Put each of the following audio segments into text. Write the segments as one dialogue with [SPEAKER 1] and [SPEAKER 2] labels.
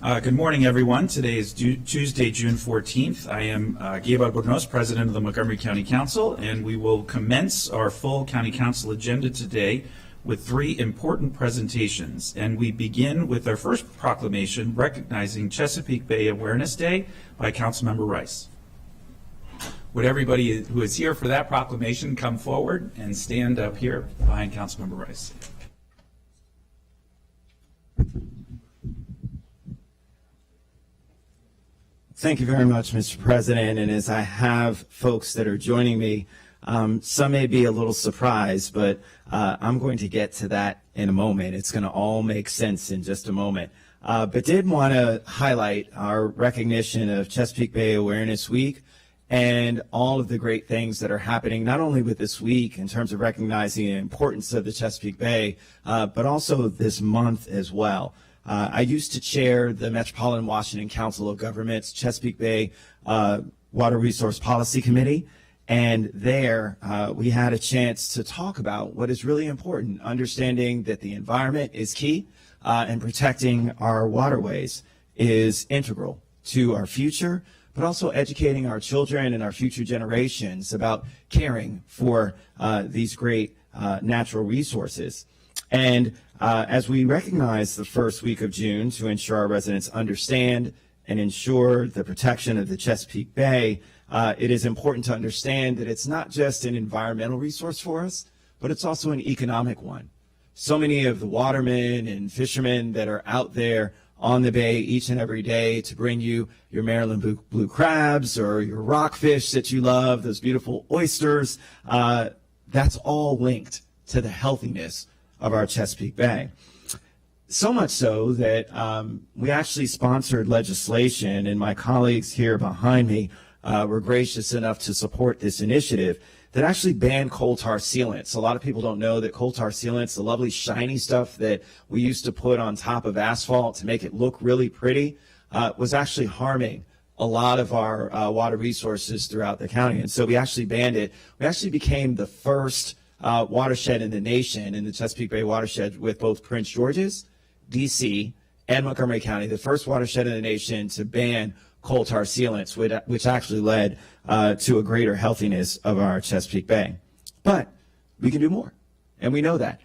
[SPEAKER 1] Good morning, everyone. Today is Tuesday, June 14th. I am Gabriel Albornoz, President of the Montgomery County Council, and we will commence our full County Council agenda today with three important presentations. And we begin with our first proclamation recognizing Chesapeake Bay Awareness Day by Councilmember Rice. Would everybody who is here for that proclamation come forward and stand up here behind Councilmember Rice?
[SPEAKER 2] Thank you very much, Mr. President. And as I have folks that are joining me, some may be a little surprised, but I'm going to get to that in a moment. It's going to all make sense in just a moment. But did want to highlight our recognition of Chesapeake Bay Awareness Week and all of the great things that are happening, not only with this week in terms of recognizing the importance of the Chesapeake Bay, but also this month as well. I used to chair the Metropolitan Washington Council of Governments Chesapeake Bay Water Resource Policy Committee, and there we had a chance to talk about what is really important, understanding that the environment is key and protecting our waterways is integral to our future, but also educating our children and our future generations about caring for these great natural resources. And as we recognize the first week of June to ensure our residents understand and ensure the protection of the Chesapeake Bay, it is important to understand that it's not just an environmental resource for us, but it's also an economic one. So many of the watermen and fishermen that are out there on the bay each and every day to bring you your Maryland blue crabs or your rockfish that you love, those beautiful oysters, that's all linked to the healthiness of our Chesapeake Bay. So much so that we actually sponsored legislation, and my colleagues here behind me were gracious enough to support this initiative that actually banned coal tar sealants. A lot of people don't know that coal tar sealants, the lovely shiny stuff that we used to put on top of asphalt to make it look really pretty, was actually harming a lot of our water resources throughout the county. And so we actually banned it. We actually became the first watershed in the nation, in the Chesapeake Bay watershed, with both Prince George's, D.C., and Montgomery County, the first watershed in the nation to ban coal tar sealants, which actually led to a greater healthiness of our Chesapeake Bay. But we can do more, and we know that.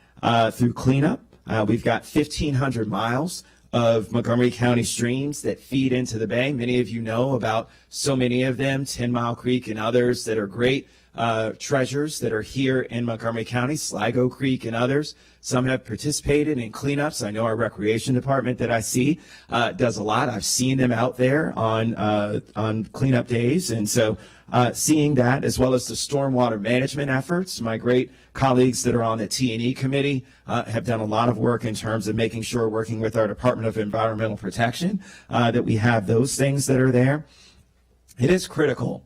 [SPEAKER 2] Through cleanup, we've got 1,500 miles of Montgomery County streams that feed into the bay. Many of you know about so many of them, 10 Mile Creek and others that are great treasures that are here in Montgomery County, Sligo Creek and others. Some have participated in cleanups. I know our recreation department that I see does a lot. I've seen them out there on cleanup days. And so seeing that, as well as the stormwater management efforts, my great colleagues that are on the T&E committee have done a lot of work in terms of making sure, working with our Department of Environmental Protection, that we have those things that are there. It is critical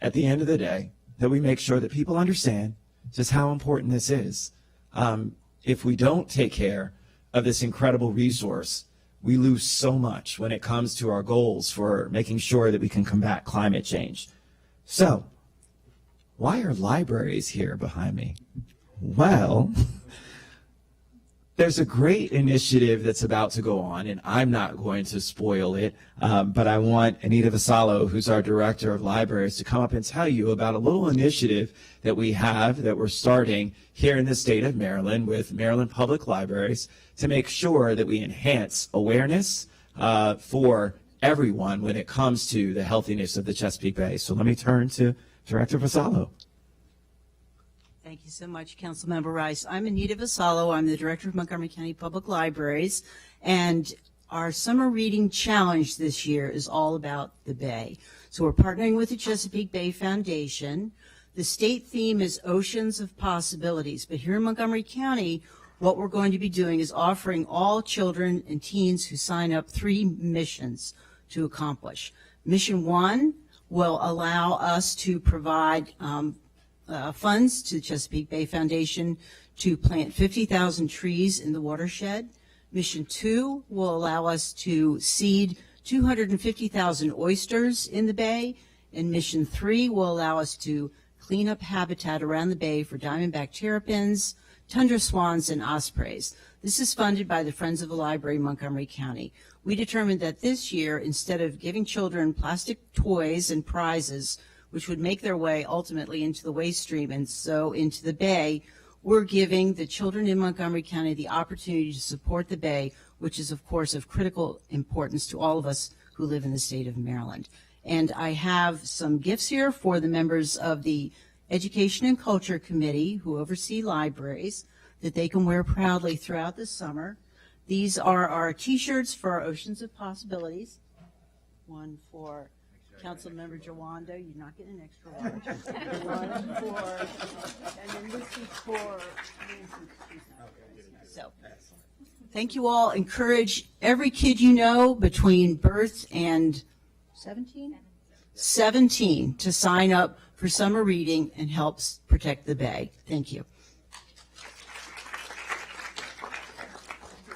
[SPEAKER 2] at the end of the day that we make sure that people understand just how important this is. If we don't take care of this incredible resource, we lose so much when it comes to our goals for making sure that we can combat climate change. So, why are libraries here behind me? Well, there's a great initiative that's about to go on, and I'm not going to spoil it, but I want Anita Vasallo, who's our Director of Libraries, to come up and tell you about a little initiative that we have that we're starting here in the state of Maryland with Maryland Public Libraries to make sure that we enhance awareness for everyone when it comes to the healthiness of the Chesapeake Bay. So let me turn to Director Vasallo.
[SPEAKER 3] Thank you so much, Councilmember Rice. I'm Anita Vasallo. I'm the Director of Montgomery County Public Libraries, and our summer reading challenge this year is all about the Bay. So we're partnering with the Chesapeake Bay Foundation. The state theme is Oceans of Possibilities, but here in Montgomery County, what we're going to be doing is offering all children and teens who sign up 3 missions to accomplish. Mission 1 will allow us to provide funds to the Chesapeake Bay Foundation to plant 50,000 trees in the watershed. Mission 2 will allow us to seed 250,000 oysters in the bay. And Mission 3 will allow us to clean up habitat around the bay for diamondback terrapins, tundra swans, and ospreys. This is funded by the Friends of the Library, Montgomery County. We determined that this year, instead of giving children plastic toys and prizes, which would make their way ultimately into the waste stream and so into the bay, we're giving the children in Montgomery County the opportunity to support the bay, which is, of course, of critical importance to all of us who live in the state of Maryland. And I have some gifts here for the members of the Education and Culture Committee who oversee libraries that they can wear proudly throughout the summer. These are our T-shirts for our Oceans of Possibilities. One for Councilmember Jawando, you're not getting an extra large. One for, and then this is for Nancy. So, thank you all. Encourage every kid you know between birth and 17 to sign up for summer reading and helps protect the bay. Thank you.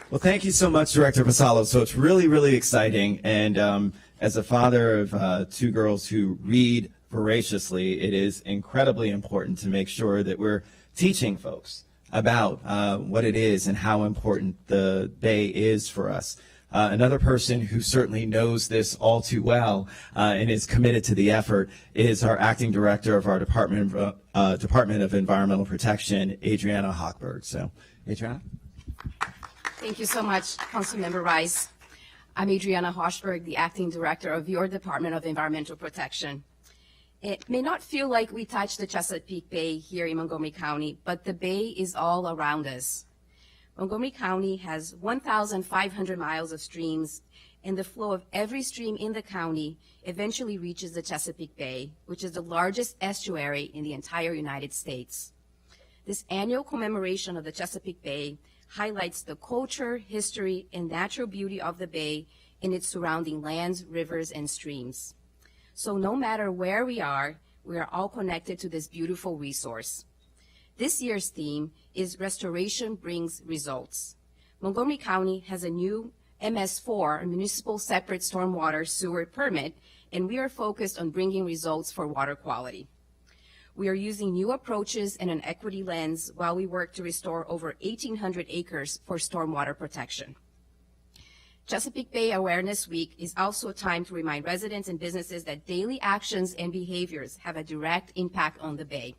[SPEAKER 2] Well, thank you so much, Director Vassallo. So it's really, really exciting. And as a father of two girls who read voraciously, it is incredibly important to make sure that we're teaching folks about what it is and how important the bay is for us. Another person who certainly knows this all too well and is committed to the effort is our acting director of our Department of Environmental Protection, Adriana Hochberg. So, Adriana.
[SPEAKER 4] Thank you so much, Councilmember Rice. I'm Adriana Hochberg, the acting director of your Department of Environmental Protection. It may not feel like we touch the Chesapeake Bay here in Montgomery County, but the bay is all around us. Montgomery County has 1,500 miles of streams, and the flow of every stream in the county eventually reaches the Chesapeake Bay, which is the largest estuary in the entire United States. This annual commemoration of the Chesapeake Bay highlights the culture, history, and natural beauty of the bay and its surrounding lands, rivers, and streams. So no matter where we are all connected to this beautiful resource. This year's theme is Restoration Brings Results. Montgomery County has a new MS4, a Municipal Separate Stormwater Sewer Permit, and we are focused on bringing results for water quality. We are using new approaches and an equity lens while we work to restore over 1,800 acres for stormwater protection. Chesapeake Bay Awareness Week is also a time to remind residents and businesses that daily actions and behaviors have a direct impact on the bay.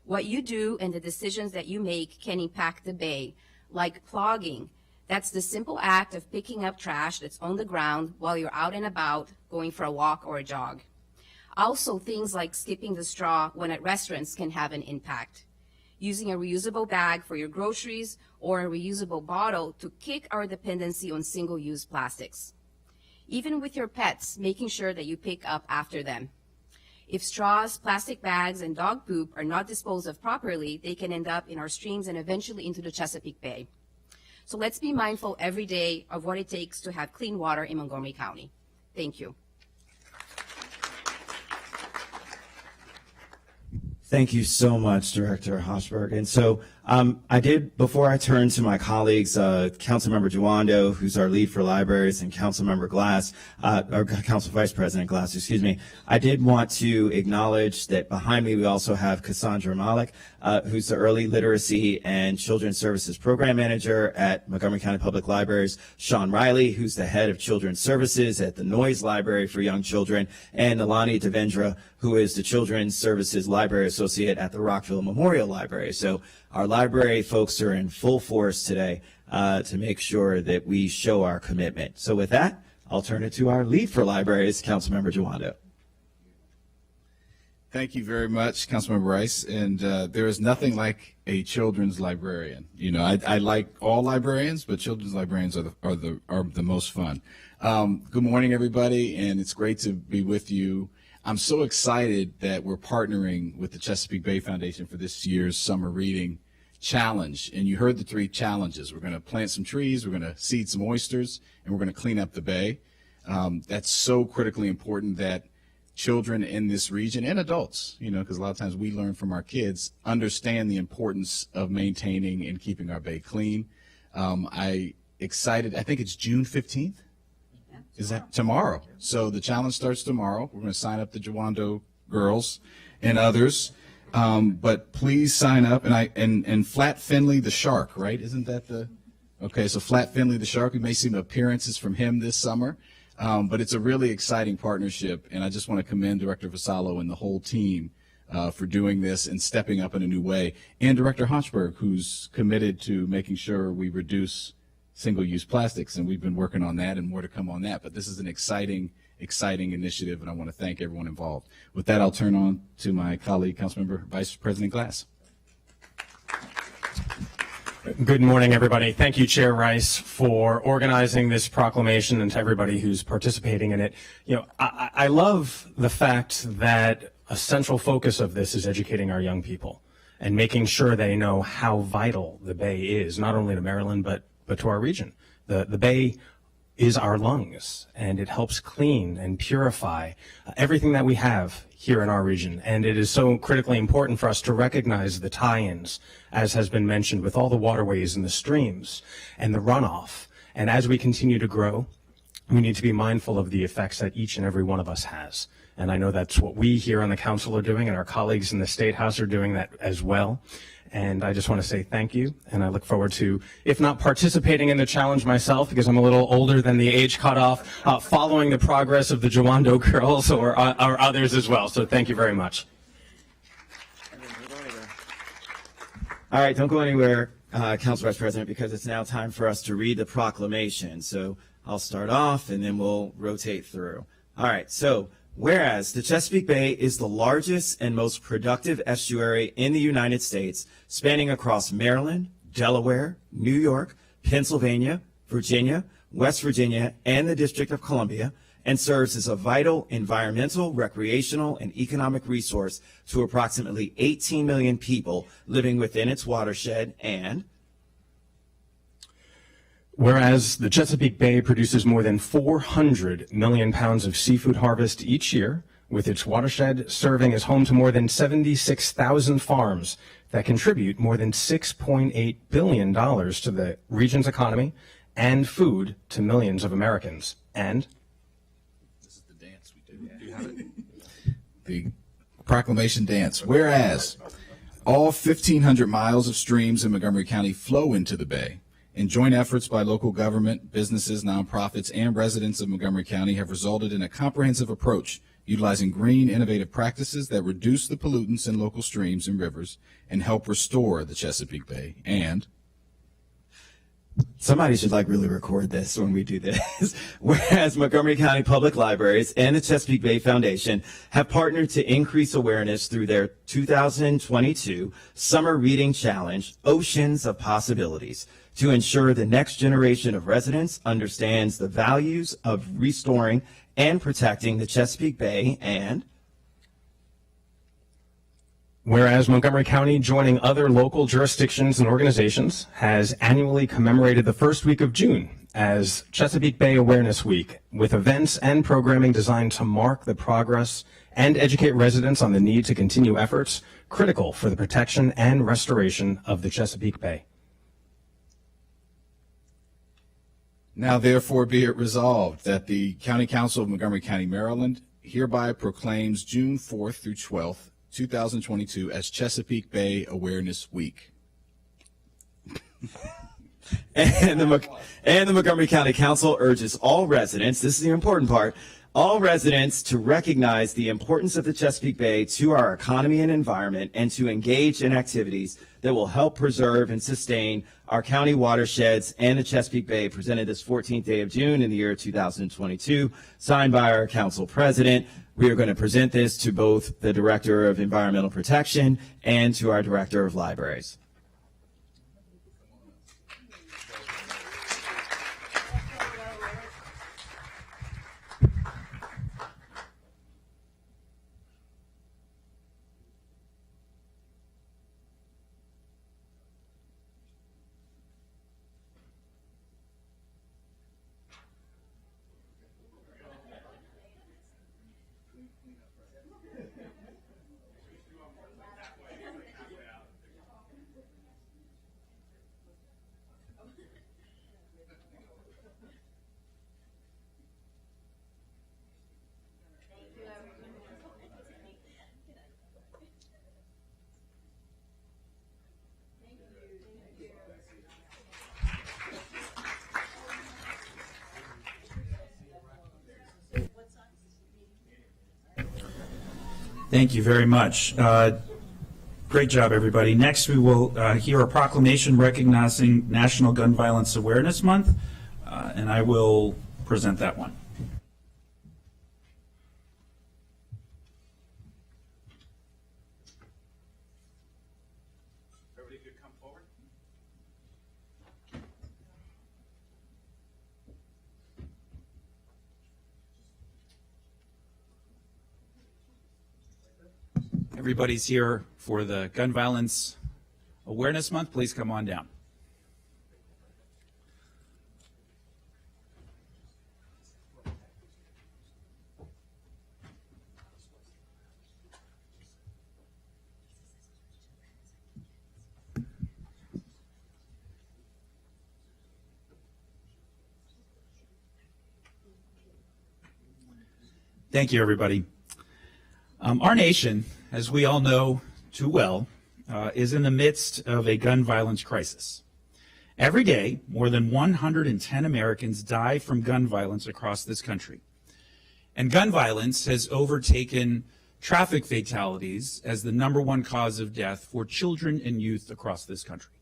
[SPEAKER 4] What you do and the decisions that you make can impact the bay, like plogging. That's the simple act of picking up trash that's on the ground while you're out and about, going for a walk or a jog. Also, things like skipping the straw when at restaurants can have an impact. Using a reusable bag for your groceries or a reusable bottle to kick our dependency on single-use plastics. Even with your pets, making sure that you pick up after them. If straws, plastic bags, and dog poop are not disposed of properly, they can end up in our streams and eventually into the Chesapeake Bay. So let's be mindful every day of what it takes to have clean water in Montgomery County. Thank you.
[SPEAKER 2] Thank you so much, Director Hochberg. And so I did, before I turn to my colleagues, Councilmember Jawando, who's our lead for libraries, and Councilmember Glass, or Council Vice President Glass, excuse me, I did want to acknowledge that behind me we also have Cassandra Malik, who's the Early Literacy and Children's Services Program Manager at Montgomery County Public Libraries, Sean Riley, who's the Head of Children's Services at the Noyes Library for Young Children, and Nalani Devendra, who is the Children's Services Library Associate at the Rockville Memorial Library. So our library folks are in full force today to make sure that we show our commitment. So with that, I'll turn it to our lead for libraries, Councilmember Jawando.
[SPEAKER 5] Thank you very much, Councilmember Rice. And there is nothing like a children's librarian. You know, I like all librarians, but children's librarians are the most fun. Good morning, everybody, and it's great to be with you. I'm so excited that we're partnering with the Chesapeake Bay Foundation for this year's summer reading challenge. And you heard the 3 challenges. We're going to plant some trees, we're going to seed some oysters, and we're going to clean up the bay. That's so critically important that children in this region and adults, you know, because a lot of times we learn from our kids, understand the importance of maintaining and keeping our bay clean. I think it's June 15th. Is that tomorrow? So the challenge starts tomorrow. We're going to sign up the Jawando girls and others. But please sign up. And Flat Finley the shark, right? Isn't that the Okay, so Flat Finley the shark, we may see some appearances from him this summer, but it's a really exciting partnership, and I just want to commend Director Vassallo and the whole team for doing this and stepping up in a new way, and Director Hochberg, who's committed to making sure we reduce single-use plastics, and we've been working on that and more to come on that. But this is an exciting initiative, and I want to thank everyone involved. With that, I'll turn on to my colleague, Councilmember Vice President Glass.
[SPEAKER 6] Good morning, everybody. Thank you, Chair Rice, for organizing this proclamation, and to everybody who's participating in it. You know, I love the fact that a central focus of this is educating our young people and making sure they know how vital the Bay is, not only to Maryland, but to our region. The Bay is our lungs, and it helps clean and purify everything that we have here in our region. And it is so critically important for us to recognize the tie-ins, as has been mentioned, with all the waterways and the streams and the runoff. And as we continue to grow, we need to be mindful of the effects that each and every one of us has. And I know that's what we here on the council are doing, and our colleagues in the State House are doing that as well. And I just want to say thank you, and I look forward to, if not participating in the challenge myself, because I'm a little older than the age cutoff, following the progress of the Jawando girls or others as well. So thank you very much.
[SPEAKER 2] All right, don't go anywhere, Council Vice President, because it's now time for us to read the proclamation. So I'll start off, and then we'll rotate through. All right, so whereas the Chesapeake Bay is the largest and most productive estuary in the United States, spanning across Maryland, Delaware, New York, Pennsylvania, Virginia, West Virginia, and the District of Columbia, and serves as a vital environmental, recreational, and economic resource to approximately 18 million people living within its watershed. And
[SPEAKER 6] whereas the Chesapeake Bay produces more than 400 million pounds of seafood harvest each year, with its watershed serving as home to more than 76,000 farms that contribute more than $6.8 billion to the region's economy and food to millions of Americans. And
[SPEAKER 5] This is the dance we do. Do you have it? The proclamation dance. Whereas all 1,500 miles of streams in Montgomery County flow into the Bay, and joint efforts by local government, businesses, nonprofits, and residents of Montgomery County have resulted in a comprehensive approach utilizing green, innovative practices that reduce the pollutants in local streams and rivers and help restore the Chesapeake Bay. And
[SPEAKER 2] somebody should really record this when we do this. Whereas Montgomery County Public Libraries and the Chesapeake Bay Foundation have partnered to increase awareness through their 2022 Summer Reading Challenge, Oceans of Possibilities, to ensure the next generation of residents understands the values of restoring and protecting the Chesapeake Bay. And
[SPEAKER 6] whereas Montgomery County, joining other local jurisdictions and organizations, has annually commemorated the first week of June as Chesapeake Bay Awareness Week, with events and programming designed to mark the progress and educate residents on the need to continue efforts critical for the protection and restoration of the Chesapeake Bay.
[SPEAKER 5] now therefore be it resolved that the County Council of Montgomery County, Maryland, hereby proclaims June 4th through 12th, 2022 as Chesapeake Bay Awareness Week.
[SPEAKER 2] And the Montgomery County Council urges all residents, this is the important part, all residents to recognize the importance of the Chesapeake Bay to our economy and environment, and to engage in activities that will help preserve and sustain our county watersheds and the Chesapeake Bay, presented this 14th day of June in the year 2022, signed by our council president. We are going to present this to both the Director of Environmental Protection and to our Director of Libraries.
[SPEAKER 1] Thank you very much. Great job, everybody. Next, we will hear a proclamation recognizing National Gun Violence Awareness Month, and I will present that one. Everybody could come forward. Everybody's here for the Gun Violence Awareness Month. Please come on down. Thank you, everybody. Our nation, as we all know too well, is in the midst of a gun violence crisis. Every day, more than 110 Americans die from gun violence across this country. And gun violence has overtaken traffic fatalities as the #1 cause of death for children and youth across this country.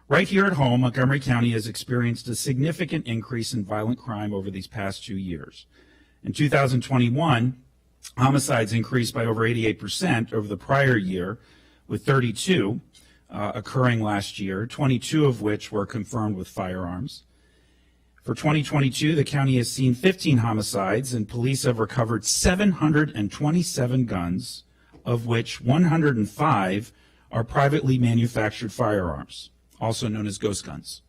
[SPEAKER 1] Right here at home, Montgomery County has experienced a significant increase in violent crime over these past 2 years. In 2021, homicides increased by over 88% over the prior year, with 32 occurring last year, 22 of which were confirmed with firearms. For 2022, the county has seen 15 homicides, and police have recovered 727 guns, of which 105 are privately manufactured firearms, also known as ghost guns.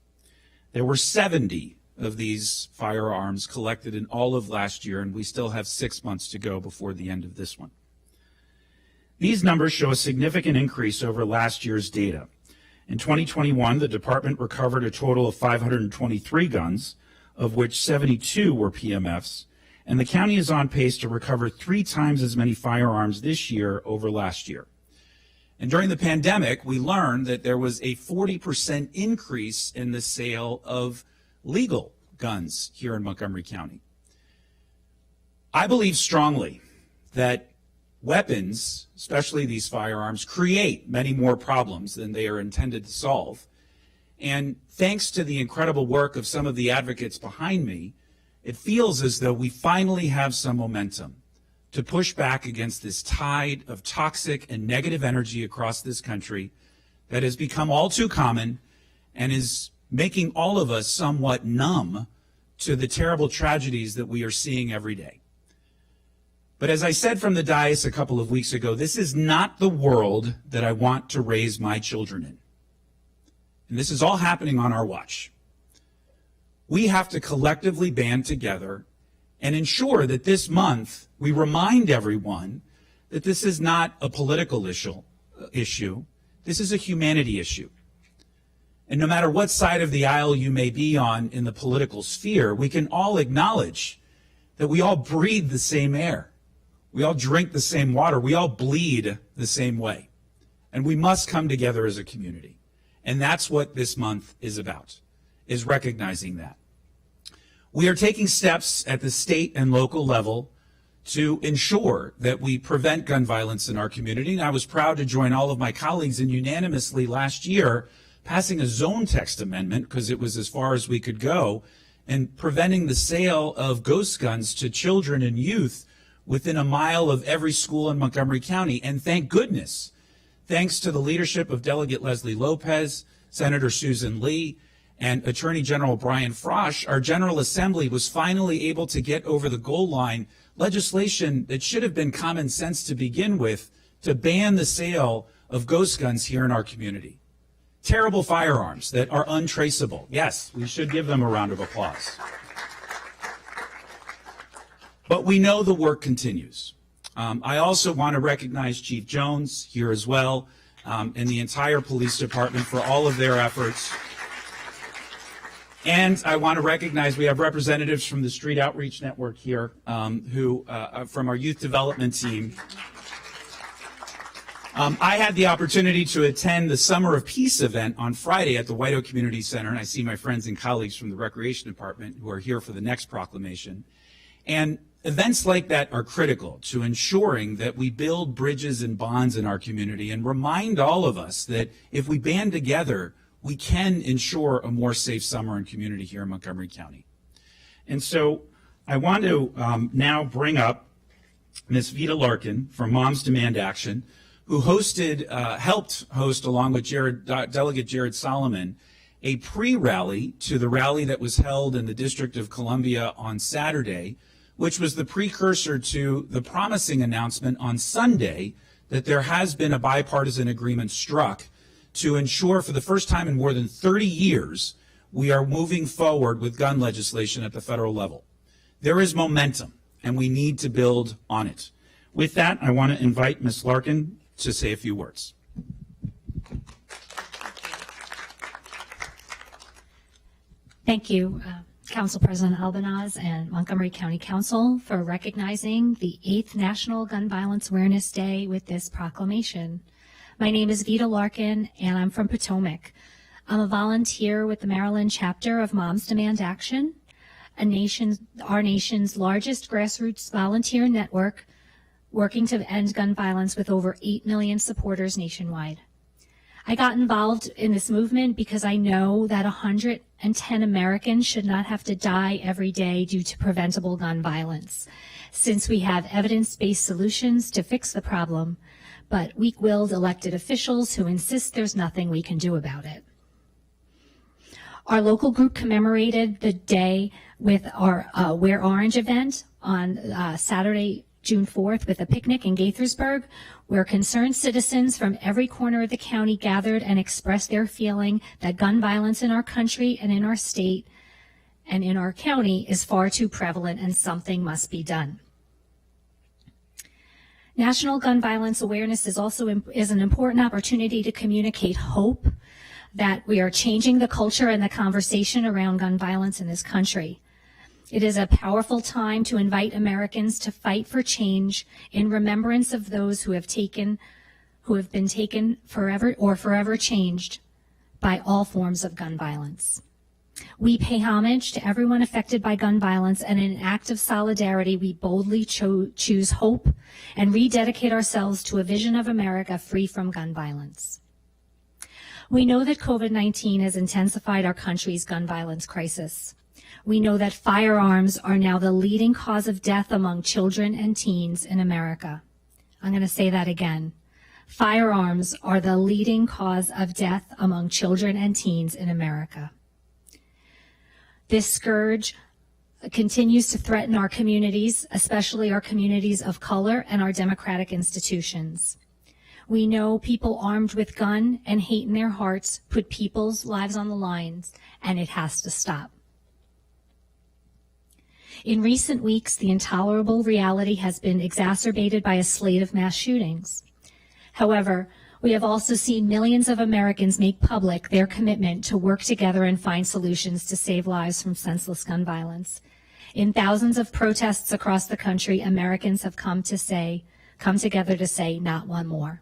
[SPEAKER 1] There were 70 of these firearms collected in all of last year, and we still have 6 months to go before the end of this one. These numbers show a significant increase over last year's data. In 2021, the department recovered a total of 523 guns, of which 72 were PMFs, and the county is on pace to recover 3 times as many firearms this year over last year. And during the pandemic, we learned that there was a 40% increase in the sale of legal guns here in Montgomery County. I believe strongly that weapons, especially these firearms, create many more problems than they are intended to solve. And thanks to the incredible work of some of the advocates behind me, it feels as though we finally have some momentum to push back against this tide of toxic and negative energy across this country that has become all too common and is making all of us somewhat numb to the terrible tragedies that we are seeing every day. But as I said from the dais a couple of weeks ago, this is not the world that I want to raise my children in. And this is all happening on our watch. We have to collectively band together and ensure that this month we remind everyone that this is not a political issue. This is a humanity issue. And no matter what side of the aisle you may be on in the political sphere, we can all acknowledge that we all breathe the same air. We all drink the same water. We all bleed the same way. And we must come together as a community. And that's what this month is about, is recognizing that. We are taking steps at the state and local level to ensure that we prevent gun violence in our community. And I was proud to join all of my colleagues in unanimously last year passing a zone text amendment, because it was as far as we could go, and preventing the sale of ghost guns to children and youth within a mile of every school in Montgomery County. And thank goodness, thanks to the leadership of Delegate Leslie Lopez, Senator Susan Lee, and Attorney General Brian Frosch, our General Assembly was finally able to get over the goal line legislation that should have been common sense to begin with to ban the sale of ghost guns here in our community. Terrible firearms that are untraceable. Yes, we should give them a round of applause. But we know the work continues. I also want to recognize Chief Jones here as well, and the entire police department for all of their efforts. And I want to recognize we have representatives from the Street Outreach Network here, who from our youth development team. I had the opportunity to attend the Summer of Peace event on Friday at the White Oak Community Center, and I see my friends and colleagues from the Recreation Department who are here for the next proclamation. And events like that are critical to ensuring that we build bridges and bonds in our community and remind all of us that if we band together, we can ensure a more safe summer and community here in Montgomery County. And so I want to now bring up Ms. Vita Larkin from Moms Demand Action, who helped host, along with Delegate Jared Solomon, a pre-rally to the rally that was held in the District of Columbia on Saturday, which was the precursor to the promising announcement on Sunday that there has been a bipartisan agreement struck to ensure for the first time in more than 30 years, we are moving forward with gun legislation at the federal level. There is momentum, and we need to build on it. With that, I want to invite Ms. Larkin to say a few words.
[SPEAKER 7] Thank you, Council President Albanaz and Montgomery County Council for recognizing the 8th National Gun Violence Awareness Day with this proclamation. My name is Vita Larkin, and I'm from Potomac. I'm a volunteer with the Maryland chapter of Moms Demand Action, our nation's largest grassroots volunteer network working to end gun violence with over 8 million supporters nationwide. I got involved in this movement because I know that 110 Americans should not have to die every day due to preventable gun violence, since we have evidence-based solutions to fix the problem, but weak-willed elected officials who insist there's nothing we can do about it. Our local group commemorated the day with our Wear Orange event on Saturday, June 4th, with a picnic in Gaithersburg, where concerned citizens from every corner of the county gathered and expressed their feeling that gun violence in our country and in our state and in our county is far too prevalent and something must be done. National Gun Violence Awareness is also an important opportunity to communicate hope that we are changing the culture and the conversation around gun violence in this country. It is a powerful time to invite Americans to fight for change in remembrance of those who have been taken forever or forever changed by all forms of gun violence. We pay homage to everyone affected by gun violence, and in an act of solidarity, we boldly choose hope and rededicate ourselves to a vision of America free from gun violence. We know that COVID-19 has intensified our country's gun violence crisis. We know that firearms are now the leading cause of death among children and teens in America. I'm going to say that again. Firearms are the leading cause of death among children and teens in America. This scourge continues to threaten our communities, especially our communities of color and our democratic institutions. We know people armed with gun and hate in their hearts put people's lives on the lines, and it has to stop. In recent weeks, the intolerable reality has been exacerbated by a slate of mass shootings. However, we have also seen millions of Americans make public their commitment to work together and find solutions to save lives from senseless gun violence. In thousands of protests across the country, Americans have come together to say, not one more.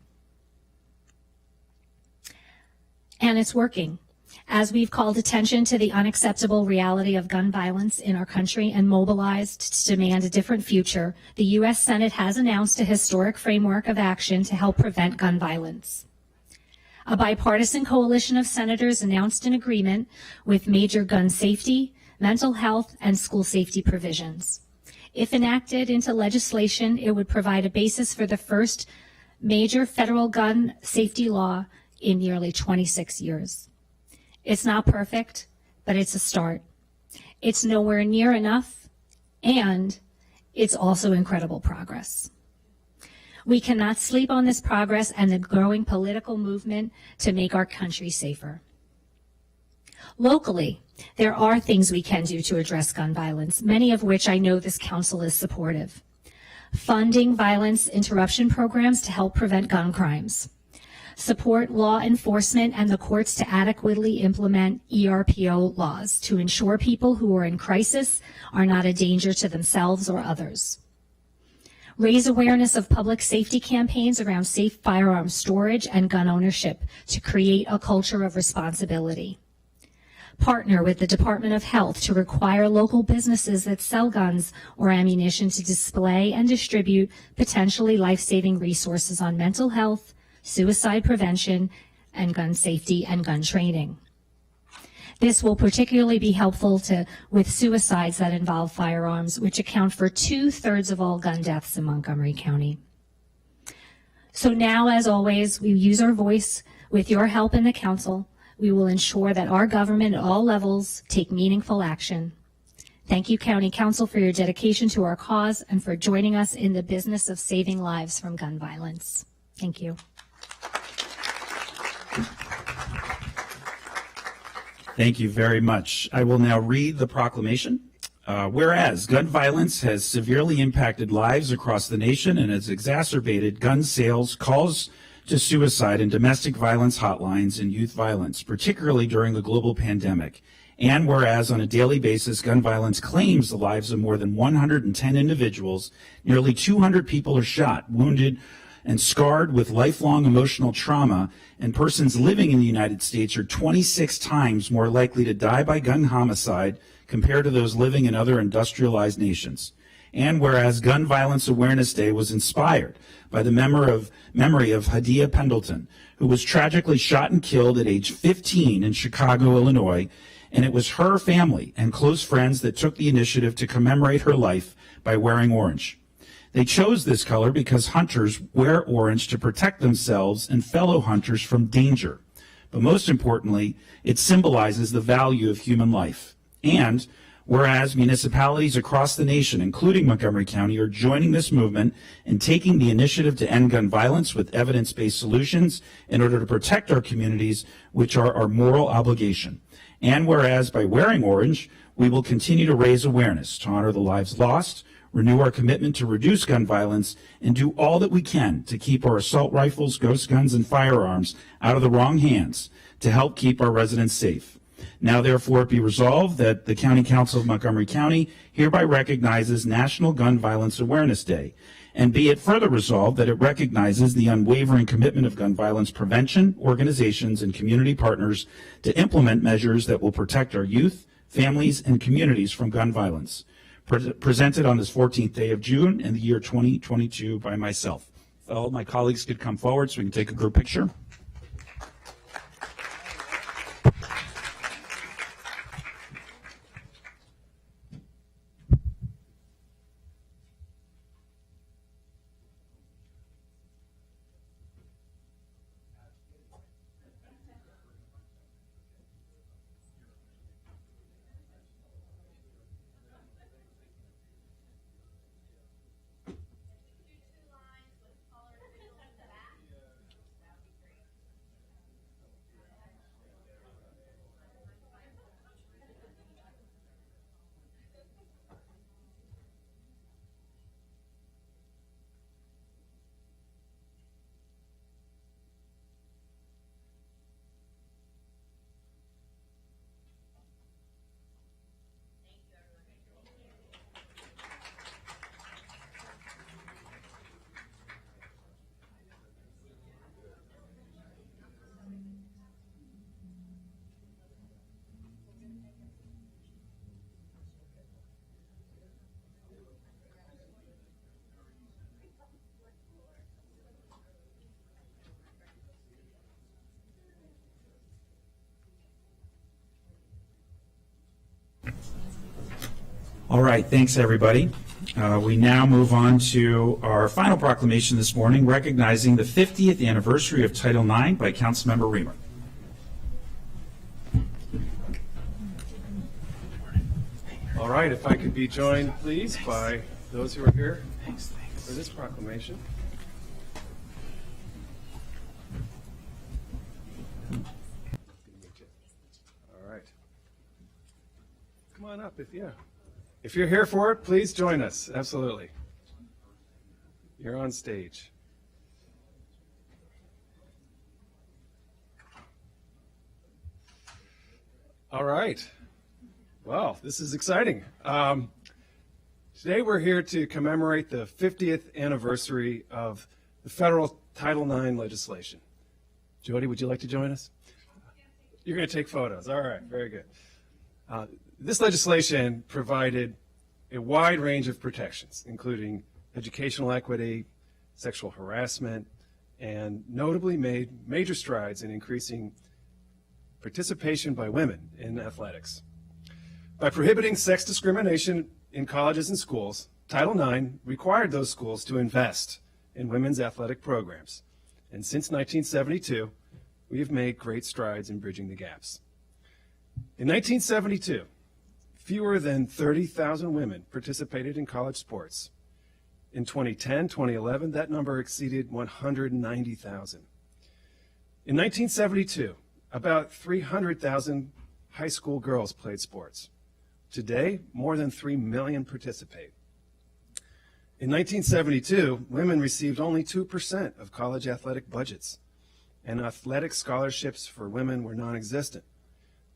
[SPEAKER 7] And it's working. As we've called attention to the unacceptable reality of gun violence in our country and mobilized to demand a different future, the U.S. Senate has announced a historic framework of action to help prevent gun violence. A bipartisan coalition of senators announced an agreement with major gun safety, mental health, and school safety provisions. If enacted into legislation, it would provide a basis for the first major federal gun safety law in nearly 26 years. It's not perfect, but it's a start. It's nowhere near enough, and it's also incredible progress. We cannot sleep on this progress and the growing political movement to make our country safer. Locally, there are things we can do to address gun violence, many of which I know this council is supportive. Funding violence interruption programs to help prevent gun crimes. Support law enforcement and the courts to adequately implement ERPO laws to ensure people who are in crisis are not a danger to themselves or others. Raise awareness of public safety campaigns around safe firearm storage and gun ownership to create a culture of responsibility. partner with the Department of Health to require local businesses that sell guns or ammunition to display and distribute potentially life-saving resources on mental health, suicide prevention, and gun safety and gun training. This will particularly be helpful with suicides that involve firearms, which account for 2/3 of all gun deaths in Montgomery County. So now, as always, we use our voice. With your help in the council, we will ensure that our government at all levels take meaningful action. Thank you, County Council, for your dedication to our cause and for joining us in the business of saving lives from gun violence. Thank you.
[SPEAKER 1] Thank you very much. I will now read the proclamation. Whereas gun violence has severely impacted lives across the nation and has exacerbated gun sales, calls to suicide, and domestic violence hotlines and youth violence, particularly during the global pandemic. And whereas on a daily basis, gun violence claims the lives of more than 110 individuals, nearly 200 people are shot, wounded, and scarred with lifelong emotional trauma, and persons living in the United States are 26 times more likely to die by gun homicide compared to those living in other industrialized nations. And whereas Gun Violence Awareness Day was inspired by the memory of Hadia Pendleton, who was tragically shot and killed at age 15 in Chicago, Illinois, and it was her family and close friends that took the initiative to commemorate her life by wearing orange. They chose this color because hunters wear orange to protect themselves and fellow hunters from danger. But most importantly, it symbolizes the value of human life. And whereas municipalities across the nation, including Montgomery County, are joining this movement and taking the initiative to end gun violence with evidence-based solutions in order to protect our communities, which are our moral obligation. And whereas by wearing orange, we will continue to raise awareness to honor the lives lost, renew our commitment to reduce gun violence, and do all that we can to keep our assault rifles, ghost guns, and firearms out of the wrong hands to help keep our residents safe. Now, therefore, it be resolved that the County Council of Montgomery County hereby recognizes National Gun Violence Awareness Day, and be it further resolved that it recognizes the unwavering commitment of gun violence prevention organizations and community partners to implement measures that will protect our youth, families, and communities from gun violence. Presented on this 14th day of June in the year 2022 by myself. If all my colleagues could come forward so we can take a group picture. All right, thanks everybody. We now move on to our final proclamation this morning, recognizing the 50th anniversary of Title IX by Councilmember Reamer.
[SPEAKER 8] All right, if I could be joined, please, by those who are here for this proclamation. All right. Come on up if you're here for it, please join us. Absolutely. You're on stage. All right. Well, this is exciting. Today we're here to commemorate the 50th anniversary of the federal Title IX legislation. Jody, would you like to join us? You're going to take photos. All right, very good. This legislation provided a wide range of protections, including educational equity, sexual harassment, and notably made major strides in increasing participation by women in athletics. By prohibiting sex discrimination in colleges and schools, Title IX required those schools to invest in women's athletic programs. And since 1972, we have made great strides in bridging the gaps. In 1972, fewer than 30,000 women participated in college sports. In 2010, 2011, that number exceeded 190,000. In 1972, about 300,000 high school girls played sports. Today, more than 3 million participate. In 1972, women received only 2% of college athletic budgets, and athletic scholarships for women were non-existent.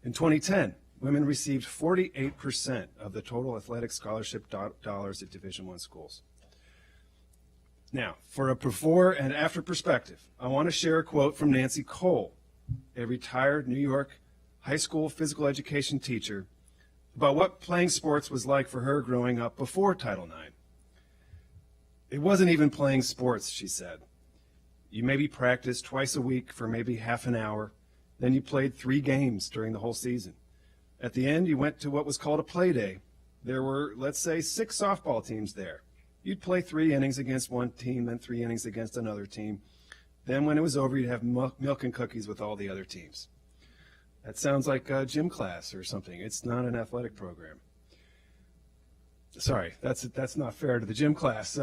[SPEAKER 8] In 2010, women received 48% of the total athletic scholarship dollars at Division I schools. Now, for a before and after perspective, I want to share a quote from Nancy Cole, a retired New York high school physical education teacher, about what playing sports was like for her growing up before Title IX. It wasn't even playing sports, she said. You maybe practiced twice a week for maybe half an hour, then you played 3 games during the whole season. At the end, you went to what was called a play day. There were, let's say, 6 softball teams there. You'd play 3 innings against one team, then 3 innings against another team. Then when it was over, you'd have milk and cookies with all the other teams. That sounds like a gym class or something. It's not an athletic program. Sorry, that's not fair to the gym class.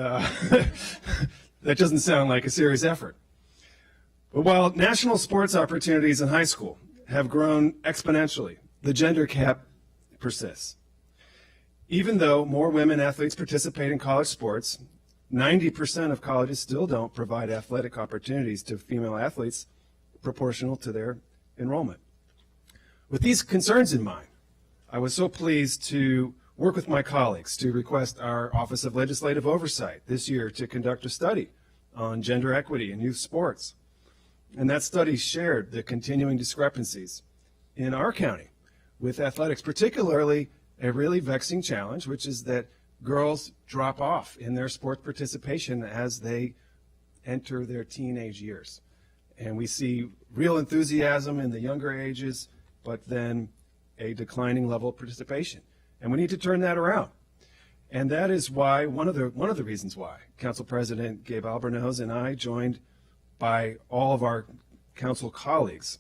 [SPEAKER 8] That doesn't sound like a serious effort. But while national sports opportunities in high school have grown exponentially, the gender gap persists. Even though more women athletes participate in college sports, 90% of colleges still don't provide athletic opportunities to female athletes proportional to their enrollment. With these concerns in mind, I was so pleased to work with my colleagues to request our Office of Legislative Oversight this year to conduct a study on gender equity in youth sports. And that study shared the continuing discrepancies in our county with athletics, particularly a really vexing challenge, which is that girls drop off in their sport participation as they enter their teenage years. And we see real enthusiasm in the younger ages, but then a declining level of participation. And we need to turn that around. And that is why, one of the reasons why Council President Gabe Albornoz and I, joined by all of our council colleagues,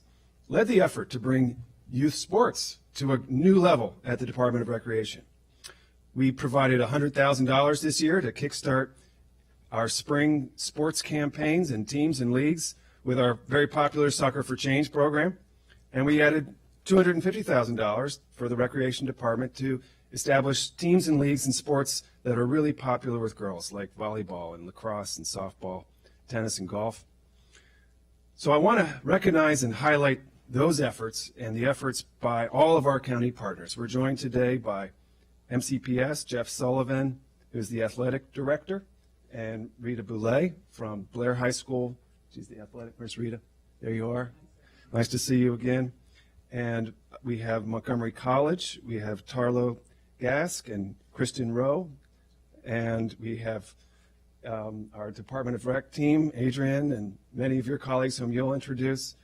[SPEAKER 8] led the effort to bring youth sports to a new level at the Department of Recreation. We provided $100,000 this year to kickstart our spring sports campaigns and teams and leagues with our very popular Soccer for Change program. And we added $250,000 for the Recreation Department to establish teams and leagues in sports that are really popular with girls, like volleyball and lacrosse and softball, tennis and golf. So I want to recognize and highlight those efforts and the efforts by all of our county partners. We're joined today by MCPS, Jeff Sullivan, who's the athletic director, and Rita Boulay from Blair High School. She's the athletic. Where's Rita? There you are. Nice to see you again. And we have Montgomery College. We have Tarlo Gask and Kristen Rowe. And we have our Department of Rec team, Adrian, and many of your colleagues whom you'll introduce.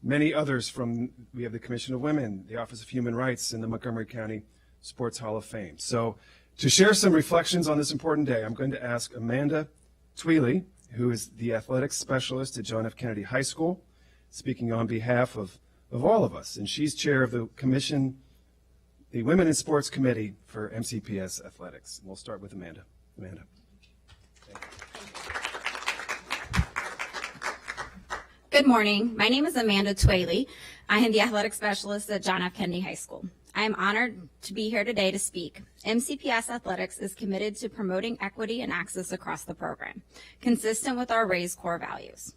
[SPEAKER 8] Many others from, we have the Commission of Women, the Office of Human Rights, and the Montgomery County Sports Hall of Fame. So to share some reflections on this important day, I'm going to ask Amanda Tweely, who is the athletics specialist at John F. Kennedy High School, speaking on behalf of all of us. And she's chair of the commission, the Women in Sports Committee for MCPS Athletics. And we'll start with Amanda. Amanda.
[SPEAKER 9] Good morning. My name is Amanda Twaley. I am the athletic specialist at John F. Kennedy High School. I am honored to be here today to speak. MCPS Athletics is committed to promoting equity and access across the program, consistent with our RAISE core values.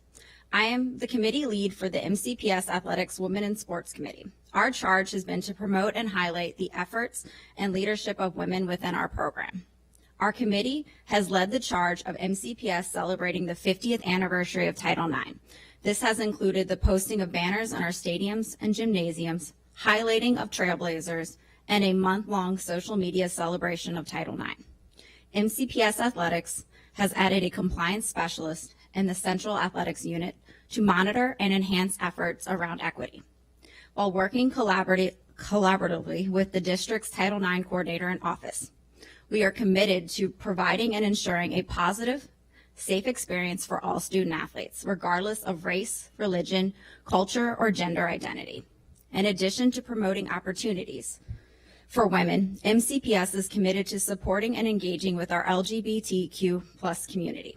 [SPEAKER 9] I am the committee lead for the MCPS Athletics Women in Sports Committee. Our charge has been to promote and highlight the efforts and leadership of women within our program. Our committee has led the charge of MCPS celebrating the 50th anniversary of Title IX. This has included the posting of banners on our stadiums and gymnasiums, highlighting of trailblazers, and a month-long social media celebration of Title IX. MCPS Athletics has added a compliance specialist in the Central Athletics Unit to monitor and enhance efforts around equity, while working collaboratively with the district's Title IX coordinator in office. We are committed to providing and ensuring a positive, safe experience for all student athletes, regardless of race, religion, culture, or gender identity. In addition to promoting opportunities for women, MCPS is committed to supporting and engaging with our LGBTQ+ community.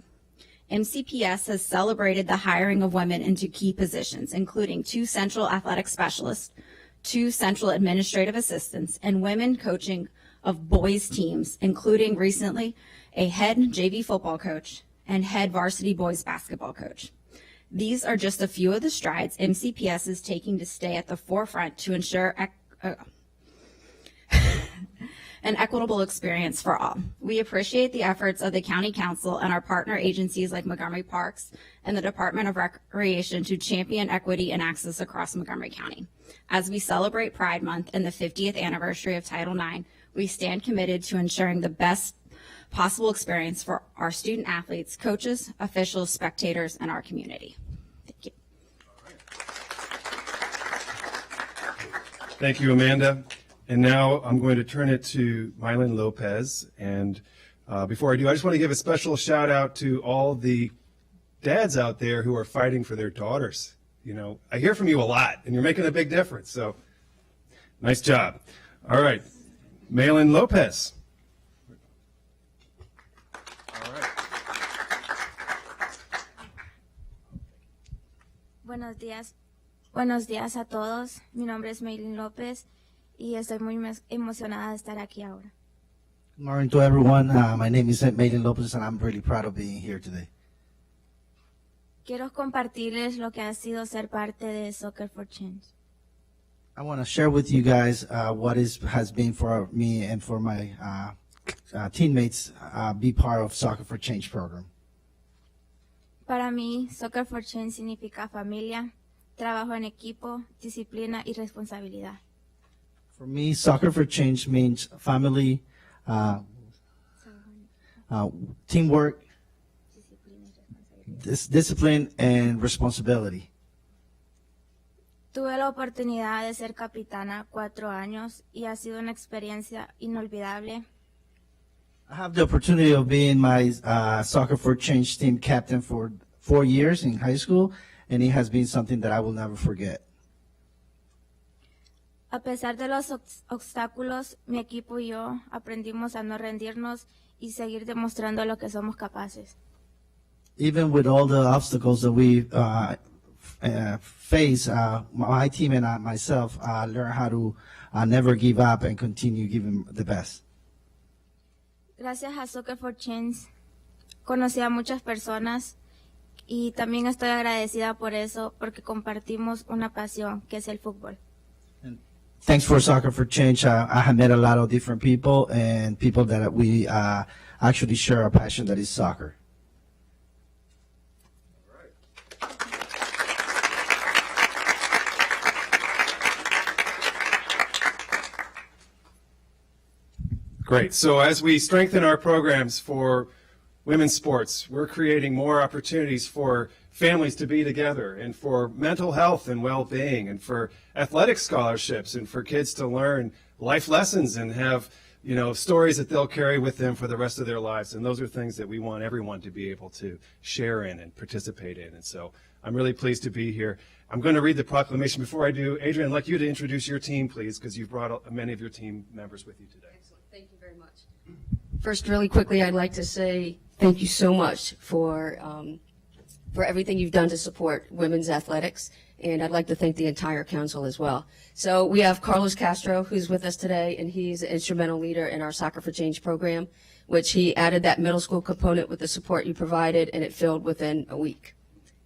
[SPEAKER 9] MCPS has celebrated the hiring of women into key positions, including 2 central athletic specialists, 2 central administrative assistants, and women coaching of boys teams, including recently a head JV football coach and head varsity boys basketball coach. These are just a few of the strides MCPS is taking to stay at the forefront to ensure an equitable experience for all. We appreciate the efforts of the County Council and our partner agencies like Montgomery Parks and the Department of Recreation to champion equity and access across Montgomery County. As we celebrate Pride Month and the 50th anniversary of Title IX, we stand committed to ensuring the best possible experience for our student athletes, coaches, officials, spectators, and our community. Thank you.
[SPEAKER 8] Thank you, Amanda. And now I'm going to turn it to Mylin Lopez. And before I do, I just want to give a special shout out to all the dads out there who are fighting for their daughters. You know, I hear from you a lot, and you're making a big difference. So nice job. All right, Mylin Lopez. All right.
[SPEAKER 10] Buenos días a todos. Mi nombre es Mylin López y estoy muy emocionada de estar aquí ahora.
[SPEAKER 11] Good morning to everyone. My name is Mylin Lopez, and I'm really proud of being here today.
[SPEAKER 10] Quiero compartirles lo que ha sido ser parte de Soccer for Change.
[SPEAKER 11] I want to share with you guys what has been for me and for my teammates be part of Soccer for Change program.
[SPEAKER 10] Para mí, Soccer for Change significa familia, trabajo en equipo, disciplina y responsabilidad.
[SPEAKER 11] For me, Soccer for Change means family, teamwork, discipline, and responsibility.
[SPEAKER 10] Tuve la oportunidad de ser capitana 4 años y ha sido una experiencia inolvidable.
[SPEAKER 11] I have the opportunity of being my Soccer for Change team captain for 4 years in high school, and it has been something that I will never forget.
[SPEAKER 10] A pesar de los obstáculos, mi equipo y yo aprendimos a no rendirnos y seguir demostrando lo que somos capaces.
[SPEAKER 11] Even with all the obstacles that we face, my team and myself learn how to never give up and continue giving the best.
[SPEAKER 10] Gracias a Soccer for Change, conocí a muchas personas y también estoy agradecida por eso, porque compartimos una pasión que es el fútbol.
[SPEAKER 11] Thanks for Soccer for Change. I have met a lot of different people and people that we actually share a passion that is soccer.
[SPEAKER 8] Great. So as we strengthen our programs for women's sports, we're creating more opportunities for families to be together, and for mental health and well-being, and for athletic scholarships, and for kids to learn life lessons and have, you know, stories that they'll carry with them for the rest of their lives. And those are things that we want everyone to be able to share in and participate in. And so I'm really pleased to be here. I'm going to read the proclamation. Before I do, Adrian, I'd like you to introduce your team, please, because you've brought many of your team members with you today.
[SPEAKER 12] Excellent. Thank you very much. First, really quickly, I'd like to say thank you so much for everything you've done to support women's athletics, and I'd like to thank the entire council as well. So we have Carlos Castro, who's with us today, and he's an instrumental leader in our Soccer for Change program, which he added that middle school component with the support you provided, and it filled within a week.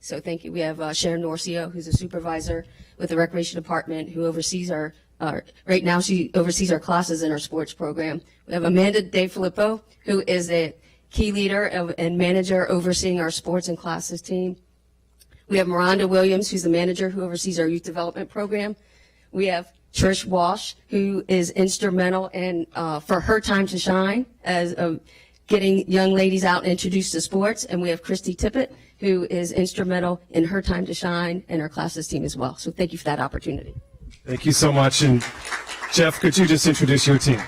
[SPEAKER 12] So thank you. We have Sharon Norcio, who's a supervisor with the Recreation Department, who oversees our right now she oversees our classes in our sports program. We have Amanda DeFilippo, who is a key leader and manager overseeing our sports and classes team. We have Miranda Williams, who's the manager who oversees our youth development program. We have Trish Walsh, who is instrumental in for her time to shine as getting young ladies out and introduced to sports. And we have Christy Tippett, who is instrumental in her time to shine and our classes team as well. So thank you for that opportunity.
[SPEAKER 8] Thank you so much. And Jeff, could you just introduce your team?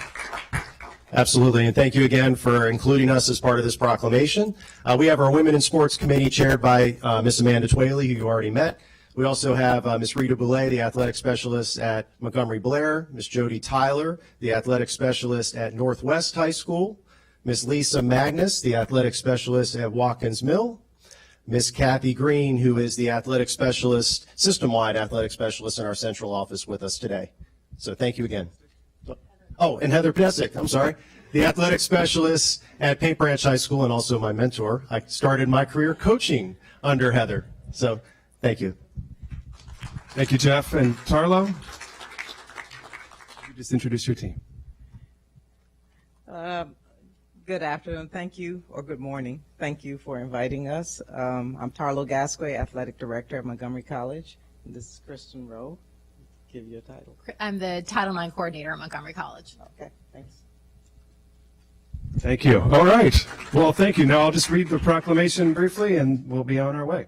[SPEAKER 13] Absolutely, and thank you again for including us as part of this proclamation. We have our Women in Sports Committee chaired by Miss Amanda Twaley, who you already met. We also have Miss Rita Boulay, the athletic specialist at Montgomery Blair, Miss Jody Tyler, the athletic specialist at Northwest High School, Miss Lisa Magnus, the athletic specialist at Watkins Mill, Miss Kathy Green, who is the athletic specialist, system-wide athletic specialist in our central office with us today. So thank you again. Oh, and Heather Pesic, I'm sorry, the athletic specialist at Paint Branch High School and also my mentor. I started my career coaching under Heather. So thank you.
[SPEAKER 8] Thank you, Jeff. And Tarlo, could you just introduce your team?
[SPEAKER 14] Good afternoon. Thank you, or good morning. Thank you for inviting us. I'm Tarlo Gasquet, Athletic Director at Montgomery College. And this is Kristen Rowe. Give you a title.
[SPEAKER 15] I'm the Title IX Coordinator at Montgomery College.
[SPEAKER 14] Okay, thanks.
[SPEAKER 8] Thank you. All right. Well, thank you. Now I'll just read the proclamation briefly and we'll be on our way.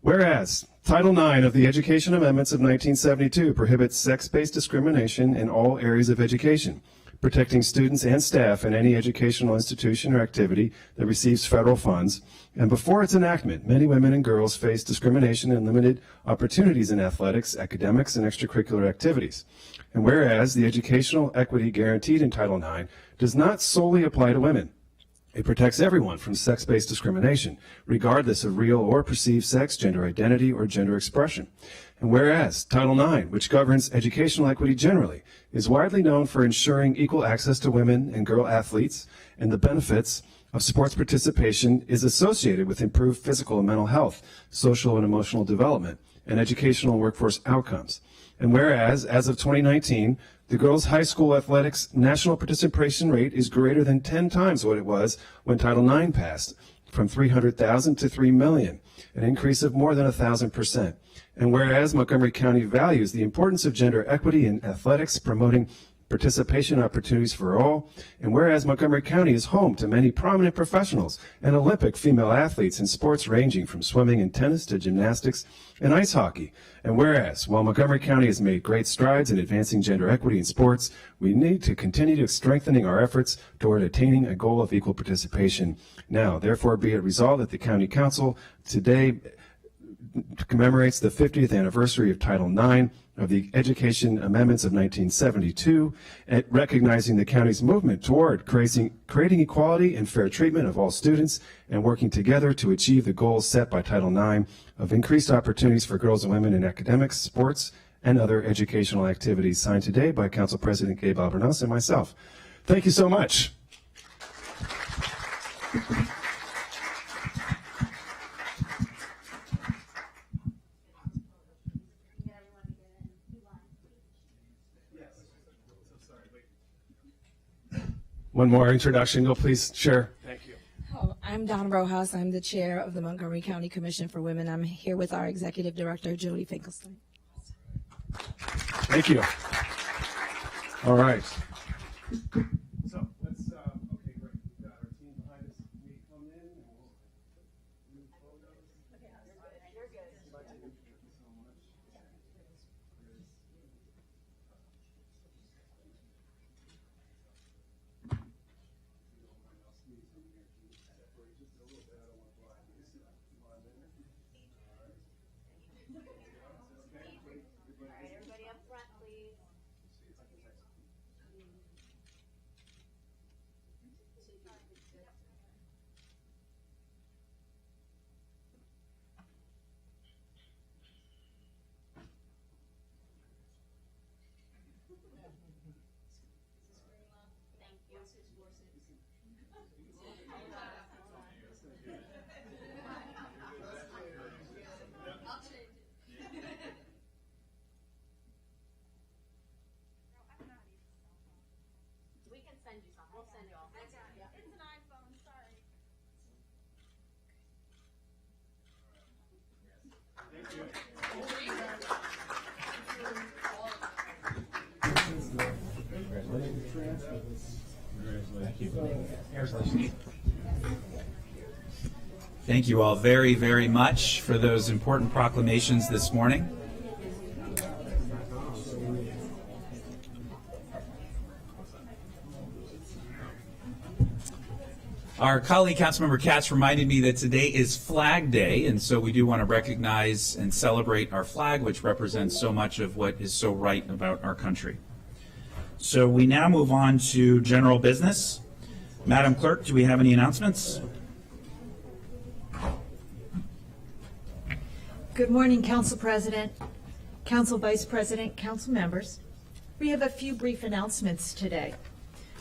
[SPEAKER 8] Whereas Title IX of the Education Amendments of 1972 prohibits sex-based discrimination in all areas of education, protecting students and staff in any educational institution or activity that receives federal funds. And before its enactment, many women and girls face discrimination and limited opportunities in athletics, academics, and extracurricular activities. And whereas the educational equity guaranteed in Title IX does not solely apply to women, it protects everyone from sex-based discrimination, regardless of real or perceived sex, gender identity, or gender expression. And whereas Title IX, which governs educational equity generally, is widely known for ensuring equal access to women and girl athletes, and the benefits of sports participation is associated with improved physical and mental health, social and emotional development, and educational and workforce outcomes. And whereas, as of 2019, the girls' high school athletics national participation rate is greater than 10 times what it was when Title IX passed, from 300,000 to 3 million, an increase of more than 1,000%. And whereas Montgomery County values the importance of gender equity in athletics, promoting participation opportunities for all, and whereas Montgomery County is home to many prominent professionals and Olympic female athletes in sports ranging from swimming and tennis to gymnastics and ice hockey, and whereas while Montgomery County has made great strides in advancing gender equity in sports, we need to continue to strengthening our efforts toward attaining a goal of equal participation. Now, therefore, be it resolved that the County Council today commemorates the 50th anniversary of Title IX of the Education Amendments of 1972, and recognizing the county's movement toward creating equality and fair treatment of all students and working together to achieve the goals set by Title IX of increased opportunities for girls and women in academics, sports, and other educational activities, signed today by Council President Gabe Albornoz and myself. Thank you so much. One more introduction. Go please share. Thank you.
[SPEAKER 16] Oh, I'm Dawn Rojas. I'm the chair of the Montgomery County Commission for Women. I'm here with our executive director, Jody Finkelstein.
[SPEAKER 8] Thank you. All right. So let's, okay, great. We've got our team behind us. We come in and we'll move photos. Okay, you're good. Thank you so much.
[SPEAKER 1] Thank you all very, very much for those important proclamations this morning. Our colleague, Councilmember Katz, reminded me that today is Flag Day, and so we do want to recognize and celebrate our flag, which represents so much of what is so right about our country. So we now move on to general business. Madam Clerk, do we have any announcements?
[SPEAKER 17] Good morning, Council President, Council Vice President, Council members. We have a few brief announcements today.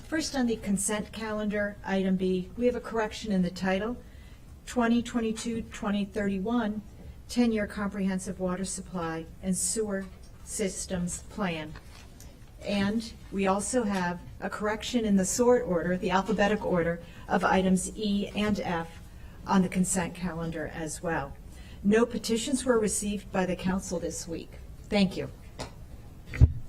[SPEAKER 17] First, on the consent calendar, item B, we have a correction in the title, 2022-2031, 10-year comprehensive water supply and sewer systems plan. And we also have a correction in the sort order, the alphabetic order of items E and F on the consent calendar as well. No petitions were received by the council this week. Thank you.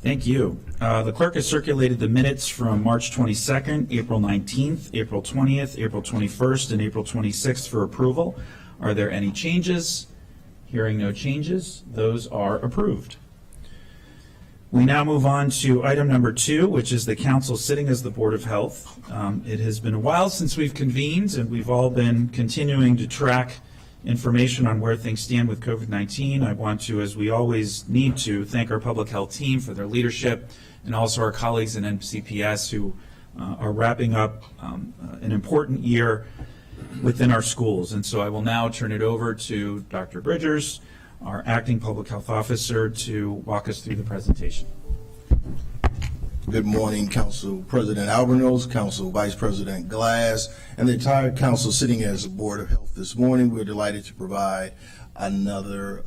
[SPEAKER 1] Thank you. The clerk has circulated the minutes from March 22nd, April 19th, April 20th, April 21st, and April 26th for approval. Are there any changes? Hearing no changes, those are approved. We now move on to item number 2, which is the council sitting as the Board of Health. It has been a while since we've convened, and we've all been continuing to track information on where things stand with COVID-19. I want to, as we always need to, thank our public health team for their leadership and also our colleagues in MCPS who are wrapping up an important year within our schools. And so I will now turn it over to Dr. Bridgers, our acting public health officer, to walk us through the presentation.
[SPEAKER 18] Good morning, Council President Albornoz, Council Vice President Glass, and the entire council sitting as a Board of Health this morning. We're delighted to provide another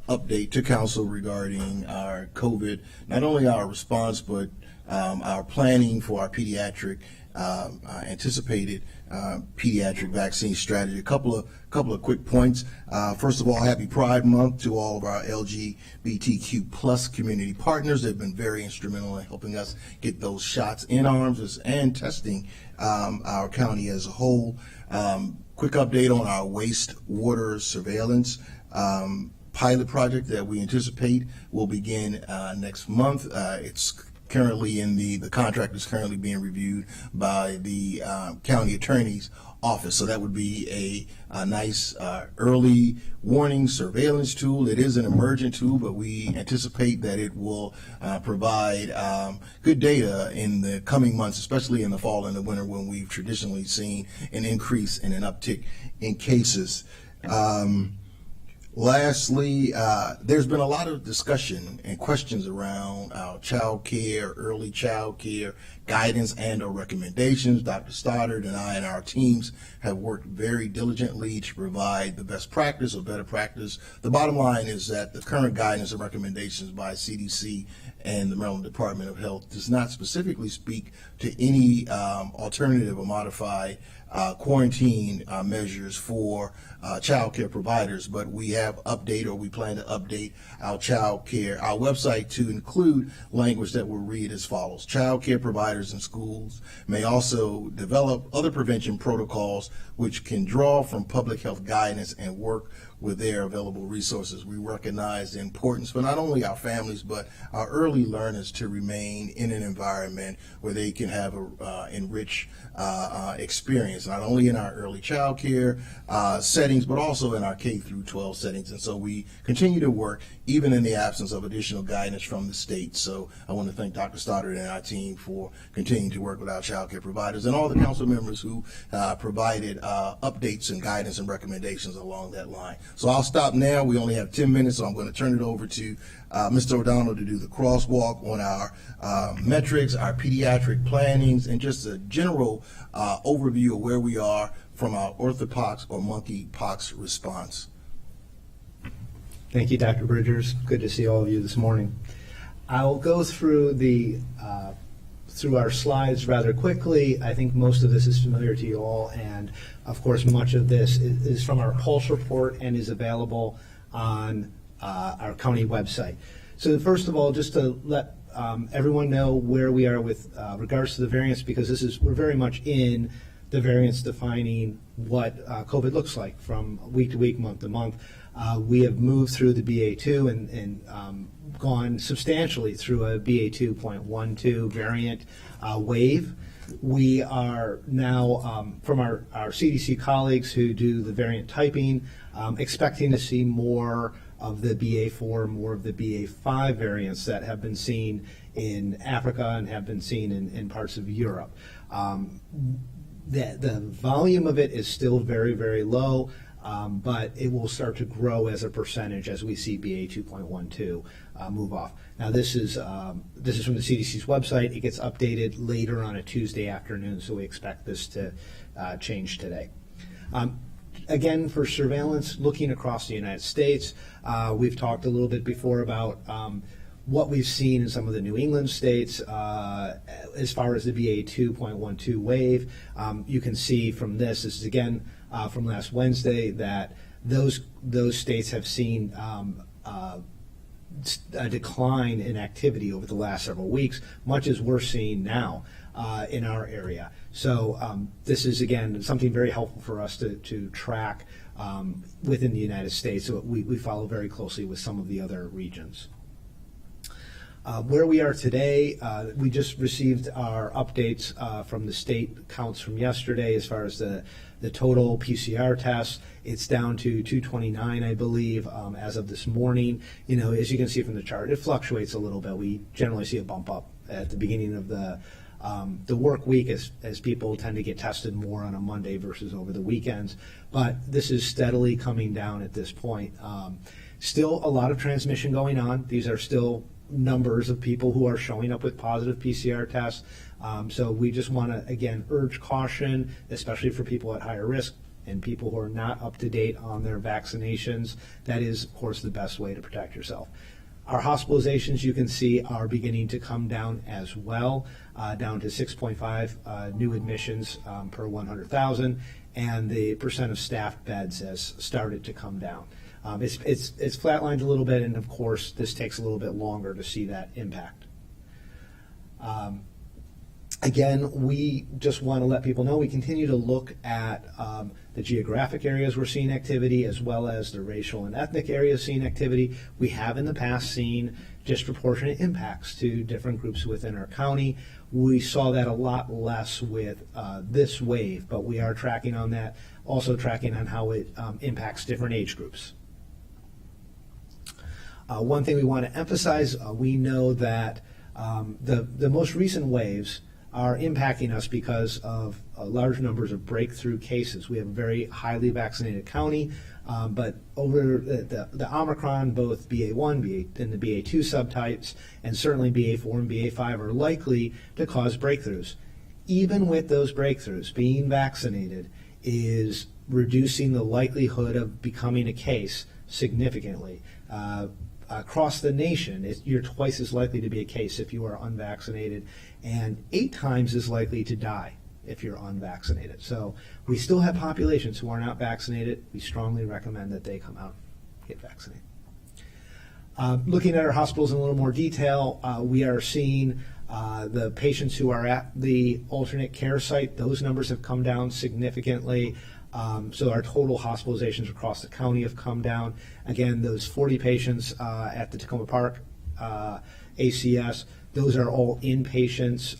[SPEAKER 18] update to council regarding our COVID, not only our response, but our planning for our pediatric, anticipated pediatric vaccine strategy. A couple of quick points. First of all, happy Pride Month to all of our LGBTQ plus community partners. They've been very instrumental in helping us get those shots in arms and testing our county as a whole. Quick update on our wastewater surveillance pilot project that we anticipate will begin next month. It's currently the contract is currently being reviewed by the county attorney's office. So that would be a nice early warning surveillance tool. It is an emergent tool, but we anticipate that it will provide good data in the coming months, especially in the fall and the winter when we've traditionally seen an increase and an uptick in cases. Lastly, there's been a lot of discussion and questions around our child care, early child care guidance and or recommendations. Dr. Stoddard and I and our teams have worked very diligently to provide the best practice or better practice. The bottom line is that the current guidance and recommendations by CDC and the Maryland Department of Health does not specifically speak to any alternative or modified quarantine measures for child care providers, but we have we plan to update our child care, our website to include language that will read as follows. Child care providers in schools may also develop other prevention protocols which can draw from public health guidance and work with their available resources. We recognize the importance for not only our families, but our early learners to remain in an environment where they can have a enriched experience, not only in our early child care settings, but also in our K through 12 settings. And so we continue to work even in the absence of additional guidance from the state. So I want to thank Dr. Stoddard and our team for continuing to work with our child care providers and all the council members who provided updates and guidance and recommendations along that line. So I'll stop now. We only have 10 minutes, so I'm going to turn it over to Mr. O'Donnell to do the crosswalk on our metrics, our pediatric plannings, and just a general overview of where we are from our orthopox or monkeypox response.
[SPEAKER 19] Thank you, Dr. Bridgers. Good to see all of you this morning. I'll go through through our slides rather quickly. I think most of this is familiar to you all, and of course much of this is from our pulse report and is available on our county website. So first of all, just to let everyone know where we are with regards to the variants, because we're very much in the variants defining what COVID looks like from week to week, month to month. We have moved through the BA2 and gone substantially through a BA2.12 variant wave. We are now, from our CDC colleagues who do the variant typing, expecting to see more of the BA4, more of the BA5 variants that have been seen in Africa and have been seen in parts of Europe. The volume of it is still very, very low, but it will start to grow as a percentage as we see BA2.12 move off. Now this is from the CDC's website. It gets updated later on a Tuesday afternoon, so we expect this to change today. Again, for surveillance, looking across the United States, we've talked a little bit before about what we've seen in some of the New England states as far as the BA2.12 wave. You can see from this is again from last Wednesday, that those states have seen a decline in activity over the last several weeks, much as we're seeing now in our area. So this is, again, something very helpful for us to track within the United States. So we follow very closely with some of the other regions. Where we are today, we just received our updates from the state counts from yesterday as far as the total PCR tests. It's down to 229, I believe, as of this morning. You know, as you can see from the chart, it fluctuates a little bit. We generally see a bump up at the beginning of the work week as people tend to get tested more on a Monday versus over the weekends. But this is steadily coming down at this point. Still a lot of transmission going on. These are still numbers of people who are showing up with positive PCR tests. So we just want to, again, urge caution, especially for people at higher risk and people who are not up to date on their vaccinations. That is, of course, the best way to protect yourself. Our hospitalizations, you can see, are beginning to come down as well, down to 6.5 new admissions per 100,000, and the percent of staffed beds has started to come down. It's flatlined a little bit, and of course, this takes a little bit longer to see that impact. Again, we just want to let people know we continue to look at the geographic areas we're seeing activity, as well as the racial and ethnic areas seeing activity. We have in the past seen disproportionate impacts to different groups within our county. We saw that a lot less with this wave, but we are tracking on that, also tracking on how it impacts different age groups. One thing we want to emphasize, we know that the most recent waves are impacting us because of large numbers of breakthrough cases. We have a very highly vaccinated county, but over the Omicron, both BA1 and the BA2 subtypes, and certainly BA4 and BA5 are likely to cause breakthroughs. Even with those breakthroughs, being vaccinated is reducing the likelihood of becoming a case significantly. Across the nation, you're twice as likely to be a case if you are unvaccinated, and 8 times as likely to die if you're unvaccinated. So we still have populations who are not vaccinated. We strongly recommend that they come out and get vaccinated. Looking at our hospitals in a little more detail, we are seeing the patients who are at the alternate care site. Those numbers have come down significantly. So our total hospitalizations across the county have come down. Again, those 40 patients at the Tacoma Park ACS, those are all inpatients.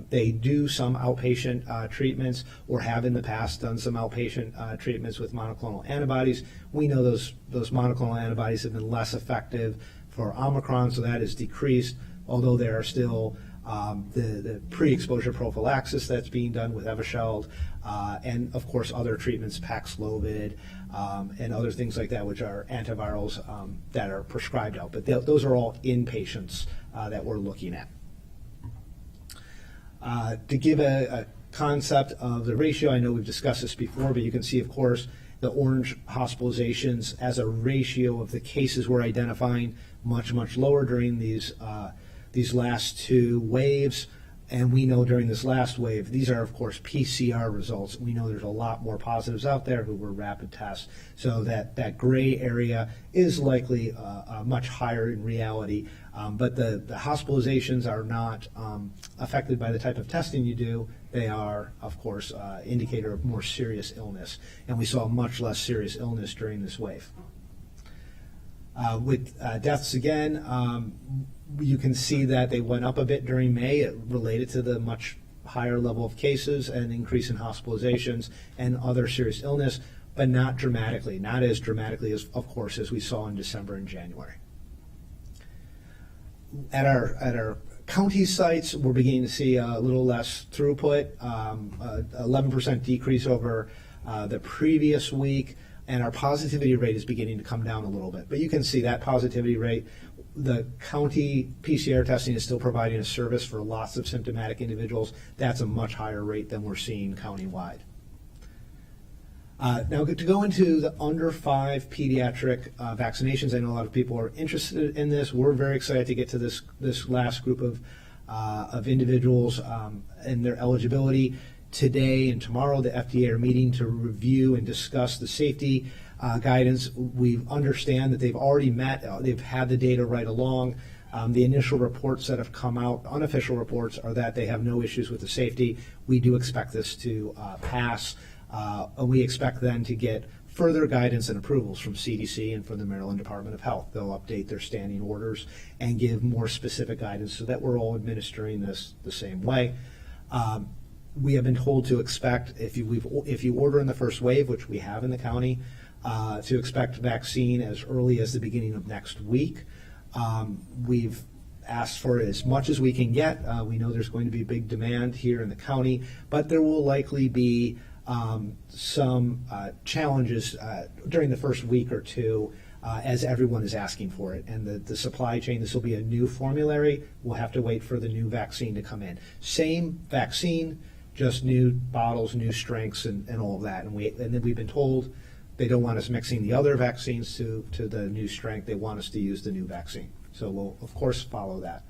[SPEAKER 19] They do some outpatient treatments, or have in the past done some outpatient treatments with monoclonal antibodies. We know those monoclonal antibodies have been less effective for Omicron, so that has decreased, although there are still the pre-exposure prophylaxis that's being done with Evusheld, and of course other treatments, Paxlovid, and other things like that, which are antivirals that are prescribed out. But those are all inpatients that we're looking at. To give a concept of the ratio, I know we've discussed this before, but you can see, of course, the orange hospitalizations as a ratio of the cases we're identifying much, much lower during these last 2 waves. And we know during this last wave, these are, of course, PCR results. We know there's a lot more positives out there who were rapid tests. So that gray area is likely much higher in reality. But the hospitalizations are not affected by the type of testing you do. They are, of course, indicator of more serious illness. And we saw much less serious illness during this wave. With deaths again, you can see that they went up a bit during May. It related to the much higher level of cases and increase in hospitalizations and other serious illness, but not dramatically, not as dramatically as, of course, as we saw in December and January. At our county sites, we're beginning to see a little less throughput, 11% decrease over the previous week, and our positivity rate is beginning to come down a little bit. But you can see that positivity rate. The county PCR testing is still providing a service for lots of symptomatic individuals. That's a much higher rate than we're seeing countywide. Now, to go into the under 5 pediatric vaccinations, I know a lot of people are interested in this. We're very excited to get to this last group of individuals and their eligibility. Today and tomorrow, the FDA are meeting to review and discuss the safety guidance. We understand that they've already met, they've had the data right along. The initial reports that have come out, unofficial reports, are that they have no issues with the safety. We do expect this to pass. And we expect then to get further guidance and approvals from CDC and from the Maryland Department of Health. They'll update their standing orders and give more specific guidance so that we're all administering this the same way. We have been told to expect, if you order in the first wave, which we have in the county, to expect vaccine as early as the beginning of next week. We've asked for as much as we can get. We know there's going to be big demand here in the county, but there will likely be some challenges during the first week or two as everyone is asking for it. And the supply chain, this will be a new formulary. We'll have to wait for the new vaccine to come in. Same vaccine, just new bottles, new strengths, and all of that. And then we've been told they don't want us mixing the other vaccines to the new strength. They want us to use the new vaccine. So we'll, of course, follow that.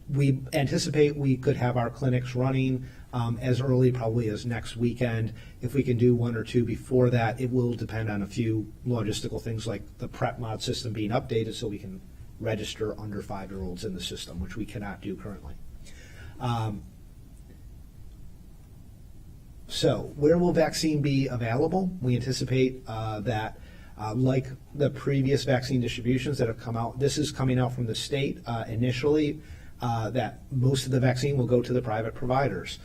[SPEAKER 19] We anticipate we could have our clinics running as early probably as next weekend. If we can do one or two before that, it will depend on a few logistical things like the PrepMod system being updated so we can register under 5-year-olds in the system, which we cannot do currently. So where will vaccine be available? We anticipate that like the previous vaccine distributions that have come out, this is coming out from the state initially, that most of the vaccine will go to the private providers.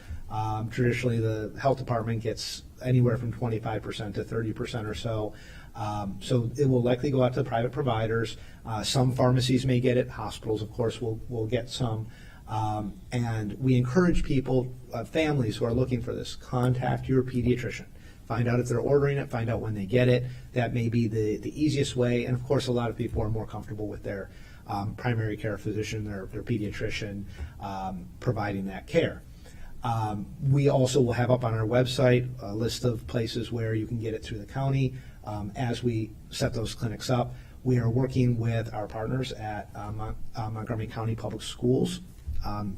[SPEAKER 19] Traditionally, the health department gets anywhere from 25% to 30% or so. So it will likely go out to the private providers. Some pharmacies may get it. Hospitals, of course, will get some. And we encourage people, families who are looking for this, contact your pediatrician. Find out if they're ordering it, find out when they get it. That may be the easiest way. And of course, a lot of people are more comfortable with their primary care physician, their pediatrician, providing that care. We also will have up on our website a list of places where you can get it through the county as we set those clinics up. We are working with our partners at Montgomery County Public Schools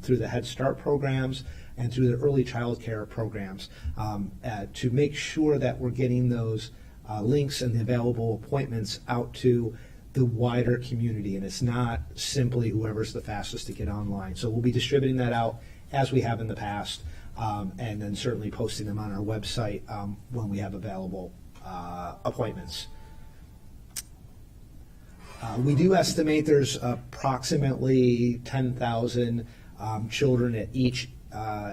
[SPEAKER 19] through the Head Start programs and through the early child care programs to make sure that we're getting those links and the available appointments out to the wider community. And it's not simply whoever's the fastest to get online. So we'll be distributing that out as we have in the past, and then certainly posting them on our website when we have available appointments. We do estimate there's approximately 10,000 children at each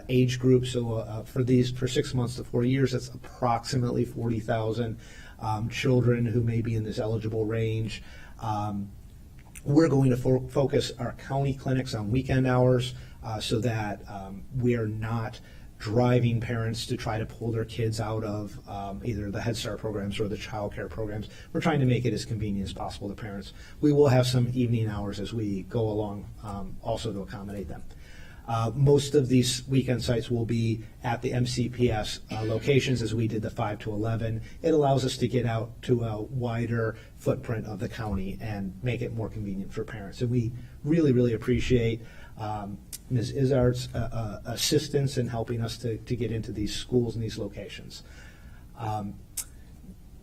[SPEAKER 19] age group. So for 6 months to 4 years, that's approximately 40,000 children who may be in this eligible range. We're going to focus our county clinics on weekend hours so that we are not driving parents to try to pull their kids out of either the Head Start programs or the child care programs. We're trying to make it as convenient as possible to parents. We will have some evening hours as we go along also to accommodate them. Most of these weekend sites will be at the MCPS locations as we did the 5 to 11. It allows us to get out to a wider footprint of the county and make it more convenient for parents. And we really, really appreciate Ms. Izzard's assistance in helping us to get into these schools and these locations.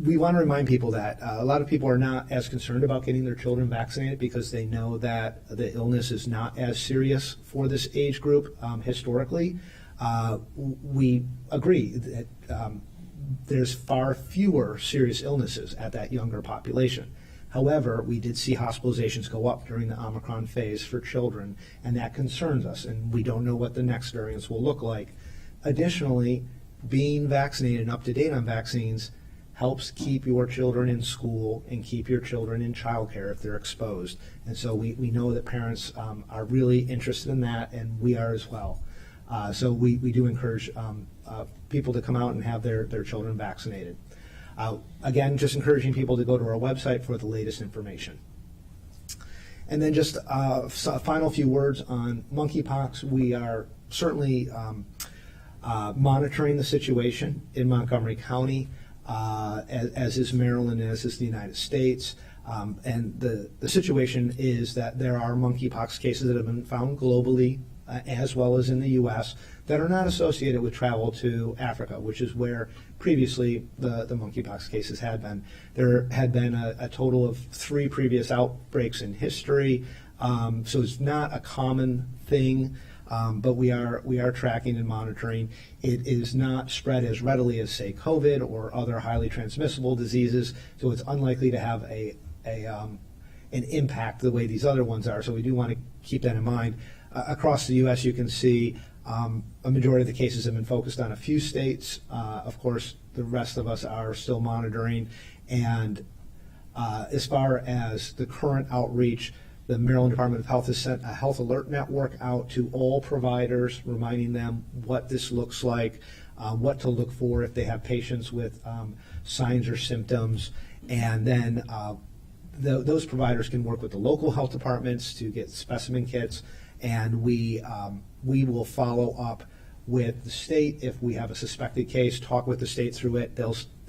[SPEAKER 19] We want to remind people that a lot of people are not as concerned about getting their children vaccinated because they know that the illness is not as serious for this age group historically. We agree that there's far fewer serious illnesses at that younger population. However, we did see hospitalizations go up during the Omicron phase for children, and that concerns us, and we don't know what the next variants will look like. Additionally, being vaccinated and up to date on vaccines helps keep your children in school and keep your children in childcare if they're exposed. And so we know that parents are really interested in that, and we are as well. So we do encourage people to come out and have their children vaccinated. Again, just encouraging people to go to our website for the latest information. And then just a final few words on monkeypox. We are certainly monitoring the situation in Montgomery County, as is Maryland, as is the United States. And the situation is that there are monkeypox cases that have been found globally, as well as in the U.S., that are not associated with travel to Africa, which is where previously the monkeypox cases had been. There had been a total of 3 previous outbreaks in history, so it's not a common thing, but we are tracking and monitoring. It is not spread as readily as, say, COVID or other highly transmissible diseases, so it's unlikely to have an impact the way these other ones are, so we do want to keep that in mind. Across the U.S., you can see a majority of the cases have been focused on a few states. Of course, the rest of us are still monitoring. And as far as the current outreach, the Maryland Department of Health has sent a health alert network out to all providers, reminding them what this looks like, what to look for if they have patients with signs or symptoms. And then those providers can work with the local health departments to get specimen kits. And we will follow up with the state if we have a suspected case, talk with the state through it.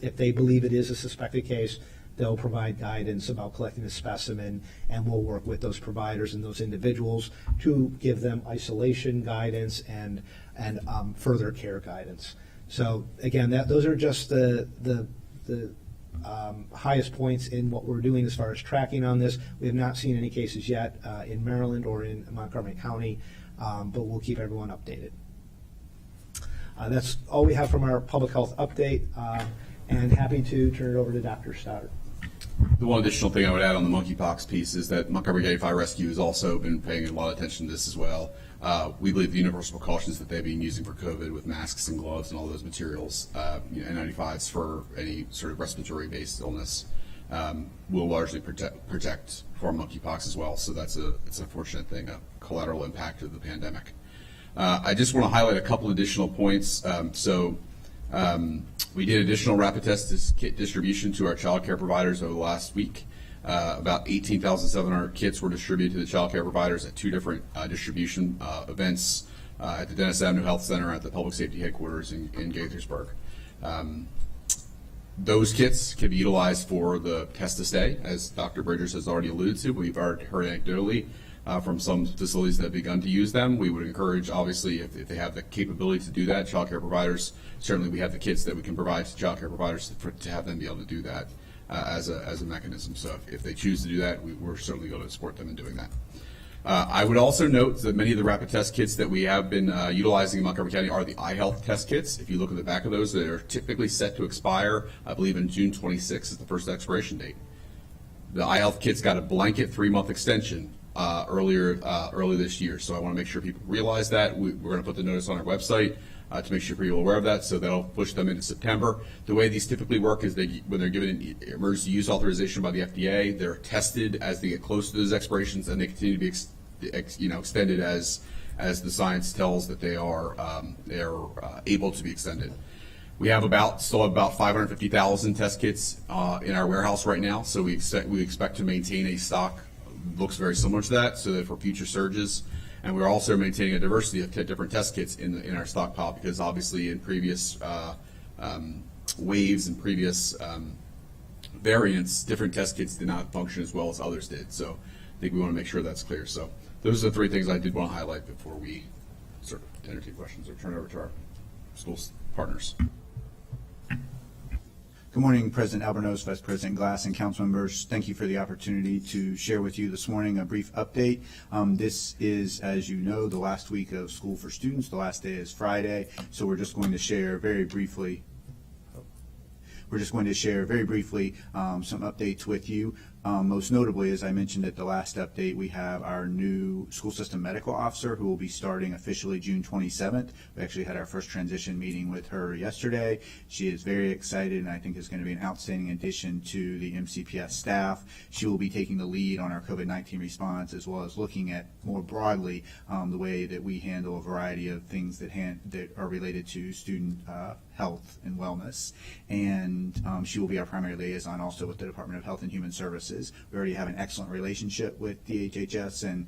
[SPEAKER 19] If they believe it is a suspected case, they'll provide guidance about collecting a specimen, and we'll work with those providers and those individuals to give them isolation guidance and further care guidance. So again, those are just the highest points in what we're doing as far as tracking on this. We have not seen any cases yet in Maryland or in Montgomery County, but we'll keep everyone updated. That's all we have from our public health update, and happy to turn it over to Dr. Stoddard.
[SPEAKER 20] The one additional thing I would add on the monkeypox piece is that Montgomery County Fire Rescue has also been paying a lot of attention to this as well. We believe the universal precautions that they've been using for COVID with masks and gloves and all those materials, N95s for any sort of respiratory-based illness, will largely protect from monkeypox as well. So it's an unfortunate thing, a collateral impact of the pandemic. I just want to highlight a couple additional points. We did additional rapid test kit distribution to our child care providers over the last week. About 18,700 kits were distributed to the child care providers at 2 different distribution events at the Dennis Avenue Health Center at the Public Safety Headquarters in Gaithersburg. Those kits can be utilized for the test to stay, as Dr. Bridgers has already alluded to. We've already heard anecdotally from some facilities that have begun to use them. We would encourage, obviously, if they have the capability to do that, child care providers, certainly we have the kits that we can provide to child care providers to have them be able to do that as a mechanism. So if they choose to do that, we're certainly going to support them in doing that. I would also note that many of the rapid test kits that we have been utilizing in Montgomery County are the iHealth test kits. If you look at the back of those, they are typically set to expire, I believe in June 26th is the first expiration date. The iHealth kit's got a blanket 3-month extension early this year. So I want to make sure people realize that. We're going to put the notice on our website to make sure people are aware of that, so that'll push them into September. The way these typically work is when they're given emergency use authorization by the FDA, they're tested as they get close to those expirations, and they continue to be extended as the science tells that they're able to be extended. We have still about 550,000 test kits in our warehouse right now, so we expect to maintain a stock looks very similar to that, so that for future surges. And we're also maintaining a diversity of different test kits in our stockpile, because obviously in previous waves and previous variants, different test kits did not function as well as others did. So I think we want to make sure that's clear. So those are the three things I did want to highlight before we sort of entertain questions or turn it over to our school partners.
[SPEAKER 21] Good morning, President Albornoz, Vice President Glass, and council members. Thank you for the opportunity to share with you this morning a brief update. This is, as you know, the last week of school for students. The last day is Friday, so we're just going to share very briefly some updates with you. Most notably, as I mentioned at the last update, we have our new school system medical officer who will be starting officially June 27th. We actually had our first transition meeting with her yesterday. She is very excited and I think is going to be an outstanding addition to the MCPS staff. She will be taking the lead on our COVID-19 response as well as looking at more broadly the way that we handle a variety of things that are related to student health and wellness. And she will be our primary liaison also with the Department of Health and Human Services. We already have an excellent relationship with DHHS, and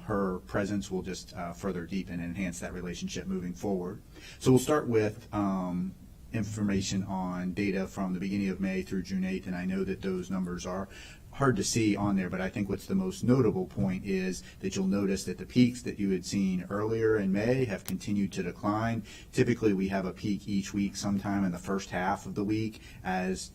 [SPEAKER 21] her presence will just further deepen and enhance that relationship moving forward. So we'll start with information on data from the beginning of May through June 8th, and I know that those numbers are hard to see on there, but I think what's the most notable point is that you'll notice that the peaks that you had seen earlier in May have continued to decline. Typically, we have a peak each week sometime in the first half of the week as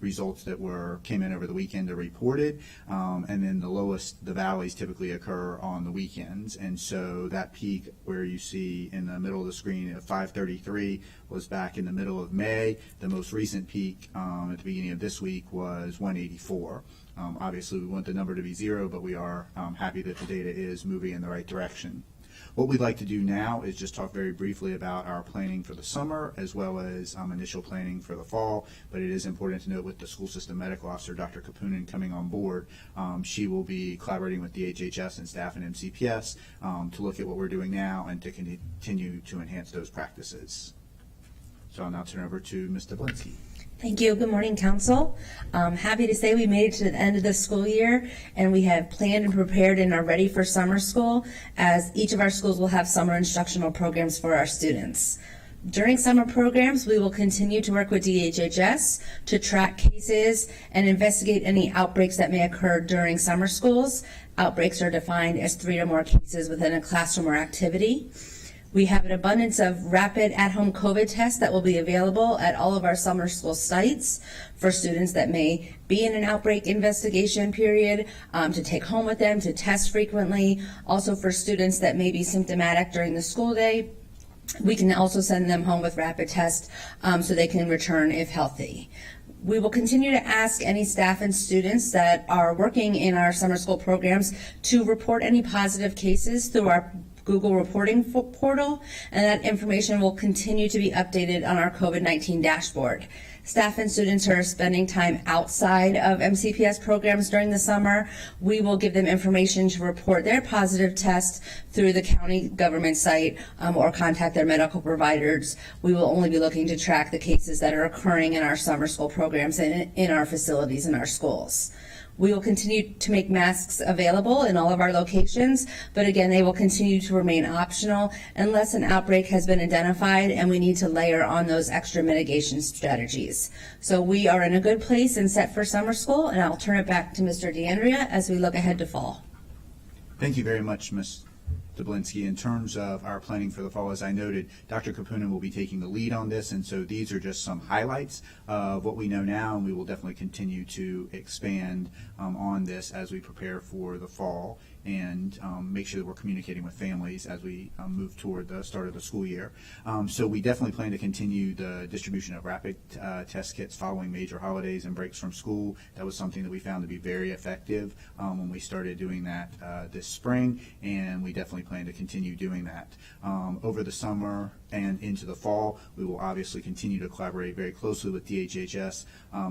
[SPEAKER 21] results that came in over the weekend are reported, and then the valleys typically occur on the weekends. And so that peak where you see in the middle of the screen at 533 was back in the middle of May. The most recent peak at the beginning of this week was 184. Obviously, we want the number to be 0, but we are happy that the data is moving in the right direction. What we'd like to do now is just talk very briefly about our planning for the summer as well as initial planning for the fall, but it is important to note with the school system medical officer, Dr. Kapunen, coming on board, she will be collaborating with DHHS and staff and MCPS to look at what we're doing now and to continue to enhance those practices. So I'll now turn over to Ms. Dublinsky.
[SPEAKER 22] Thank you. Good morning, Council. Happy to say we made it to the end of the school year, and we have planned and prepared and are ready for summer school, as each of our schools will have summer instructional programs for our students. During summer programs, we will continue to work with DHHS to track cases and investigate any outbreaks that may occur during summer schools. Outbreaks are defined as 3 or more cases within a classroom or activity. We have an abundance of rapid at-home COVID tests that will be available at all of our summer school sites for students that may be in an outbreak investigation period, to take home with them, to test frequently. Also for students that may be symptomatic during the school day, we can also send them home with rapid tests so they can return if healthy. We will continue to ask any staff and students that are working in our summer school programs to report any positive cases through our Google reporting portal, and that information will continue to be updated on our COVID-19 dashboard. Staff and students who are spending time outside of MCPS programs during the summer, we will give them information to report their positive test through the county government site or contact their medical providers. We will only be looking to track the cases that are occurring in our summer school programs and in our facilities in our schools. We will continue to make masks available in all of our locations, but again, they will continue to remain optional unless an outbreak has been identified and we need to layer on those extra mitigation strategies. So we are in a good place and set for summer school, and I'll turn it back to Mr. DeAndrea as we look ahead to fall.
[SPEAKER 21] Thank you very much, Ms. Dublinsky. In terms of our planning for the fall, as I noted, Dr. Kapunen will be taking the lead on this, and so these are just some highlights of what we know now, and we will definitely continue to expand on this as we prepare for the fall and make sure that we're communicating with families as we move toward the start of the school year. So we definitely plan to continue the distribution of rapid test kits following major holidays and breaks from school. That was something that we found to be very effective when we started doing that this spring, and we definitely plan to continue doing that. Over the summer and into the fall, we will obviously continue to collaborate very closely with DHHS,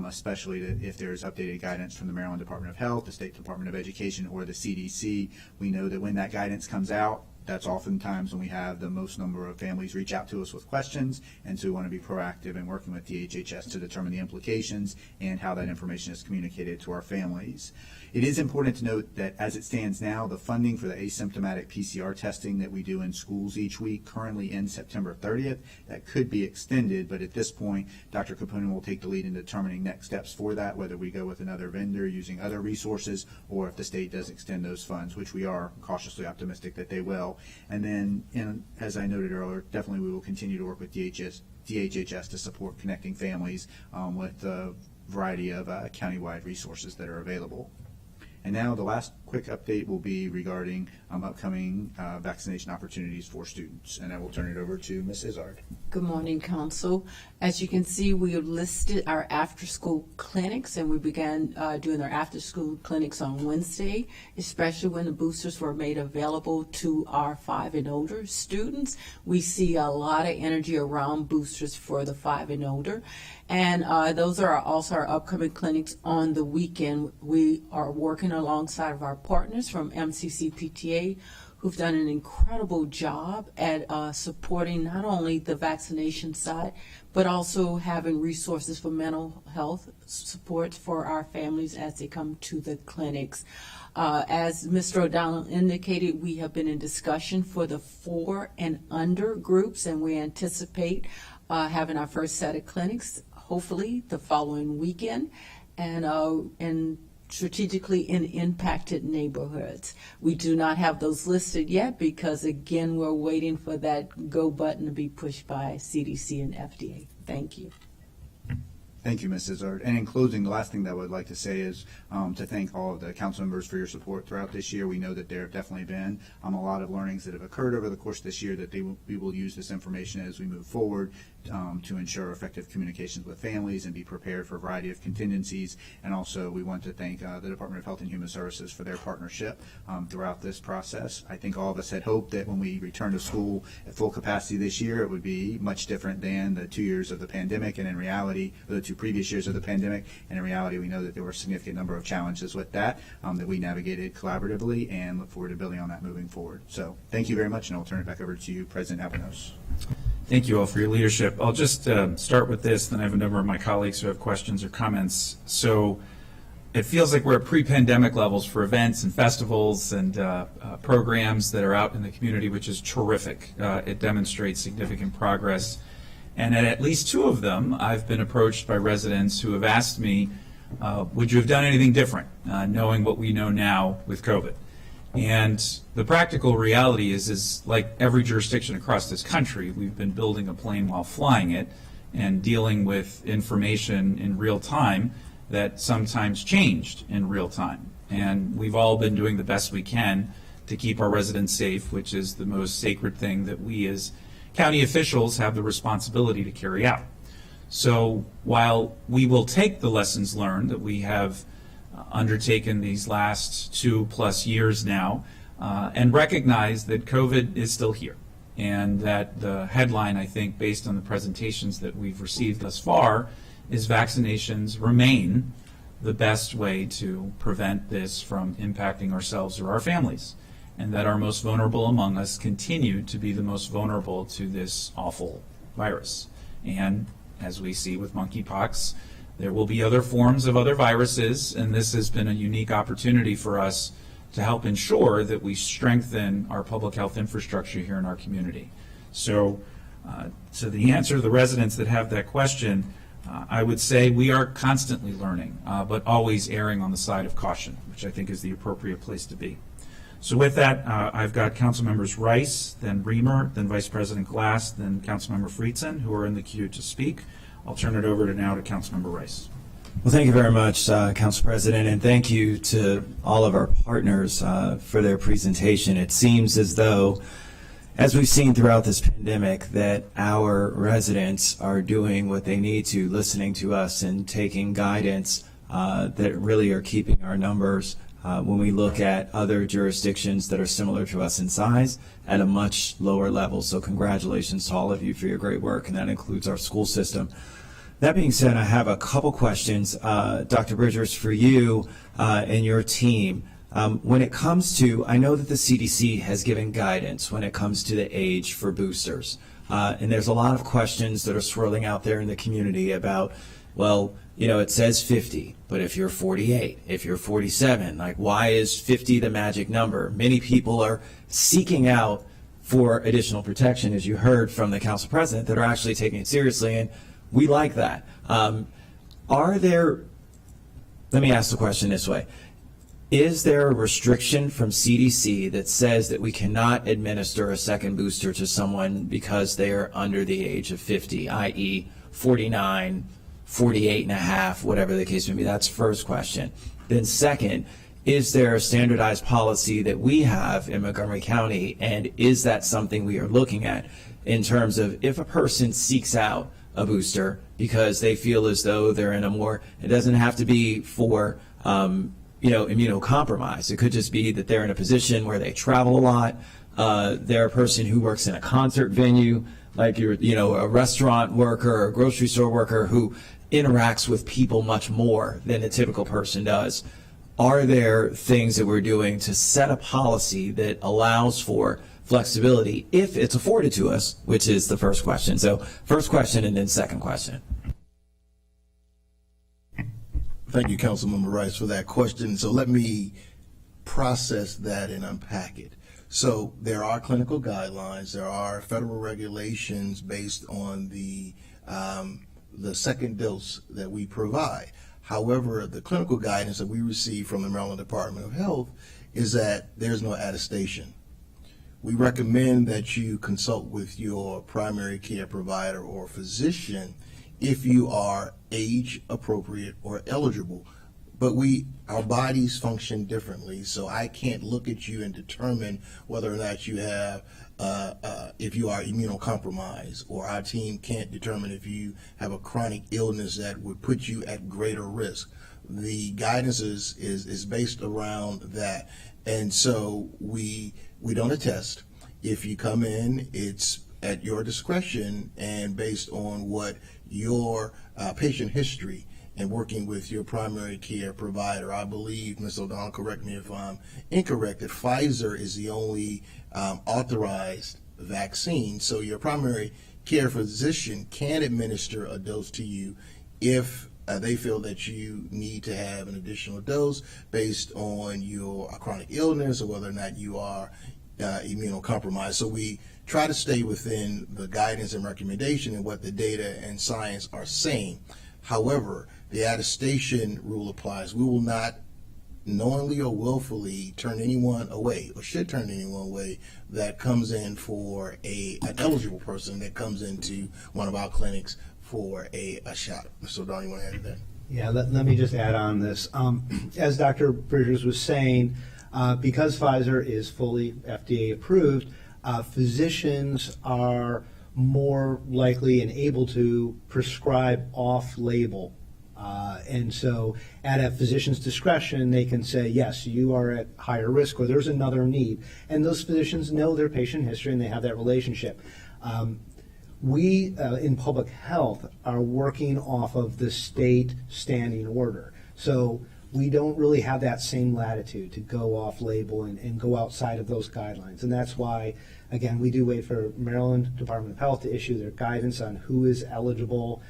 [SPEAKER 21] especially if there's updated guidance from the Maryland Department of Health, the State Department of Education, or the CDC. We know that when that guidance comes out, that's oftentimes when we have the most number of families reach out to us with questions, and so we want to be proactive in working with DHHS to determine the implications and how that information is communicated to our families. It is important to note that as it stands now, the funding for the asymptomatic PCR testing that we do in schools each week currently ends September 30th. That could be extended, but at this point, Dr. Kapunen will take the lead in determining next steps for that, whether we go with another vendor using other resources, or if the state does extend those funds, which we are cautiously optimistic that they will. And then, as I noted earlier, definitely we will continue to work with DHHS to support connecting families with a variety of countywide resources that are available. And now the last quick update will be regarding upcoming vaccination opportunities for students. And I will turn it over to Ms. Izzard.
[SPEAKER 3] Good morning, Council. As you can see, we have listed our after-school clinics, and we began doing our after-school clinics on Wednesday, especially when the boosters were made available to our 5 and older students. We see a lot of energy around boosters for the 5 and older. And those are also our upcoming clinics on the weekend. We are working alongside of our partners from MCC-PTA, who've done an incredible job at supporting not only the vaccination side, but also having resources for mental health support for our families as they come to the clinics. As Mr. O'Donnell indicated, we have been in discussion for the 4 and under groups, and we anticipate having our first set of clinics hopefully the following weekend, and strategically in impacted neighborhoods. We do not have those listed yet because, again, we're waiting for that go button to be pushed by CDC and FDA. Thank you.
[SPEAKER 21] Thank you, Ms. Izzard. And in closing, the last thing that I would like to say is to thank all of the council members for your support throughout this year. We know that there have definitely been a lot of learnings that have occurred over the course of this year that we will use this information as we move forward to ensure effective communications with families and be prepared for a variety of contingencies. And also, we want to thank the Department of Health and Human Services for their partnership throughout this process. I think all of us had hoped that when we return to school at full capacity this year, it would be much different than the 2 years of the pandemic, and in reality, the 2 previous years of the pandemic, and in reality, we know that there were a significant number of challenges with that that we navigated collaboratively, and look forward to building on that moving forward. So thank you very much, and I'll turn it back over to you, President Albornoz.
[SPEAKER 1] Thank you all for your leadership. I'll just start with this, then I have a number of my colleagues who have questions or comments. So it feels like we're at pre-pandemic levels for events and festivals and programs that are out in the community, which is terrific. It demonstrates significant progress. And at least 2 of them, I've been approached by residents who have asked me, would you have done anything different, knowing what we know now with COVID? And the practical reality is like every jurisdiction across this country, we've been building a plane while flying it and dealing with information in real time that sometimes changed in real time. And we've all been doing the best we can to keep our residents safe, which is the most sacred thing that we as county officials have the responsibility to carry out. So while we will take the lessons learned that we have undertaken these last 2+ years now and recognize that COVID is still here, and that the headline, I think, based on the presentations that we've received thus far, is vaccinations remain the best way to prevent this from impacting ourselves or our families, and that our most vulnerable among us continue to be the most vulnerable to this awful virus. And as we see with monkeypox, there will be other forms of other viruses, and this has been a unique opportunity for us to help ensure that we strengthen our public health infrastructure here in our community. So to the answer to the residents that have that question, I would say we are constantly learning, but always erring on the side of caution, which I think is the appropriate place to be. So with that, I've got Council Members Rice, then Reamer, then Vice President Glass, then Councilmember Friedson, who are in the queue to speak. I'll turn it over now to Councilmember Rice.
[SPEAKER 2] Well, thank you very much, Council President, and thank you to all of our partners for their presentation. It seems as though, as we've seen throughout this pandemic, that our residents are doing what they need to, listening to us and taking guidance that really are keeping our numbers when we look at other jurisdictions that are similar to us in size at a much lower level. So congratulations to all of you for your great work, and that includes our school system. That being said, I have a couple questions. Dr. Bridgers, for you and your team, When it comes to, I know that the CDC has given guidance when it comes to the age for boosters. And there's a lot of questions that are swirling out there in the community about, well, you know, it says 50, but if you're 48, if you're 47, like why is 50 the magic number? Many people are seeking out for additional protection, as you heard from the council president, that are actually taking it seriously, and we like that. Are there, let me ask the question this way. Is there a restriction from CDC that says that we cannot administer a second booster to someone because they are under the age of 50, i.e. 49, 48 and a half, whatever the case may be? That's first question. Then second, is there a standardized policy that we have in Montgomery County, and is that something we are looking at in terms of if a person seeks out a booster because they feel as though they're in a more, it doesn't have to be for, immunocompromised. It could just be that they're in a position where they travel a lot. They're a person who works in a concert venue, like a restaurant worker or a grocery store worker who interacts with people much more than a typical person does. Are there things that we're doing to set a policy that allows for flexibility if it's afforded to us, which is the first question? So first question and then second question.
[SPEAKER 18] Thank you, Councilmember Rice, for that question. So let me process that and unpack it. So there are clinical guidelines, there are federal regulations based on the second dose that we provide. However, the clinical guidance that we receive from the Maryland Department of Health is that there's no attestation. We recommend that you consult with your primary care provider or physician if you are age appropriate or eligible. But our bodies function differently, so I can't look at you and determine whether or not you have, if you are immunocompromised, or our team can't determine if you have a chronic illness that would put you at greater risk. The guidance is based around that, and so we don't attest. If you come in, it's at your discretion and based on what your patient history and working with your primary care provider. I believe, Ms. O'Donnell, correct me if I'm incorrect, that Pfizer is the only authorized vaccine. So your primary care physician can administer a dose to you if they feel that you need to have an additional dose based on your chronic illness or whether or not you are immunocompromised. So we try to stay within the guidance and recommendation and what the data and science are saying. However, the attestation rule applies. We will not knowingly or willfully turn anyone away, or should turn anyone away, that comes in for an eligible person that comes into one of our clinics for a shot. So Don, you want to add to that?
[SPEAKER 19] Yeah, let me just add on this. As Dr. Bridgers was saying, because Pfizer is fully FDA approved, physicians are more likely and able to prescribe off-label. And so at a physician's discretion, they can say, yes, you are at higher risk, or there's another need. And those physicians know their patient history and they have that relationship. We, in public health, are working off of the state standing order. So we don't really have that same latitude to go off-label and go outside of those guidelines. And that's why, again, we do wait for Maryland Department of Health to issue their guidance on who is eligible.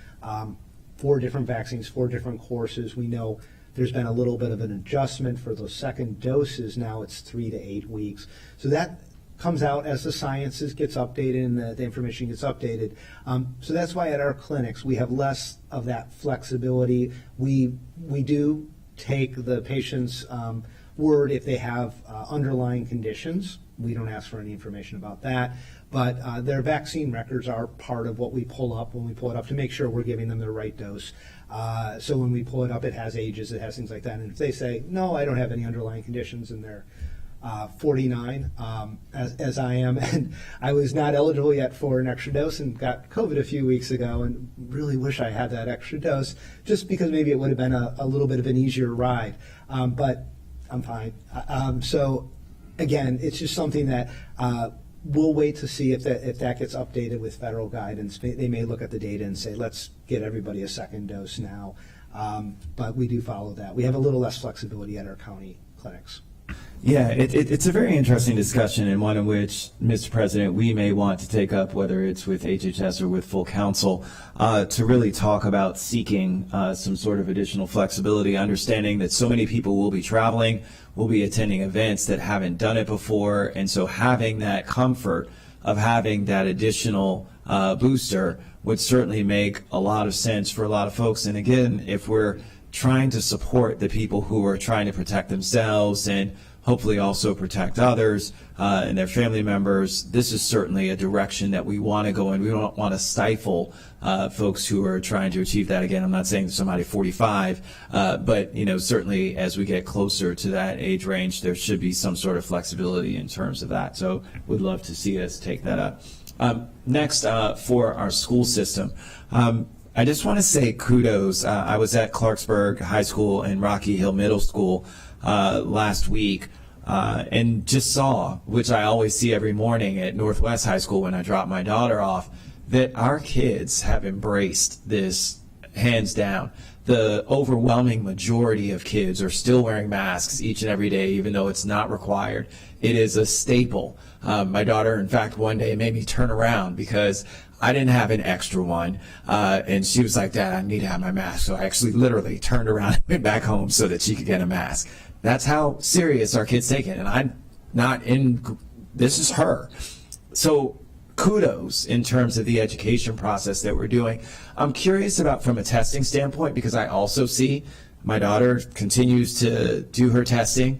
[SPEAKER 19] 4 different vaccines, 4 different courses. We know there's been a little bit of an adjustment for those second doses. Now it's 3 to 8 weeks. So that comes out as the sciences gets updated and the information gets updated. So that's why at our clinics we have less of that flexibility. We do take the patient's word if they have underlying conditions. We don't ask for any information about that. But their vaccine records are part of what we pull up when we pull it up to make sure we're giving them the right dose. So when we pull it up, it has ages, it has things like that. And if they say, no, I don't have any underlying conditions, and they're 49, as I am, and I was not eligible yet for an extra dose and got COVID a few weeks ago and really wish I had that extra dose just because maybe it would have been a little bit of an easier ride. But I'm fine. So again, it's just something that we'll wait to see if that gets updated with federal guidance. They may look at the data and say, let's get everybody a second dose now. But we do follow that. We have a little less flexibility at our county clinics.
[SPEAKER 2] Yeah, it's a very interesting discussion, and one in which, Mr. President, we may want to take up, whether it's with HHS or with full council, to really talk about seeking some sort of additional flexibility, understanding that so many people will be traveling, will be attending events that haven't done it before, and so having that comfort of having that additional booster would certainly make a lot of sense for a lot of folks. And again, if we're trying to support the people who are trying to protect themselves and hopefully also protect others and their family members, this is certainly a direction that we want to go in. We don't want to stifle folks who are trying to achieve that. Again, I'm not saying somebody 45, but certainly as we get closer to that age range, there should be some sort of flexibility in terms of that. So would love to see us take that up. Next, for our school system, I just want to say kudos. I was at Clarksburg High School and Rocky Hill Middle School last week and just saw, which I always see every morning at Northwest High School when I drop my daughter off, that our kids have embraced this hands down. The overwhelming majority of kids are still wearing masks each and every day, even though it's not required. It is a staple. My daughter, in fact, one day made me turn around because I didn't have an extra one, and she was like, "Dad, I need to have my mask." So I actually literally turned around and went back home so that she could get a mask. That's how serious our kids take it, and I'm not in, this is her. So kudos in terms of the education process that we're doing. I'm curious about from a testing standpoint, because I also see my daughter continues to do her testing.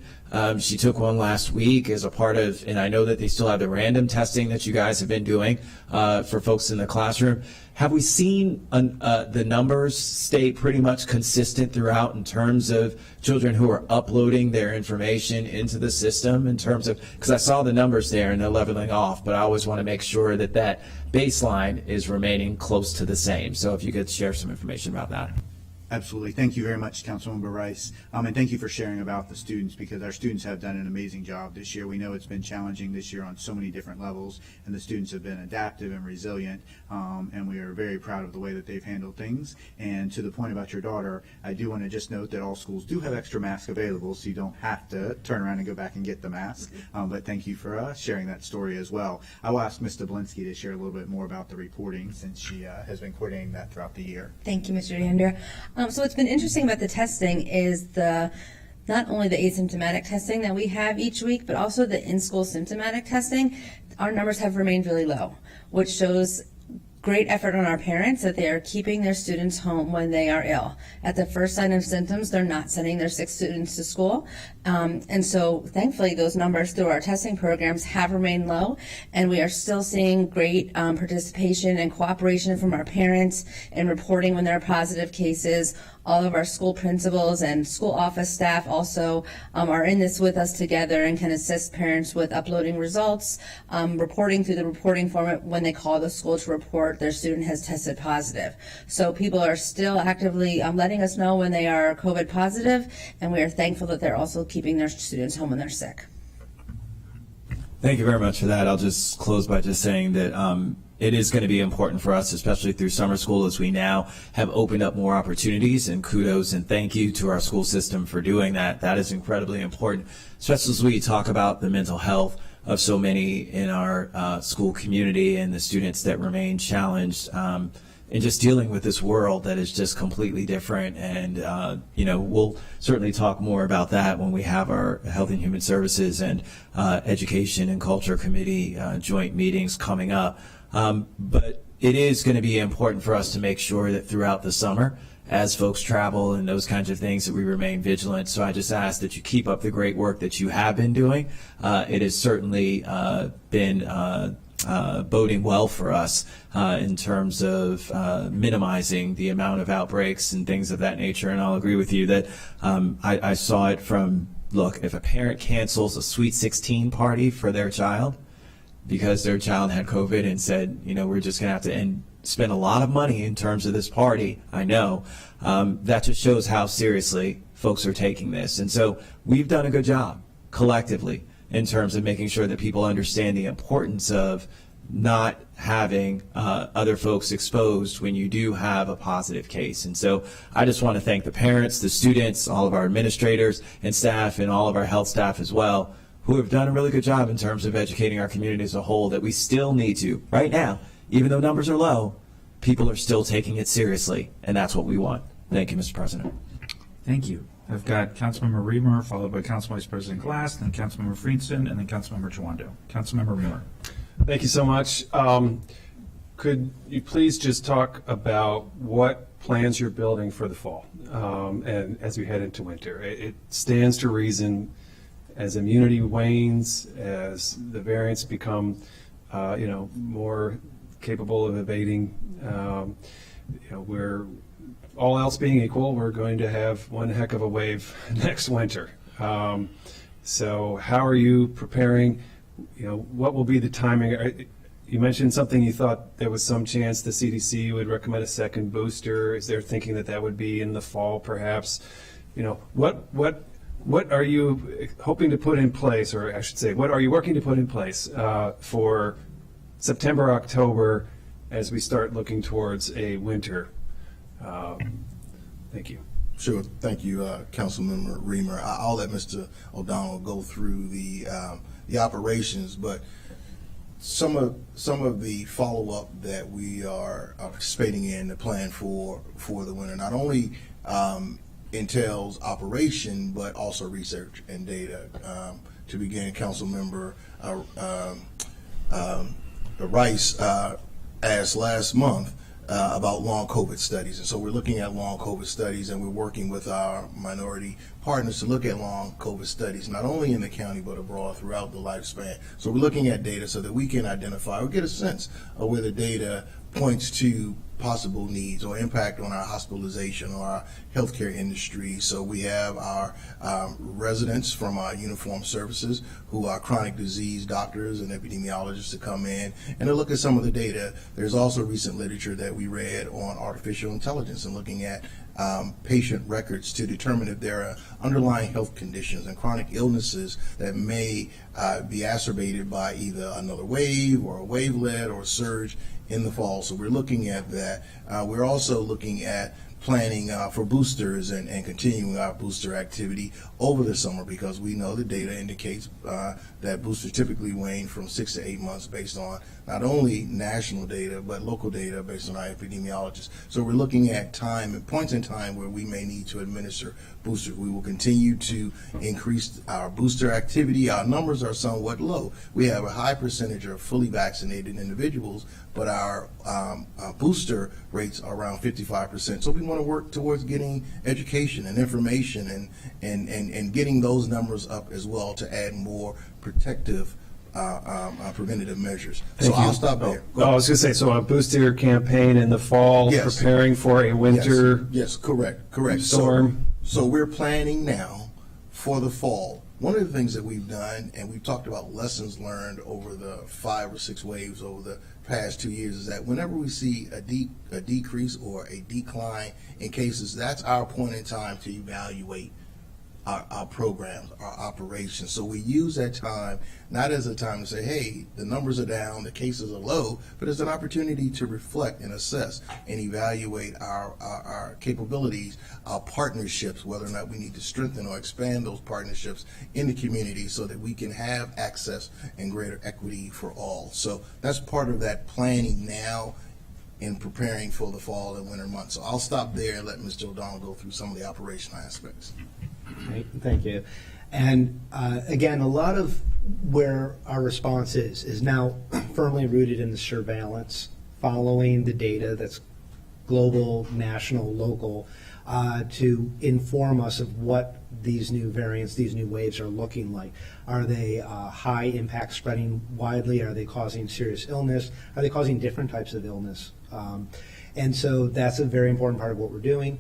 [SPEAKER 2] She took one last week as a part of, and I know that they still have the random testing that you guys have been doing for folks in the classroom. Have we seen the numbers stay pretty much consistent throughout in terms of children who are uploading their information into the system in terms of, because I saw the numbers there and they're leveling off, but I always want to make sure that that baseline is remaining close to the same. So if you could share some information about that.
[SPEAKER 21] Absolutely. Thank you very much, Councilmember Rice. And thank you for sharing about the students, because our students have done an amazing job this year. We know it's been challenging this year on so many different levels, and the students have been adaptive and resilient, and we are very proud of the way that they've handled things. And to the point about your daughter, I do want to just note that all schools do have extra masks available, so you don't have to turn around and go back and get the mask. But thank you for sharing that story as well. I will ask Ms. Dublinsky to share a little bit more about the reporting, since she has been coordinating that throughout the year.
[SPEAKER 22] Thank you, Mr. Dander. So what's been interesting about the testing is not only the asymptomatic testing that we have each week, but also the in-school symptomatic testing. Our numbers have remained really low, which shows great effort on our parents that they are keeping their students home when they are ill. At the first sign of symptoms, they're not sending their sick students to school. And so thankfully those numbers through our testing programs have remained low, and we are still seeing great participation and cooperation from our parents in reporting when there are positive cases. All of our school principals and school office staff also are in this with us together and can assist parents with uploading results, reporting through the reporting format when they call the school to report their student has tested positive. So people are still actively letting us know when they are COVID positive, and we are thankful that they're also keeping their students home when they're sick.
[SPEAKER 2] Thank you very much for that. I'll just close by just saying that it is going to be important for us, especially through summer school, as we now have opened up more opportunities, and kudos and thank you to our school system for doing that. That is incredibly important, especially as we talk about the mental health of so many in our school community and the students that remain challenged in just dealing with this world that is just completely different. And, we'll certainly talk more about that when we have our Health and Human Services and Education and Culture Committee joint meetings coming up. But it is going to be important for us to make sure that throughout the summer, as folks travel and those kinds of things, that we remain vigilant. So I just ask that you keep up the great work that you have been doing. It has certainly been boding well for us in terms of minimizing the amount of outbreaks and things of that nature. And I'll agree with you that I saw it from, look, if a parent cancels a Sweet 16 party for their child because their child had COVID and said, we're just going to have to spend a lot of money in terms of this party, I know, that just shows how seriously folks are taking this. And so we've done a good job collectively in terms of making sure that people understand the importance of not having other folks exposed when you do have a positive case. And so I just want to thank the parents, the students, all of our administrators and staff, and all of our health staff as well, who have done a really good job in terms of educating our community as a whole, that we still need to, right now, even though numbers are low, people are still taking it seriously, and that's what we want. Thank you, Mr. President.
[SPEAKER 1] Thank you. I've got Councilmember Reamer, followed by Council Vice President Glass, then Councilmember Friedson, and then Councilmember Chawando. Councilmember Reamer.
[SPEAKER 8] Thank you so much. Could you please just talk about what plans you're building for the fall and as we head into winter? It stands to reason, as immunity wanes, as the variants become, more capable of evading, we're all else being equal, we're going to have one heck of a wave next winter. So how are you preparing? What will be the timing? You mentioned something, you thought there was some chance the CDC would recommend a second booster. Is there thinking that would be in the fall, perhaps? What are you hoping to put in place, or I should say, what are you working to put in place for September, October, as we start looking towards a winter? Thank you.
[SPEAKER 18] Sure. Thank you, Councilmember Reamer. I'll let Mr. O'Donnell go through the operations, but some of the follow-up that we are participating in, the plan for the winter, not only entails operation, but also research and data. To begin, Councilmember Rice asked last month about long COVID studies. And so we're looking at long COVID studies, and we're working with our minority partners to look at long COVID studies, not only in the county, but abroad throughout the lifespan. So we're looking at data so that we can identify or get a sense of where the data points to possible needs or impact on our hospitalization or our healthcare industry. So we have our residents from our uniformed services who are chronic disease doctors and epidemiologists to come in and to look at some of the data. There's also recent literature that we read on artificial intelligence and looking at patient records to determine if there are underlying health conditions and chronic illnesses that may be exacerbated by either another wave or a wavelet or a surge in the fall. So we're looking at that. We're also looking at planning for boosters and continuing our booster activity over the summer, because we know the data indicates that boosters typically wane from 6 to 8 months based on not only national data but local data based on our epidemiologists. So we're looking at time and points in time where we may need to administer boosters. We will continue to increase our booster activity. Our numbers are somewhat low. We have a high percentage of fully vaccinated individuals, but our booster rates are around 55%. So we want to work towards getting education and information and getting those numbers up as well to add more protective preventative measures. So I'll stop there.
[SPEAKER 8] I was going to say, so a booster campaign in the fall, yes, preparing for a winter
[SPEAKER 18] yes, correct.
[SPEAKER 8] storm.
[SPEAKER 18] So we're planning now for the fall. One of the things that we've done, and we've talked about lessons learned over the 5 or 6 waves over the past 2 years, is that whenever we see a decrease or a decline in cases, that's our point in time to evaluate our programs, our operations. So we use that time not as a time to say, hey, the numbers are down, the cases are low, but as an opportunity to reflect and assess and evaluate our capabilities, our partnerships, whether or not we need to strengthen or expand those partnerships in the community so that we can have access and greater equity for all. So that's part of that planning now in preparing for the fall and winter months. So I'll stop there and let Mr. O'Donnell go through some of the operational aspects.
[SPEAKER 19] Thank you. And again, a lot of where our response is now firmly rooted in the surveillance, following the data that's global, national, local, to inform us of what these new variants, these new waves are looking like. Are they high impact, spreading widely? Are they causing serious illness? Are they causing different types of illness? And so that's a very important part of what we're doing.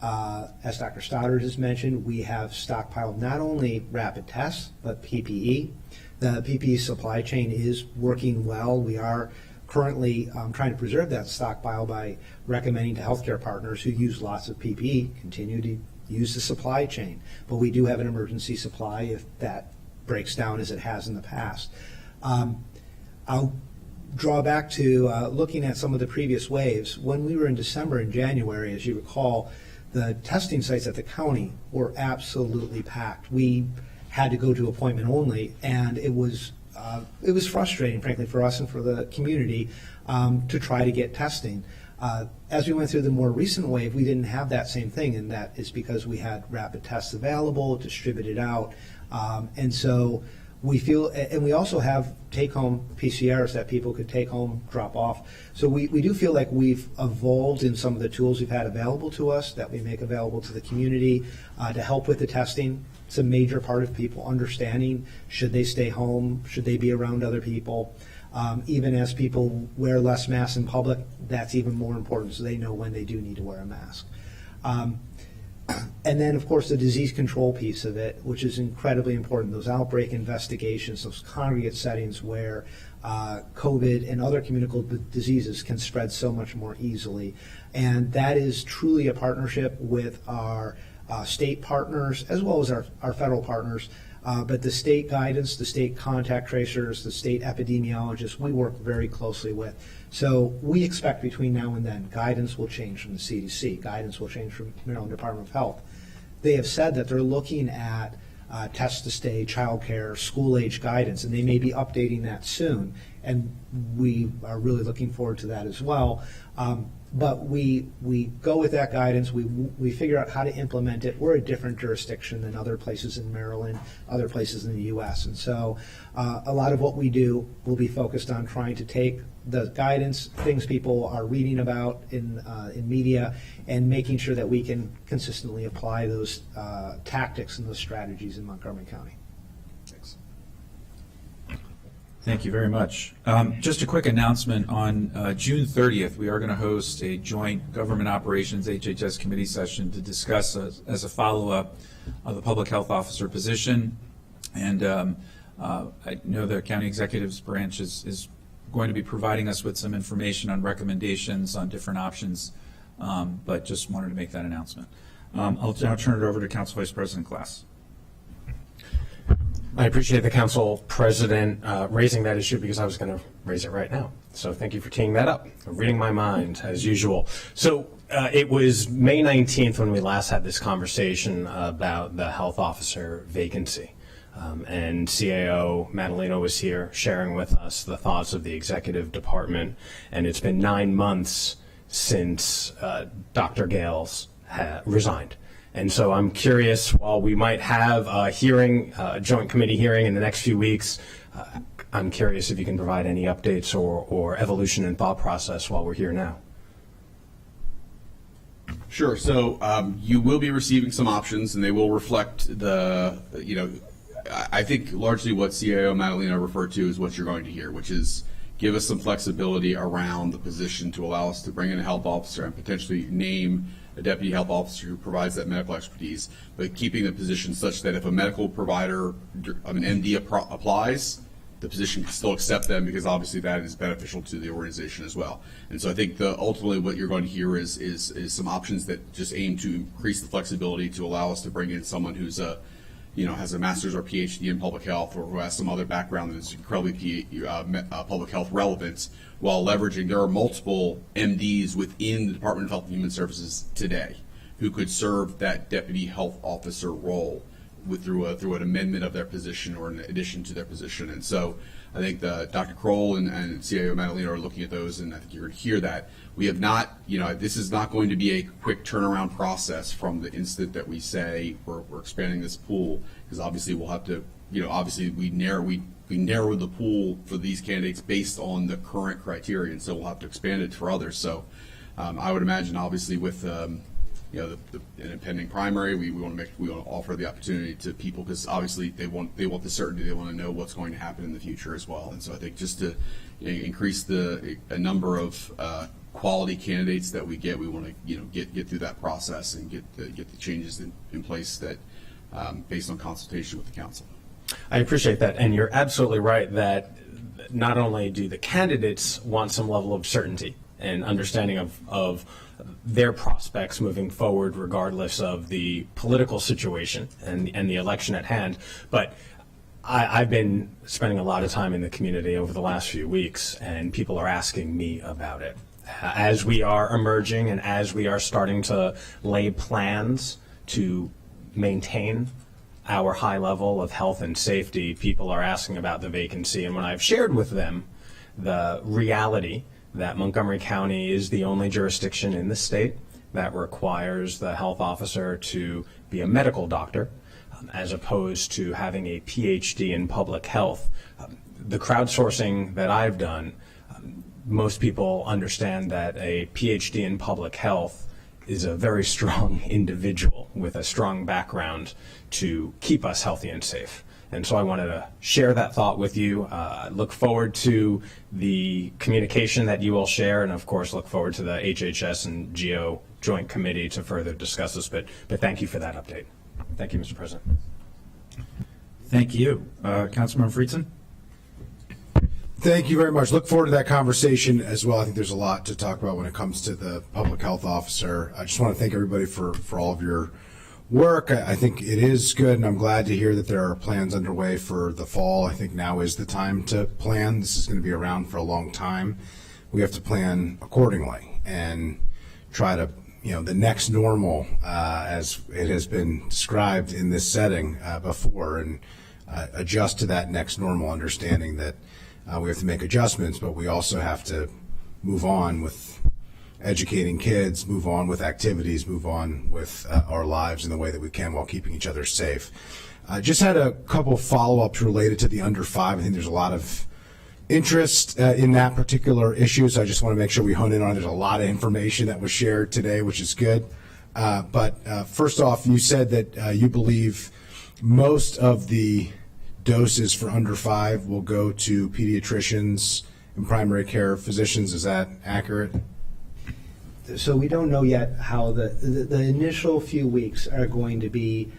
[SPEAKER 19] As Dr. Stoddard has mentioned, we have stockpiled not only rapid tests, but PPE. The PPE supply chain is working well. We are currently trying to preserve that stockpile by recommending to healthcare partners who use lots of PPE continue to use the supply chain. But we do have an emergency supply if that breaks down as it has in the past. I'll draw back to looking at some of the previous waves. When we were in December and January, as you recall, the testing sites at the county were absolutely packed. We had to go to appointment only, and it was frustrating, frankly, for us and for the community to try to get testing. As we went through the more recent wave, we didn't have that same thing, and that is because we had rapid tests available, distributed out, and so we feel, and we also have take-home PCRs that people could take home, drop off. So we do feel like we've evolved in some of the tools we've had available to us that we make available to the community to help with the testing. It's a major part of people understanding, should they stay home, should they be around other people. Even as people wear less masks in public, that's even more important, so they know when they do need to wear a mask. And then, of course, the disease control piece of it, which is incredibly important, those outbreak investigations, those congregate settings where COVID and other communicable diseases can spread so much more easily. And that is truly a partnership with our state partners as well as our federal partners. But the state guidance, the state contact tracers, the state epidemiologists, we work very closely with. So we expect between now and then, guidance will change from the CDC, guidance will change from Maryland Department of Health. They have said that they're looking at test to stay, childcare, school age guidance, and they may be updating that soon. And we are really looking forward to that as well. But we go with that guidance. We figure out how to implement it. We're a different jurisdiction than other places in Maryland, other places in the U.S. And so a lot of what we do will be focused on trying to take the guidance, things people are reading about in media, and making sure that we can consistently apply those tactics and those strategies in Montgomery County.
[SPEAKER 1] Thanks. Thank you very much. Just a quick announcement. On June 30th, we are going to host a joint Government Operations HHS committee session to discuss as a follow-up of the public health officer position. And I know the county executives branch is going to be providing us with some information on recommendations on different options, but just wanted to make that announcement. I'll now turn it over to Council Vice President Glass.
[SPEAKER 4] I appreciate the Council President raising that issue, because I was going to raise it right now. So thank you for teeing that up, reading my mind as usual. So it was May 19th when we last had this conversation about the health officer vacancy. And CAO Madaleno was here sharing with us the thoughts of the executive department. And it's been 9 months since Dr. Gales resigned. And so I'm curious, while we might have a hearing, a joint committee hearing in the next few weeks, I'm curious if you can provide any updates or evolution in thought process while we're here now.
[SPEAKER 20] Sure. So you will be receiving some options, and they will reflect the, I think largely what CAO Madaleno referred to is what you're going to hear, which is give us some flexibility around the position to allow us to bring in a health officer and potentially name a deputy health officer who provides that medical expertise, but keeping the position such that if a medical provider, an MD applies, the position can still accept them, because obviously that is beneficial to the organization as well. And so I think ultimately what you're going to hear is some options that just aim to increase the flexibility to allow us to bring in someone who's has a master's or PhD in public health, or who has some other background that's incredibly public health relevant, while leveraging, there are multiple MDs within the Department of Health and Human Services today who could serve that deputy health officer role through an amendment of their position or an addition to their position. And so I think Dr. Kroll and CAO Madaleno are looking at those, and I think you're going to hear that. We have not, this is not going to be a quick turnaround process from the instant that we say we're expanding this pool, because obviously we'll have to, obviously we narrow the pool for these candidates based on the current criteria, and so we'll have to expand it for others. So I would imagine, obviously, with an impending primary, we want to offer the opportunity to people, because obviously they want the certainty, they want to know what's going to happen in the future as well. And so I think just to increase a number of quality candidates that we get, we want to get through that process and get the changes in place that based on consultation with the council.
[SPEAKER 4] I appreciate that, and you're absolutely right that not only do the candidates want some level of certainty and understanding of their prospects moving forward, regardless of the political situation and the election at hand, but I've been spending a lot of time in the community over the last few weeks, and people are asking me about it. As we are emerging and as we are starting to lay plans to maintain our high level of health and safety, people are asking about the vacancy. And when I've shared with them the reality that Montgomery County is the only jurisdiction in the state that requires the health officer to be a medical doctor, as opposed to having a PhD in public health, the crowdsourcing that I've done, most people understand that a PhD in public health is a very strong individual with a strong background to keep us healthy and safe. And so I wanted to share that thought with you. Look forward to the communication that you will share, and of course look forward to the HHS and GEO Joint Committee to further discuss this. But thank you for that update. Thank you, Mr. President.
[SPEAKER 1] Thank you. Councilman Friedson?
[SPEAKER 5] Thank you very much. Look forward to that conversation as well. I think there's a lot to talk about when it comes to the public health officer. I just want to thank everybody for all of your work. I think it is good, and I'm glad to hear that there are plans underway for the fall. I think now is the time to plan. This is going to be around for a long time. We have to plan accordingly and try to, the next normal, as it has been described in this setting before, and adjust to that next normal, understanding that we have to make adjustments, but we also have to move on with educating kids, move on with activities, move on with our lives in the way that we can while keeping each other safe. Just had a couple follow-ups related to the under 5. I think there's a lot of interest in that particular issue, so I just want to make sure we hone in on it. There's a lot of information that was shared today, which is good. But first off, you said that you believe most of the doses for under 5 will go to pediatricians and primary care physicians. Is that accurate?
[SPEAKER 19] So we don't know yet how the initial few weeks are going to be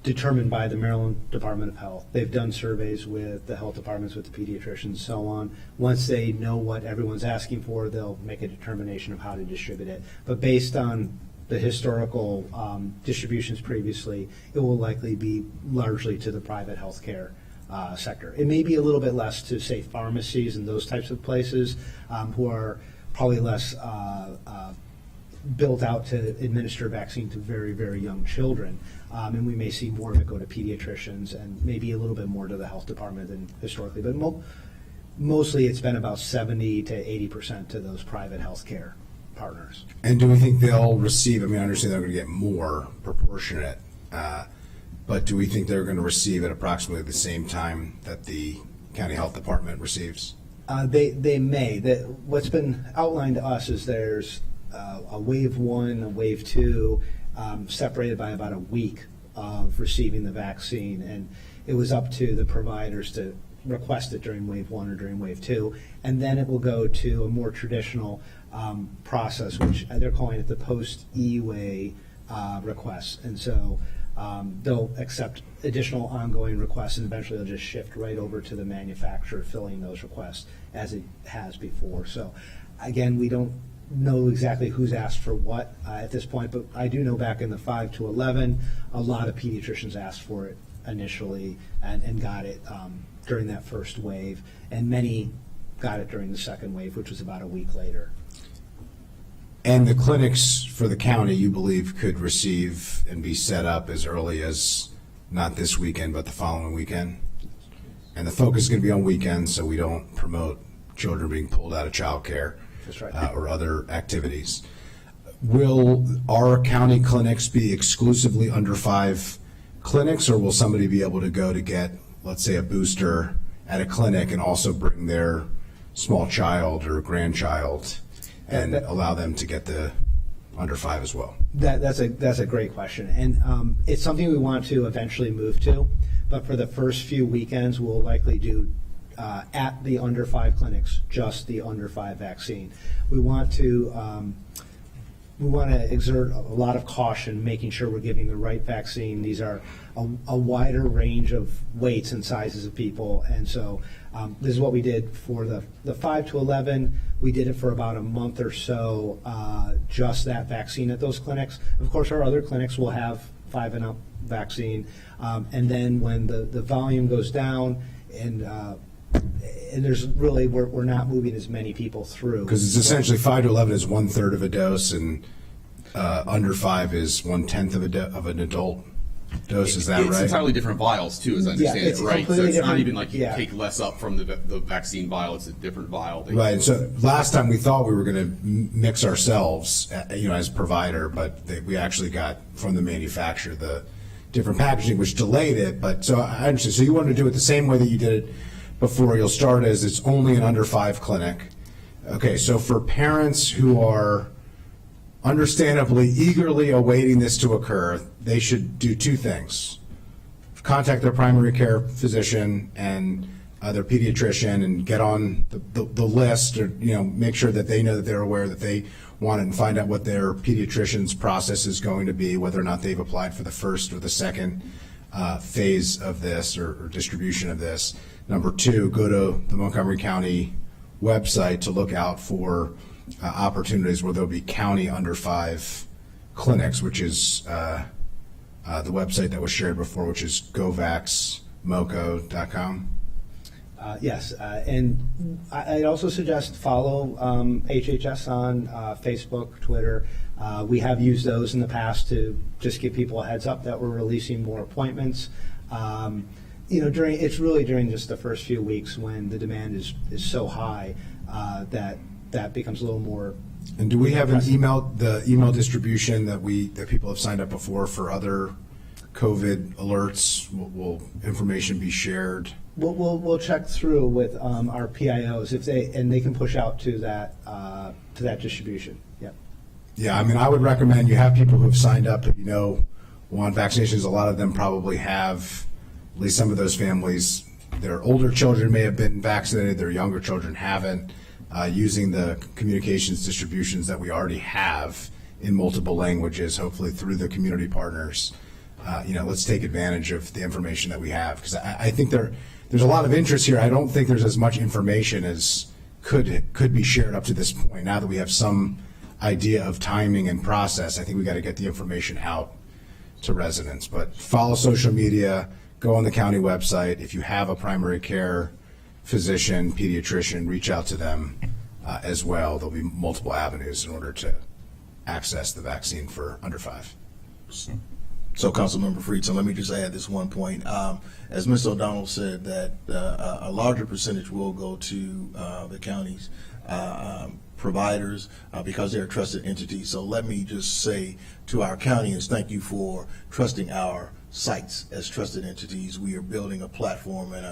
[SPEAKER 19] determined by the Maryland Department of Health. They've done surveys with the health departments, with the pediatricians, so on. Once they know what everyone's asking for, they'll make a determination of how to distribute it. But based on the historical distributions previously, it will likely be largely to the private healthcare sector. It may be a little bit less to, say, pharmacies and those types of places who are probably less built out to administer vaccine to very, very young children. And we may see more of it go to pediatricians and maybe a little bit more to the health department than historically. But mostly it's been about 70 to 80% to those private healthcare partners.
[SPEAKER 5] And do we think they'll receive, I understand they're going to get more proportionate, but do we think they're going to receive at approximately the same time that the county health department receives?
[SPEAKER 19] They may. What's been outlined to us is there's a wave 1, a wave 2, separated by about a week of receiving the vaccine, and it was up to the providers to request it during wave 1 or during wave 2, and then it will go to a more traditional process, which they're calling it the post-EUA requests. And so they'll accept additional ongoing requests, and eventually they'll just shift right over to the manufacturer filling those requests as it has before. So again, we don't know exactly who's asked for what at this point, but I do know back in the 5 to 11, a lot of pediatricians asked for it initially and got it during that first wave, and many got it during the second wave, which was about a week later.
[SPEAKER 5] And the clinics for the county, you believe, could receive and be set up as early as not this weekend, but the following weekend? And the focus is going to be on weekends, so we don't promote children being pulled out of childcare.
[SPEAKER 19] That's right.
[SPEAKER 5] Or other activities. Will our county clinics be exclusively under 5 clinics, or will somebody be able to go to get, let's say, a booster at a clinic and also bring their small child or grandchild and allow them to get the under 5 as well?
[SPEAKER 19] That's a great question, and it's something we want to eventually move to. But for the first few weekends, we'll likely do at the under 5 clinics just the under 5 vaccine. We want to exert a lot of caution, making sure we're giving the right vaccine. These are a wider range of weights and sizes of people, and so this is what we did for the 5 to 11. We did it for about a month or so, just that vaccine at those clinics. Of course, our other clinics will have 5 and up vaccine. And then when the volume goes down and there's really, we're not moving as many people through.
[SPEAKER 5] Because it's essentially 5 to 11 is 1/3 of a dose, and under 5 is 1/10 of an adult dose. Is that
[SPEAKER 20] It's
[SPEAKER 5] right?
[SPEAKER 20] entirely different vials too, as I understand
[SPEAKER 19] it's
[SPEAKER 20] it, right? So
[SPEAKER 19] completely
[SPEAKER 20] it's not
[SPEAKER 19] different,
[SPEAKER 20] even like you
[SPEAKER 19] yeah.
[SPEAKER 20] take less up from the vaccine vial; it's a different vial.
[SPEAKER 5] Right. So last time we thought we were going to mix ourselves, as a provider, but we actually got from the manufacturer the different packaging, which delayed it. But so I understand. So you want to do it the same way that you did it before. You'll start as it's only an under 5 clinic. Okay. So for parents who are understandably eagerly awaiting this to occur, they should do 2 things. Contact their primary care physician and their pediatrician and get on the list, or make sure that they know that they're aware that they want it, and find out what their pediatrician's process is going to be, whether or not they've applied for the first or the second phase of this or distribution of this. Number 2, go to the Montgomery County website to look out for opportunities where there'll be county under 5 clinics, which is the website that was shared before, which is govaxmoco.com.
[SPEAKER 19] Yes, and I'd also suggest follow HHS on Facebook, Twitter. We have used those in the past to just give people a heads up that we're releasing more appointments. It's really during just the first few weeks when the demand is so high that becomes a little more.
[SPEAKER 5] And do we have the email distribution that people have signed up before for other COVID alerts? Will information be shared?
[SPEAKER 19] We'll check through with our PIOs if they can push out to that distribution. Yep.
[SPEAKER 5] Yeah, I would recommend you have people who have signed up that want vaccinations. A lot of them probably have, at least some of those families, their older children may have been vaccinated, their younger children haven't. Using the communications distributions that we already have in multiple languages, hopefully through the community partners. Let's take advantage of the information that we have, because I think there's a lot of interest here. I don't think there's as much information as could be shared up to this point. Now that we have some idea of timing and process, I think we got to get the information out to residents. But follow social media, go on the county website. If you have a primary care physician, pediatrician, reach out to them as well. There'll be multiple avenues in order to access the vaccine for under 5.
[SPEAKER 18] So, Councilmember Friedson, let me just add this one point. As Ms. O'Donnell said, that a larger percentage will go to the county's providers because they're a trusted entity. So let me just say to our counties, thank you for trusting our sites as trusted entities. We are building a platform and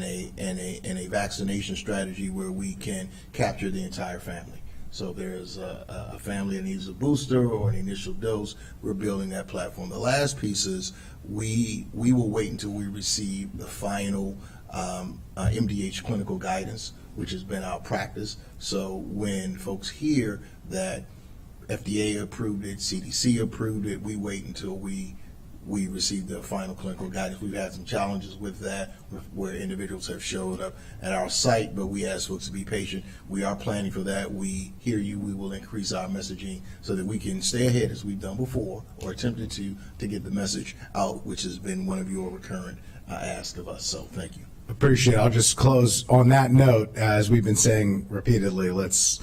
[SPEAKER 18] a vaccination strategy where we can capture the entire family. So if there's a family that needs a booster or an initial dose, we're building that platform. The last piece is we will wait until we receive the final MDH clinical guidance, which has been our practice. So when folks hear that FDA approved it, CDC approved it, we wait until we received the final clinical guidance. We've had some challenges with that, where individuals have showed up at our site, but we ask folks to be patient. We are planning for that. We hear you. We will increase our messaging so that we can stay ahead, as we've done before, or attempted to get the message out, which has been one of your recurrent asks of us. So thank you.
[SPEAKER 5] Appreciate it. I'll just close on that note. As we've been saying repeatedly, let's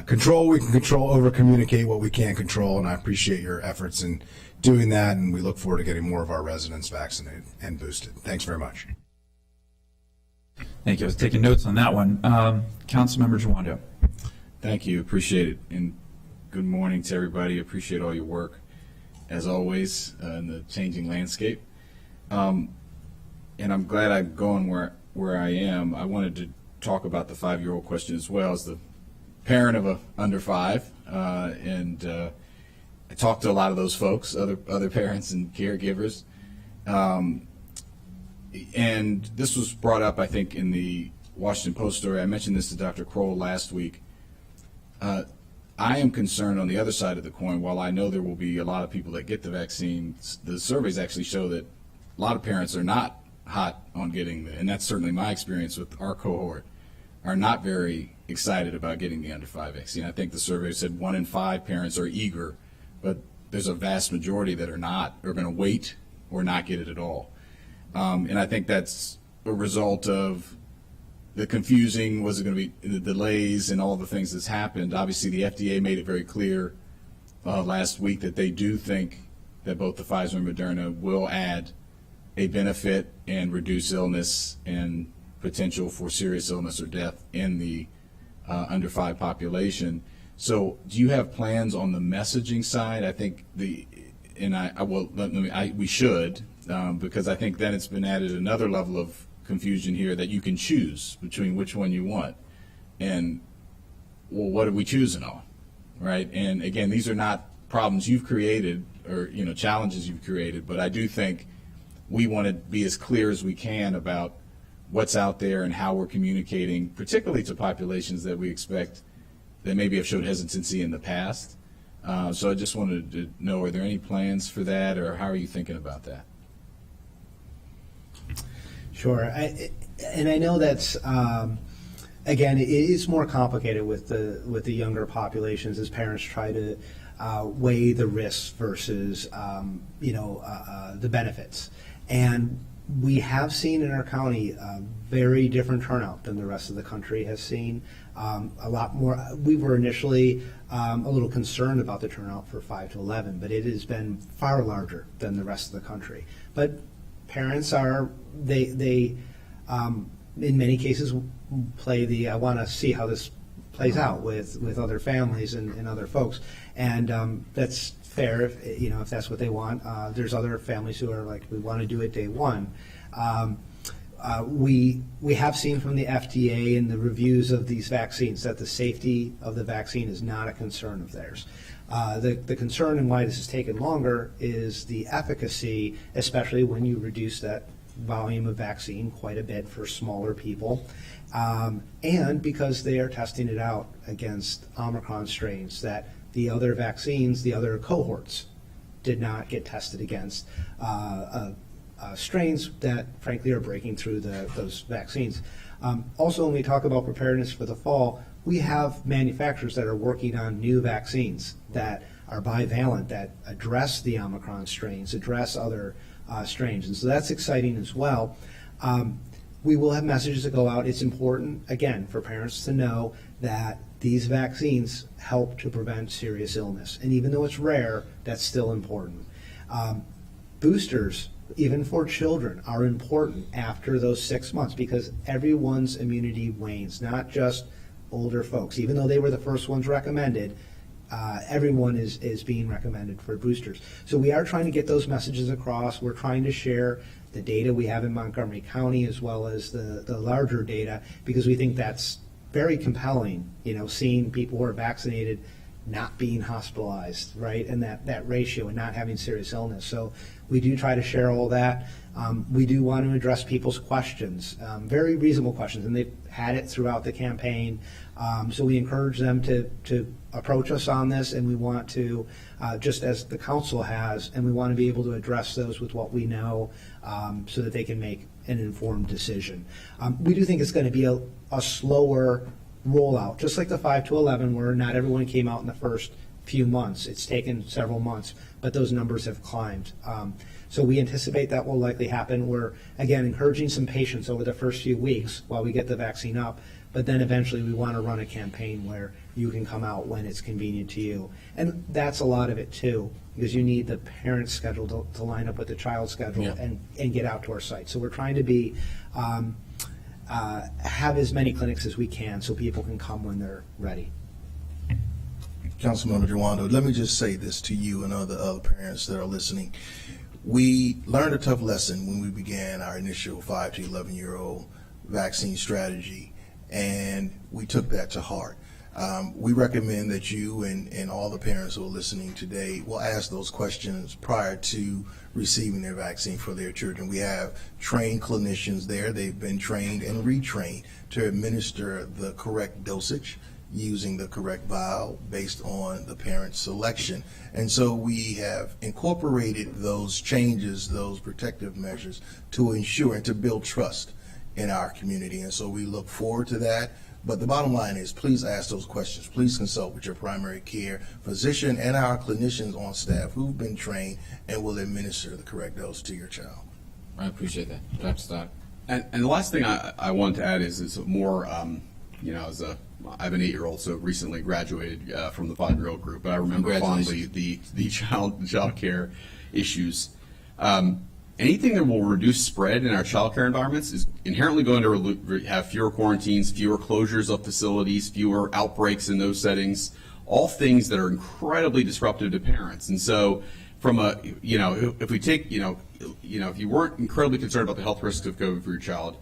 [SPEAKER 5] control what we can control, over communicate what we can't control, and I appreciate your efforts in doing that, and we look forward to getting more of our residents vaccinated and boosted. Thanks very much.
[SPEAKER 1] Thank you. I was taking notes on that one. Councilmember Jawando.
[SPEAKER 6] Thank you. Appreciate it. And good morning to everybody. Appreciate all your work, as always, in the changing landscape. And I'm glad I'm going where I am. I wanted to talk about the 5-year-old question as well, as the parent of a under 5, and I talked to a lot of those folks, other parents and caregivers, and this was brought up, I think, in the Washington Post story. I mentioned this to Dr. Kroll last week. I am concerned on the other side of the coin. While I know there will be a lot of people that get the vaccine, the surveys actually show that a lot of parents are not hot on getting and that's certainly my experience with our cohort, are not very excited about getting the under 5 vaccine. I think the survey said 1 in 5 parents are eager, but there's a vast majority that are going to wait or not get it at all. And I think that's a result of the confusing, was it going to be the delays and all the things that's happened. Obviously, the FDA made it very clear last week that they do think that both the Pfizer and Moderna will add a benefit and reduce illness and potential for serious illness or death in the under 5 population. So do you have plans on the messaging side? I think we should, because I think then it's been added another level of confusion here that you can choose between which one you want. And, well, what are we choosing on, right? And again, these are not problems you've created or, challenges you've created, but I do think we want to be as clear as we can about what's out there and how we're communicating, particularly to populations that we expect that maybe have showed hesitancy in the past. So I just wanted to know, are there any plans for that, or how are you thinking about that?
[SPEAKER 19] Sure. And I know that's, again, it is more complicated with the younger populations as parents try to weigh the risks versus, the benefits. And we have seen in our county a very different turnout than the rest of the country has seen. A lot more. We were initially a little concerned about the turnout for 5 to 11, but it has been far larger than the rest of the country. But parents are, they in many cases play the, I want to see how this plays out with other families and other folks. And that's fair if that's what they want. There's other families who are like, we want to do it day one. We have seen from the FDA in the reviews of these vaccines that the safety of the vaccine is not a concern of theirs. The concern and why this has taken longer is the efficacy, especially when you reduce that volume of vaccine quite a bit for smaller people, and because they are testing it out against Omicron strains that the other vaccines, the other cohorts, did not get tested against. Strains that, frankly, are breaking through those vaccines. Also, when we talk about preparedness for the fall, we have manufacturers that are working on new vaccines that are bivalent, that address the Omicron strains, address other strains. And so that's exciting as well. We will have messages that go out. It's important, again, for parents to know that these vaccines help to prevent serious illness. And even though it's rare, that's still important. Boosters, even for children, are important after those 6 months because everyone's immunity wanes, not just older folks. Even though they were the first ones recommended, everyone is being recommended for boosters. So we are trying to get those messages across. We're trying to share the data we have in Montgomery County as well as the larger data because we think that's very compelling, seeing people who are vaccinated not being hospitalized, right, and that ratio and not having serious illness. So we do try to share all that. We do want to address people's questions, very reasonable questions, and they've had it throughout the campaign. So we encourage them to approach us on this, and we want to, just as the council has, and we want to be able to address those with what we know so that they can make an informed decision. We do think it's going to be a slower rollout, just like the 5 to 11, where not everyone came out in the first few months. It's taken several months, but those numbers have climbed. So we anticipate that will likely happen. We're, again, encouraging some patience over the first few weeks while we get the vaccine up, but then eventually we want to run a campaign where you can come out when it's convenient to you. And that's a lot of it, too, because you need the parent's schedule to line up with the child's schedule and get out to our site. So we're trying to be have as many clinics as we can so people can come when they're ready.
[SPEAKER 18] Councilmember Jawando, let me just say this to you and other parents that are listening. We learned a tough lesson when we began our initial 5 to 11-year-old vaccine strategy, and we took that to heart. We recommend that you and all the parents who are listening today will ask those questions prior to receiving their vaccine for their children. We have trained clinicians there. They've been trained and retrained to administer the correct dosage using the correct vial based on the parent's selection. And so we have incorporated those changes, those protective measures to ensure and to build trust in our community. And so we look forward to that. But the bottom line is, please ask those questions. Please consult with your primary care physician and our clinicians on staff who've been trained and will administer the correct dose to your child.
[SPEAKER 6] I appreciate that. Dr. Stott.
[SPEAKER 20] And the last thing I want to add is more, I have an 8-year-old, so recently graduated from the 5-year-old group, but I remember fondly the child care issues. Anything that will reduce spread in our child care environments is inherently going to have fewer quarantines, fewer closures of facilities, fewer outbreaks in those settings, all things that are incredibly disruptive to parents. And so from if we take, if you weren't incredibly concerned about the health risks of COVID for your child,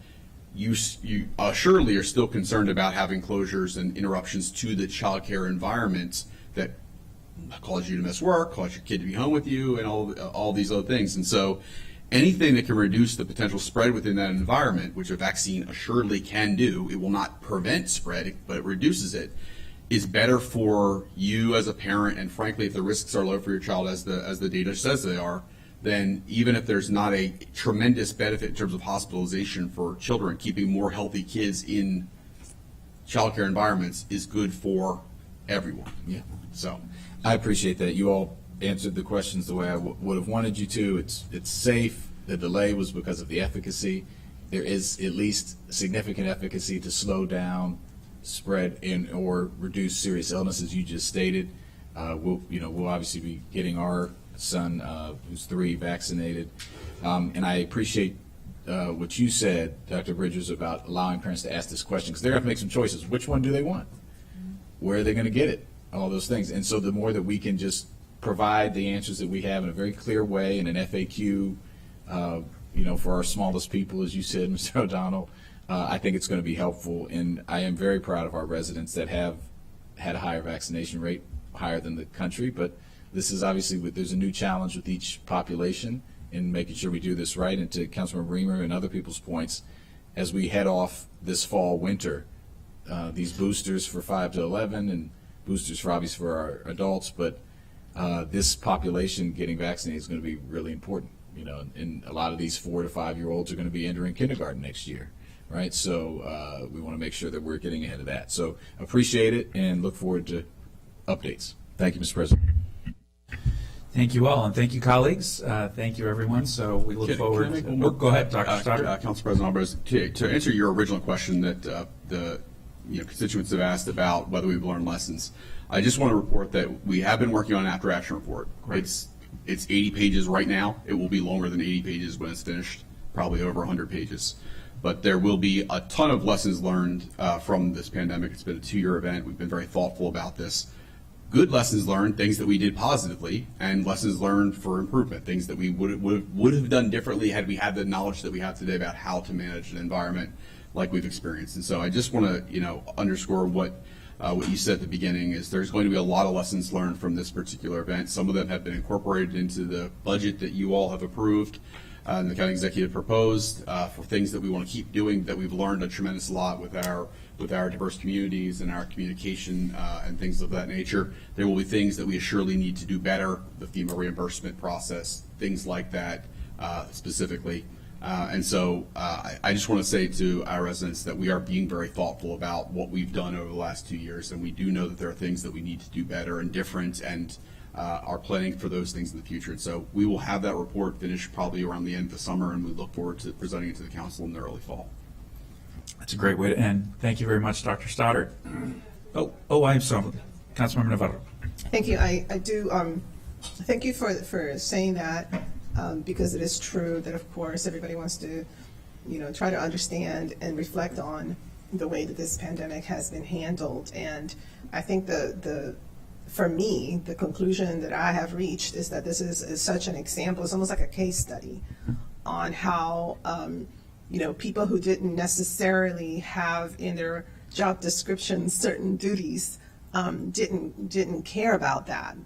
[SPEAKER 20] you surely are still concerned about having closures and interruptions to the child care environment that cause you to miss work, cause your kid to be home with you, and all these other things. And so anything that can reduce the potential spread within that environment, which a vaccine assuredly can do, it will not prevent spread, but it reduces it, is better for you as a parent, and frankly, if the risks are low for your child, as the data says they are, then even if there's not a tremendous benefit in terms of hospitalization for children, keeping more healthy kids in childcare environments is good for everyone.
[SPEAKER 6] Yeah.
[SPEAKER 20] So
[SPEAKER 6] I appreciate that. You all answered the questions the way I would have wanted you to. It's safe. The delay was because of the efficacy. There is at least significant efficacy to slow down spread or reduce serious illnesses. You just stated. We'll obviously be getting our son, who's 3, vaccinated, and I appreciate what you said, Dr. Bridgers, about allowing parents to ask this question, because they're going to have to make some choices. Which one do they want? Where are they going to get it? All those things. And so the more that we can just provide the answers that we have in a very clear way in an FAQ, for our smallest people, as you said, Mr. O'Donnell, I think it's going to be helpful. And I am very proud of our residents that have had a higher vaccination rate, higher than the country. But this is obviously, there's a new challenge with each population in making sure we do this right. And to Councilman Reamer and other people's points, as we head off this fall, winter, these boosters for 5 to 11 and boosters for obviously for our adults, but this population getting vaccinated is going to be really important, and a lot of these 4 to 5-year-olds are going to be entering kindergarten next year, right? So we want to make sure that we're getting ahead of that. So appreciate it and look forward to updates. Thank you, Mr. President.
[SPEAKER 1] Thank you all, and thank you, colleagues. Thank you, everyone. So we look forward.
[SPEAKER 20] Can I make one more?
[SPEAKER 1] Go ahead, Dr. Stoddard.
[SPEAKER 20] Council President Alvarez, to answer your original question that the constituents have asked about whether we've learned lessons, I just want to report that we have been working on an after-action report.
[SPEAKER 1] Great.
[SPEAKER 20] It's 80 pages right now. It will be longer than 80 pages when it's finished, probably over 100 pages. But there will be a ton of lessons learned from this pandemic. It's been a 2-year event. We've been very thoughtful about this. Good lessons learned, things that we did positively, and lessons learned for improvement, things that we would have done differently had we had the knowledge that we have today about how to manage an environment like we've experienced. And so I just want to underscore what you said at the beginning is there's going to be a lot of lessons learned from this particular event. Some of them have been incorporated into the budget that you all have approved and the county executive proposed for things that we want to keep doing, that we've learned a tremendous lot with our diverse communities and our communication and things of that nature. There will be things that we surely need to do better, the FEMA reimbursement process, things like that specifically. And so I just want to say to our residents that we are being very thoughtful about what we've done over the last 2 years, and we do know that there are things that we need to do better and different, and are planning for those things in the future. And so we will have that report finished probably around the end of the summer, and we look forward to presenting it to the council in the early fall.
[SPEAKER 1] That's a great way to end. Thank you very much, Dr. Stoddard. I'm sorry. Councilmember Navarro.
[SPEAKER 7] Thank you. I do thank you for saying that, because it is true that, of course, everybody wants to, try to understand and reflect on the way that this pandemic has been handled. And I think for me, the conclusion that I have reached is that this is such an example. It's almost like a case study on how people who didn't necessarily have in their job description certain duties didn't care about that.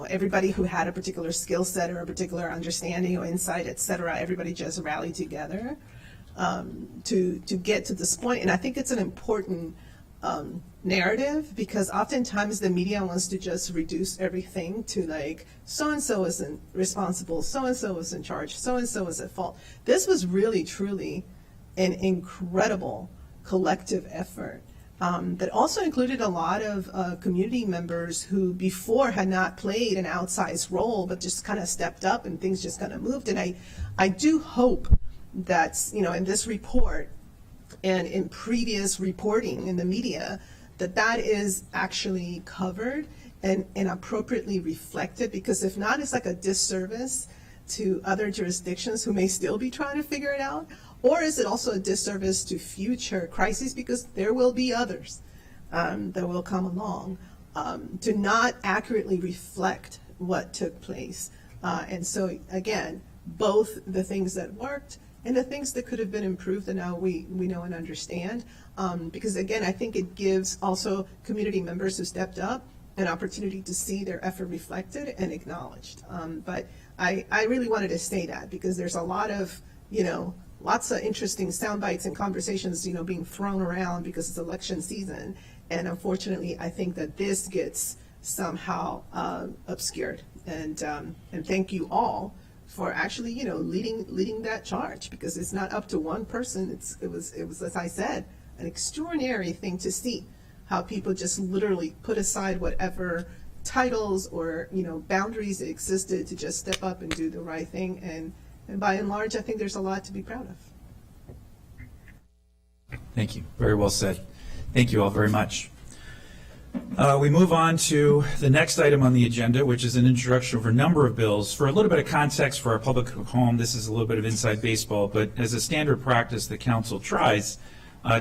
[SPEAKER 7] Everybody who had a particular skill set or a particular understanding or insight, et cetera, everybody just rallied together to get to this point. And I think it's an important narrative, because oftentimes the media wants to just reduce everything to like, so-and-so isn't responsible, so-and-so is in charge, so-and-so is at fault. This was really, truly an incredible collective effort. that also included a lot of community members who before had not played an outsized role, but just kind of stepped up and things just kind of moved. And I do hope that, in this report and in previous reporting in the media, that is actually covered and appropriately reflected, because if not, it's like a disservice to other jurisdictions who may still be trying to figure it out. Or is it also a disservice to future crises, because there will be others that will come along, to not accurately reflect what took place. And so, again, both the things that worked and the things that could have been improved, and now we know and understand. Because, again, I think it gives also community members who stepped up an opportunity to see their effort reflected and acknowledged. But I really wanted to say that, because there's a lot of, lots of interesting sound bites and conversations, being thrown around because it's election season. And unfortunately, I think that this gets somehow obscured. And thank you all for actually, leading that charge, because it's not up to one person. It was, as I said, an extraordinary thing to see how people just literally put aside whatever titles or, boundaries that existed to just step up and do the right thing. And by and large, I think there's a lot to be proud of.
[SPEAKER 1] Thank you. Very well said. Thank you all very much. We move on to the next item on the agenda, which is an introduction of a number of bills. For a little bit of context for our public at home, this is a little bit of inside baseball, but as a standard practice, the council tries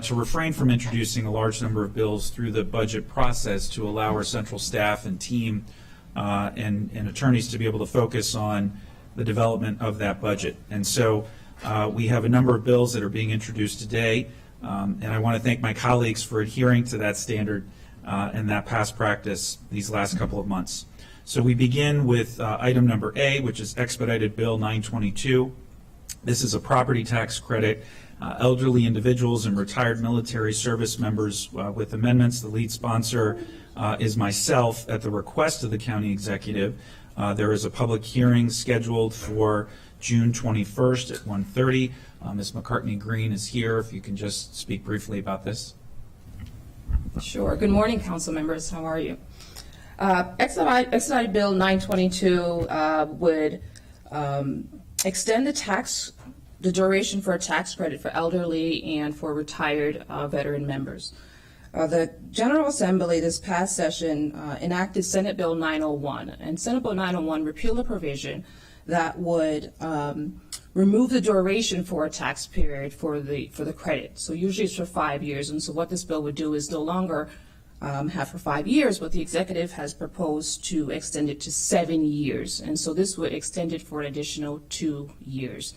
[SPEAKER 1] to refrain from introducing a large number of bills through the budget process to allow our central staff and team and attorneys to be able to focus on the development of that budget. And so we have a number of bills that are being introduced today, and I want to thank my colleagues for adhering to that standard and that past practice these last couple of months. So we begin with item number A, which is Expedited Bill 922. This is a property tax credit, elderly individuals and retired military service members with amendments. The lead sponsor is myself at the request of the county executive. There is a public hearing scheduled for June 21st at 1:30. Ms. McCartney Green is here. If you can just speak briefly about this.
[SPEAKER 9] Sure. Good morning, council members. How are you? Expedited Bill 922 would extend the duration for a tax credit for elderly and for retired veteran members. The General Assembly this past session enacted Senate Bill 901, and Senate Bill 901 repealed a provision that would remove the duration for a tax period for the credit. So usually it's for 5 years, and so what this bill would do is no longer have for 5 years, but the executive has proposed to extend it to 7 years, and so this would extend it for an additional 2 years.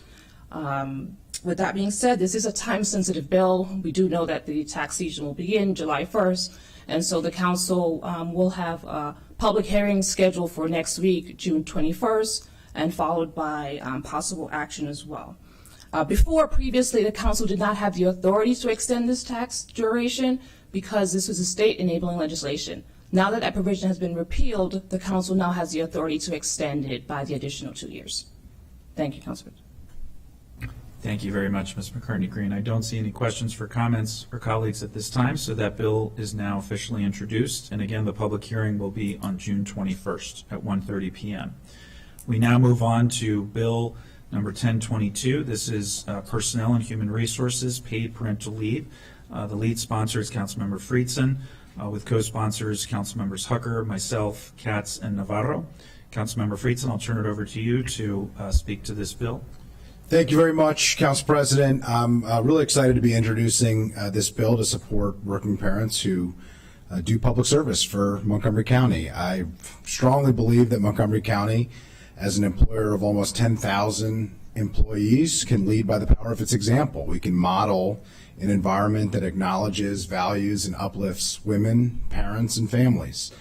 [SPEAKER 9] With that being said, this is a time-sensitive bill. We do know that the tax season will begin July 1st, and so the council will have a public hearing scheduled for next week, June 21st, and followed by possible action as well. Previously, the council did not have the authority to extend this tax duration because this was a state enabling legislation. Now that that provision has been repealed, the council now has the authority to extend it by the additional 2 years. Thank you, Councilman.
[SPEAKER 1] Thank you very much, Ms. McCartney Green. I don't see any questions for comments or colleagues at this time, so that bill is now officially introduced. And again, the public hearing will be on June 21st at 1:30 p.m. We now move on to Bill number 1022. This is Personnel and Human Resources, Paid Parental Leave. The lead sponsor is Councilmember Friedson, with co-sponsors Councilmembers Hucker, myself, Katz, and Navarro. Councilmember Friedson, I'll turn it over to you to speak to this bill.
[SPEAKER 5] Thank you very much, Council President. I'm really excited to be introducing this bill to support working parents who do public service for Montgomery County. I strongly believe that Montgomery County, as an employer of almost 10,000 employees, can lead by the power of its example. We can model an environment that acknowledges, values, and uplifts women, parents, and families.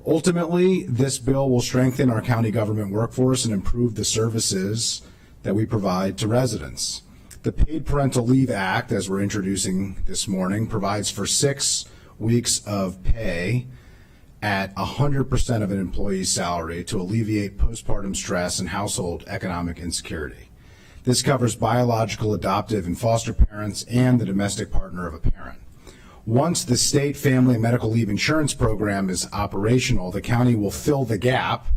[SPEAKER 5] Ultimately, this bill will strengthen our county government workforce and improve the services that we provide to residents. The Paid Parental Leave Act, as we're introducing this morning, provides for 6 weeks of pay at 100% of an employee's salary to alleviate postpartum stress and household economic insecurity. This covers biological, adoptive, and foster parents and the domestic partner of a parent. Once the state family and medical leave insurance program is operational, the county will fill the gap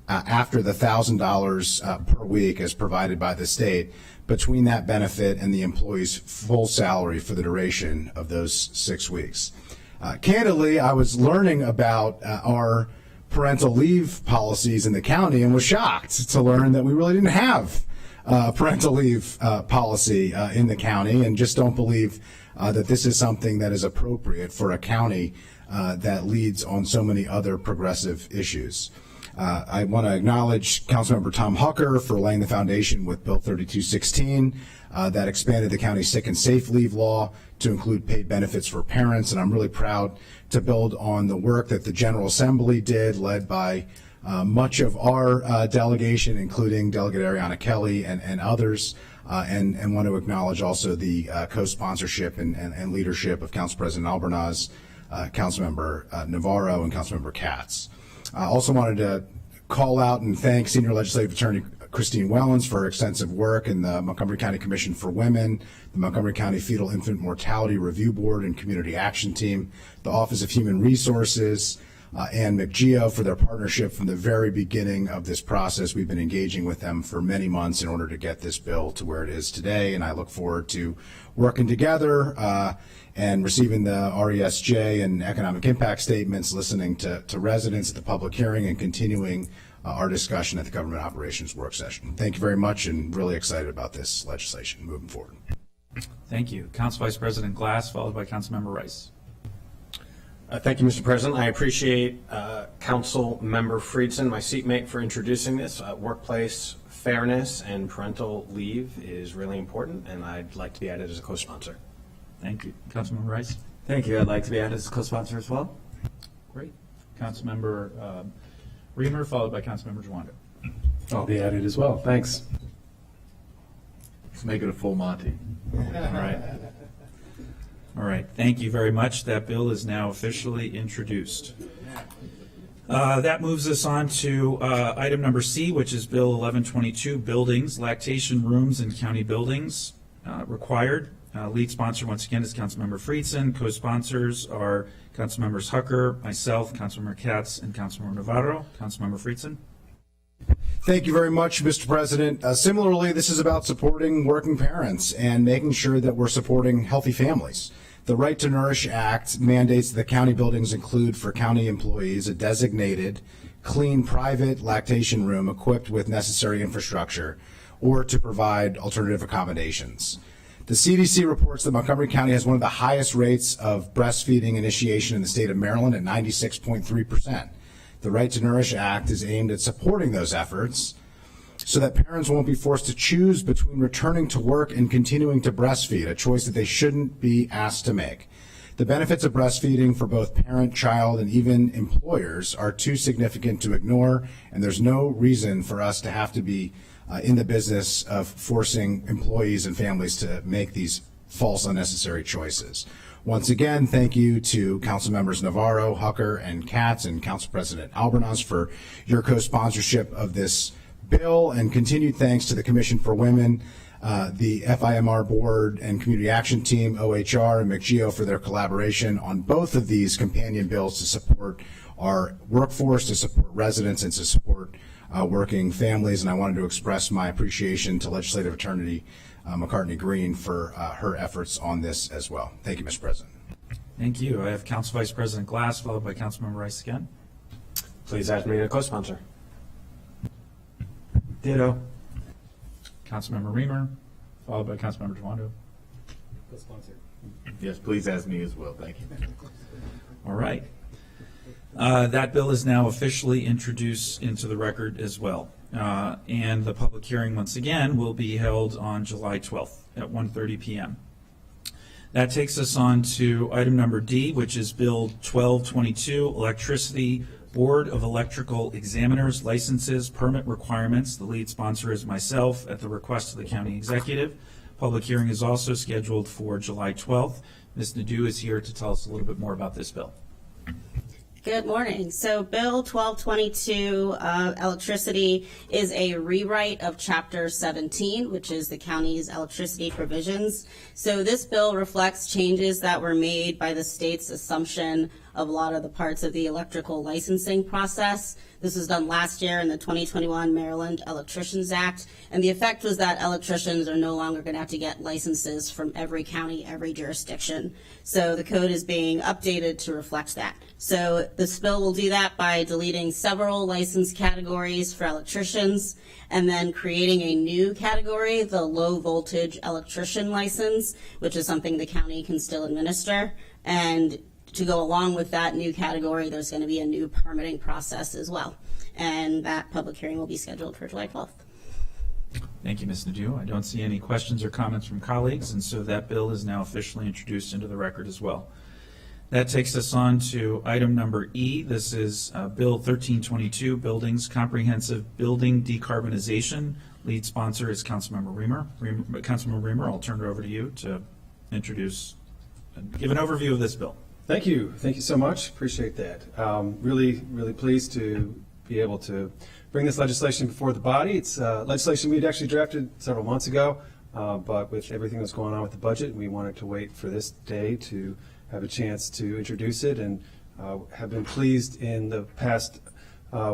[SPEAKER 5] after the $1,000 per week as provided by the state between that benefit and the employee's full salary for the duration of those 6 weeks. Candidly, I was learning about our parental leave policies in the county and was shocked to learn that we really didn't have parental leave policy in the county, and just don't believe that this is something that is appropriate for a county that leads on so many other progressive issues. I want to acknowledge Councilmember Tom Hucker for laying the foundation with Bill 3216 that expanded the county's sick and safe leave law to include paid benefits for parents, and I'm really proud to build on the work that the General Assembly did, led by much of our delegation, including Delegate Ariana Kelly and others, and want to acknowledge also the co-sponsorship and leadership of Council President Albornoz, Councilmember Navarro, and Councilmember Katz. I also wanted to call out and thank Senior Legislative Attorney Christine Wellens for her extensive work in the Montgomery County Commission for Women, the Montgomery County Fetal Infant Mortality Review Board and Community Action Team, the Office of Human Resources, and McGeo for their partnership from the very beginning of this process. We've been engaging with them for many months in order to get this bill to where it is today, and I look forward to working together and receiving the RESJ and economic impact statements, listening to residents at the public hearing, and continuing our discussion at the government operations work session. Thank you very much, and really excited about this legislation moving forward.
[SPEAKER 1] Thank you. Council Vice President Glass, followed by Councilmember Rice.
[SPEAKER 4] Thank you, Mr. President. I appreciate Council Member Friedson, my seatmate, for introducing this. Workplace fairness and parental leave is really important, and I'd like to be added as a co-sponsor.
[SPEAKER 1] Thank you. Councilmember Rice.
[SPEAKER 2] Thank you. I'd like to be added as a co-sponsor as well.
[SPEAKER 1] Great. Councilmember Reamer, followed by Councilmember Jawando.
[SPEAKER 8] I'll be added as well. Thanks.
[SPEAKER 6] Let's make it a full Monty.
[SPEAKER 1] All right. All right. Thank you very much. That bill is now officially introduced. That moves us on to item number C, which is Bill 1122, Buildings, Lactation Rooms in County Buildings Required. Lead sponsor, once again, is Councilmember Friedson. Co-sponsors are Councilmembers Hucker, myself, Councilmember Katz, and Councilmember Navarro. Councilmember Friedson.
[SPEAKER 5] Thank you very much, Mr. President. Similarly, this is about supporting working parents and making sure that we're supporting healthy families. The Right to Nourish Act mandates that county buildings include for county employees a designated, clean, private lactation room equipped with necessary infrastructure, or to provide alternative accommodations. The CDC reports that Montgomery County has one of the highest rates of breastfeeding initiation in the state of Maryland at 96.3%. The Right to Nourish Act is aimed at supporting those efforts so that parents won't be forced to choose between returning to work and continuing to breastfeed, a choice that they shouldn't be asked to make. The benefits of breastfeeding for both parent, child, and even employers are too significant to ignore, and there's no reason for us to have to be in the business of forcing employees and families to make these false, unnecessary choices. Once again, thank you to Council Members Navarro, Hucker, and Katz, and Council President Albornoz for your co-sponsorship of this bill, and continued thanks to the Commission for Women, the FIMR Board and Community Action Team, OHR, and McGeo for their collaboration on both of these companion bills to support our workforce, to support residents, and to support working families. And I wanted to express my appreciation to Legislative Attorney McCartney Green for her efforts on this as well. Thank you, Mr. President.
[SPEAKER 1] Thank you. I have Council Vice President Glass, followed by Councilmember Rice again.
[SPEAKER 4] Please add me to co-sponsor.
[SPEAKER 2] Ditto.
[SPEAKER 1] Councilmember Reamer, followed by Councilmember Jawando.
[SPEAKER 6] Co-sponsor. Yes, please ask me as well. Thank you.
[SPEAKER 1] All right. That bill is now officially introduced into the record as well. And the public hearing, once again, will be held on July 12th at 1:30 p.m. That takes us on to item number D, which is Bill 1222, Electricity Board of Electrical Examiners Licenses Permit Requirements. The lead sponsor is myself at the request of the county executive. Public hearing is also scheduled for July 12th. Ms. Nadeau is here to tell us a little bit more about this bill.
[SPEAKER 10] Good morning. So Bill 1222, electricity, is a rewrite of Chapter 17, which is the county's electricity provisions. So this bill reflects changes that were made by the state's assumption of a lot of the parts of the electrical licensing process. This was done last year in the 2021 Maryland Electricians Act, and the effect was that electricians are no longer going to have to get licenses from every county, every jurisdiction. So the code is being updated to reflect that. So this bill will do that by deleting several license categories for electricians and then creating a new category, the low voltage electrician license, which is something the county can still administer. And to go along with that new category, there's going to be a new permitting process as well. And that public hearing will be scheduled for July 12th.
[SPEAKER 1] Thank you, Ms. Nadeau. I don't see any questions or comments from colleagues, and so that bill is now officially introduced into the record as well. That takes us on to item number E. This is Bill 1322, Buildings Comprehensive Building Decarbonization. Lead sponsor is Councilmember Reamer. Councilmember Reamer, I'll turn it over to you to introduce and give an overview of this bill.
[SPEAKER 8] Thank you. Thank you so much. Appreciate that. Really pleased to be able to bring this legislation before the body. It's legislation we'd actually drafted several months ago, but with everything that's going on with the budget, we wanted to wait for this day to have a chance to introduce it, and have been pleased in the past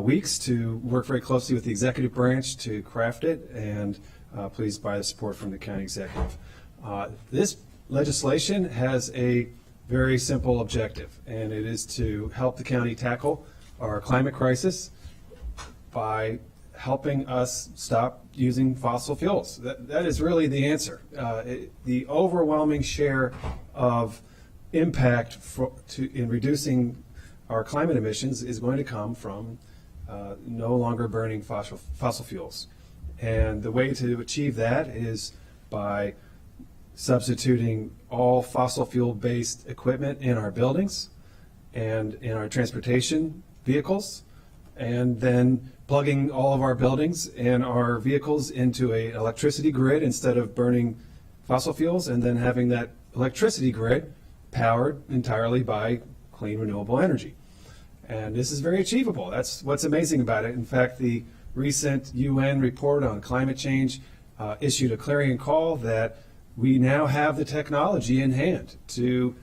[SPEAKER 8] weeks to work very closely with the executive branch to craft it, and pleased by the support from the county executive. This legislation has a very simple objective, and it is to help the county tackle our climate crisis by helping us stop using fossil fuels. That is really the answer. The overwhelming share of impact in reducing our climate emissions is going to come from no longer burning fossil fuels. And the way to achieve that is by substituting all fossil fuel-based equipment in our buildings and in our transportation vehicles, and then plugging all of our buildings and our vehicles into an electricity grid instead of burning fossil fuels, and then having that electricity grid powered entirely by clean renewable energy. And this is very achievable. That's what's amazing about it. In fact, the recent UN report on climate change issued a clarion call that we now have the technology in hand to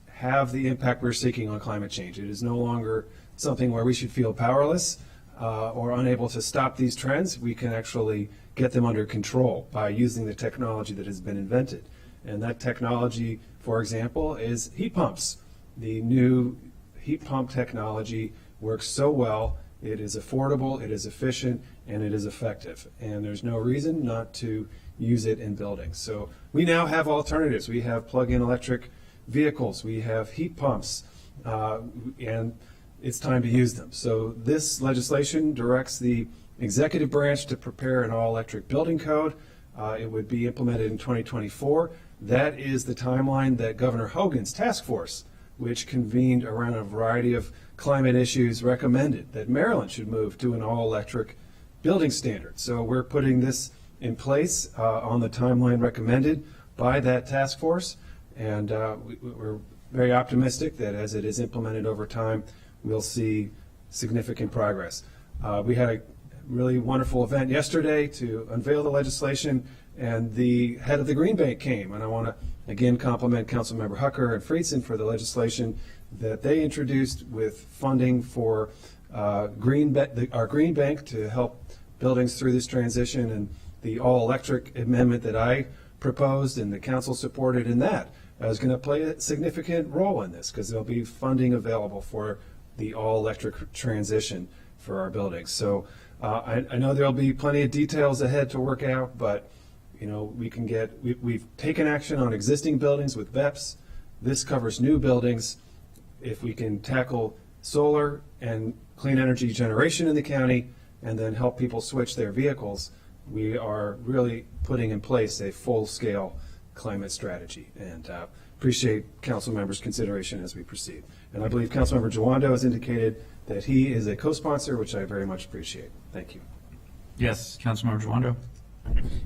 [SPEAKER 8] have the impact we're seeking on climate change. It is no longer something where we should feel powerless or unable to stop these trends. We can actually get them under control by using the technology that has been invented. And that technology, for example, is heat pumps. The new heat pump technology works so well. It is affordable, it is efficient, and it is effective. And there's no reason not to use it in buildings. So we now have alternatives. We have plug-in electric vehicles, we have heat pumps, and it's time to use them. So this legislation directs the executive branch to prepare an all-electric building code. It would be implemented in 2024. That is the timeline that Governor Hogan's task force, which convened around a variety of climate issues, recommended that Maryland should move to an all-electric building standard. So we're putting this in place on the timeline recommended by that task force, and we're very optimistic that as it is implemented over time, we'll see significant progress. We had a really wonderful event yesterday to unveil the legislation, and the head of the Green Bank came, and I want to again compliment Councilmember Hucker and Friedson for the legislation that they introduced with funding for our Green Bank to help buildings through this transition, and the all-electric amendment that I proposed and the council supported in that is going to play a significant role in this, because there'll be funding available for the all-electric transition for our buildings. So I know there'll be plenty of details ahead to work out, but you know, we've taken action on existing buildings with BEPS. This covers new buildings. If we can tackle solar and clean energy generation in the county and then help people switch their vehicles, we are really putting in place a full-scale climate strategy, and appreciate council members' consideration as we proceed. And I believe Councilmember Jawando has indicated that he is a co-sponsor, which I very much appreciate. Thank you.
[SPEAKER 1] Yes, Councilmember Jawando.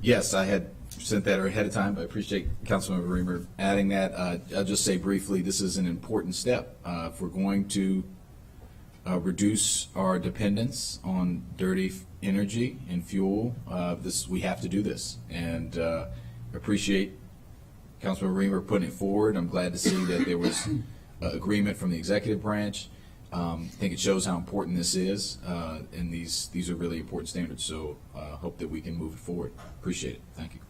[SPEAKER 6] Yes, I had sent that ahead of time, but I appreciate Councilmember Reamer adding that. I'll just say briefly, this is an important step. If we're going to reduce our dependence on dirty energy and fuel. We have to do this, and appreciate Councilman Reamer putting it forward. I'm glad to see that there was agreement from the executive branch. I think it shows how important this is, and these are really important standards. So hope that we can move it forward. Appreciate it. Thank you.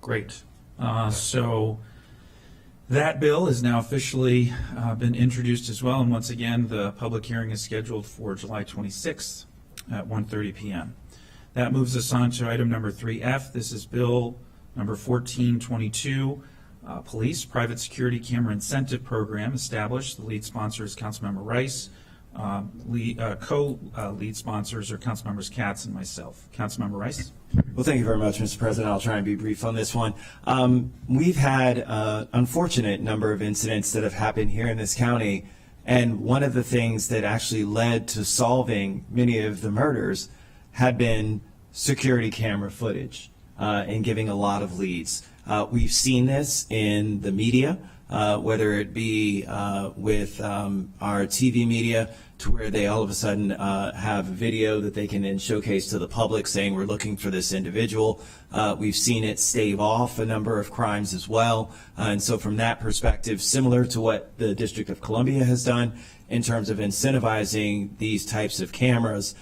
[SPEAKER 1] Great. So that bill has now officially been introduced as well, and once again, the public hearing is scheduled for July 26th at 1:30 p.m. That moves us on to item number 3F. This is Bill number 1422, Police Private Security Camera Incentive Program established. The lead sponsor is Councilmember Rice. Co-lead sponsors are Councilmembers Katz and myself. Councilmember Rice.
[SPEAKER 2] Well, thank you very much, Mr. President. I'll try and be brief on this one. We've had an unfortunate number of incidents that have happened here in this county, and one of the things that actually led to solving many of the murders had been security camera footage and giving a lot of leads. We've seen this in the media, whether it be with our TV media, to where they all of a sudden have video that they can then showcase to the public saying we're looking for this individual. We've seen it stave off a number of crimes as well. And so from that perspective, similar to what the District of Columbia has done in terms of incentivizing these types of cameras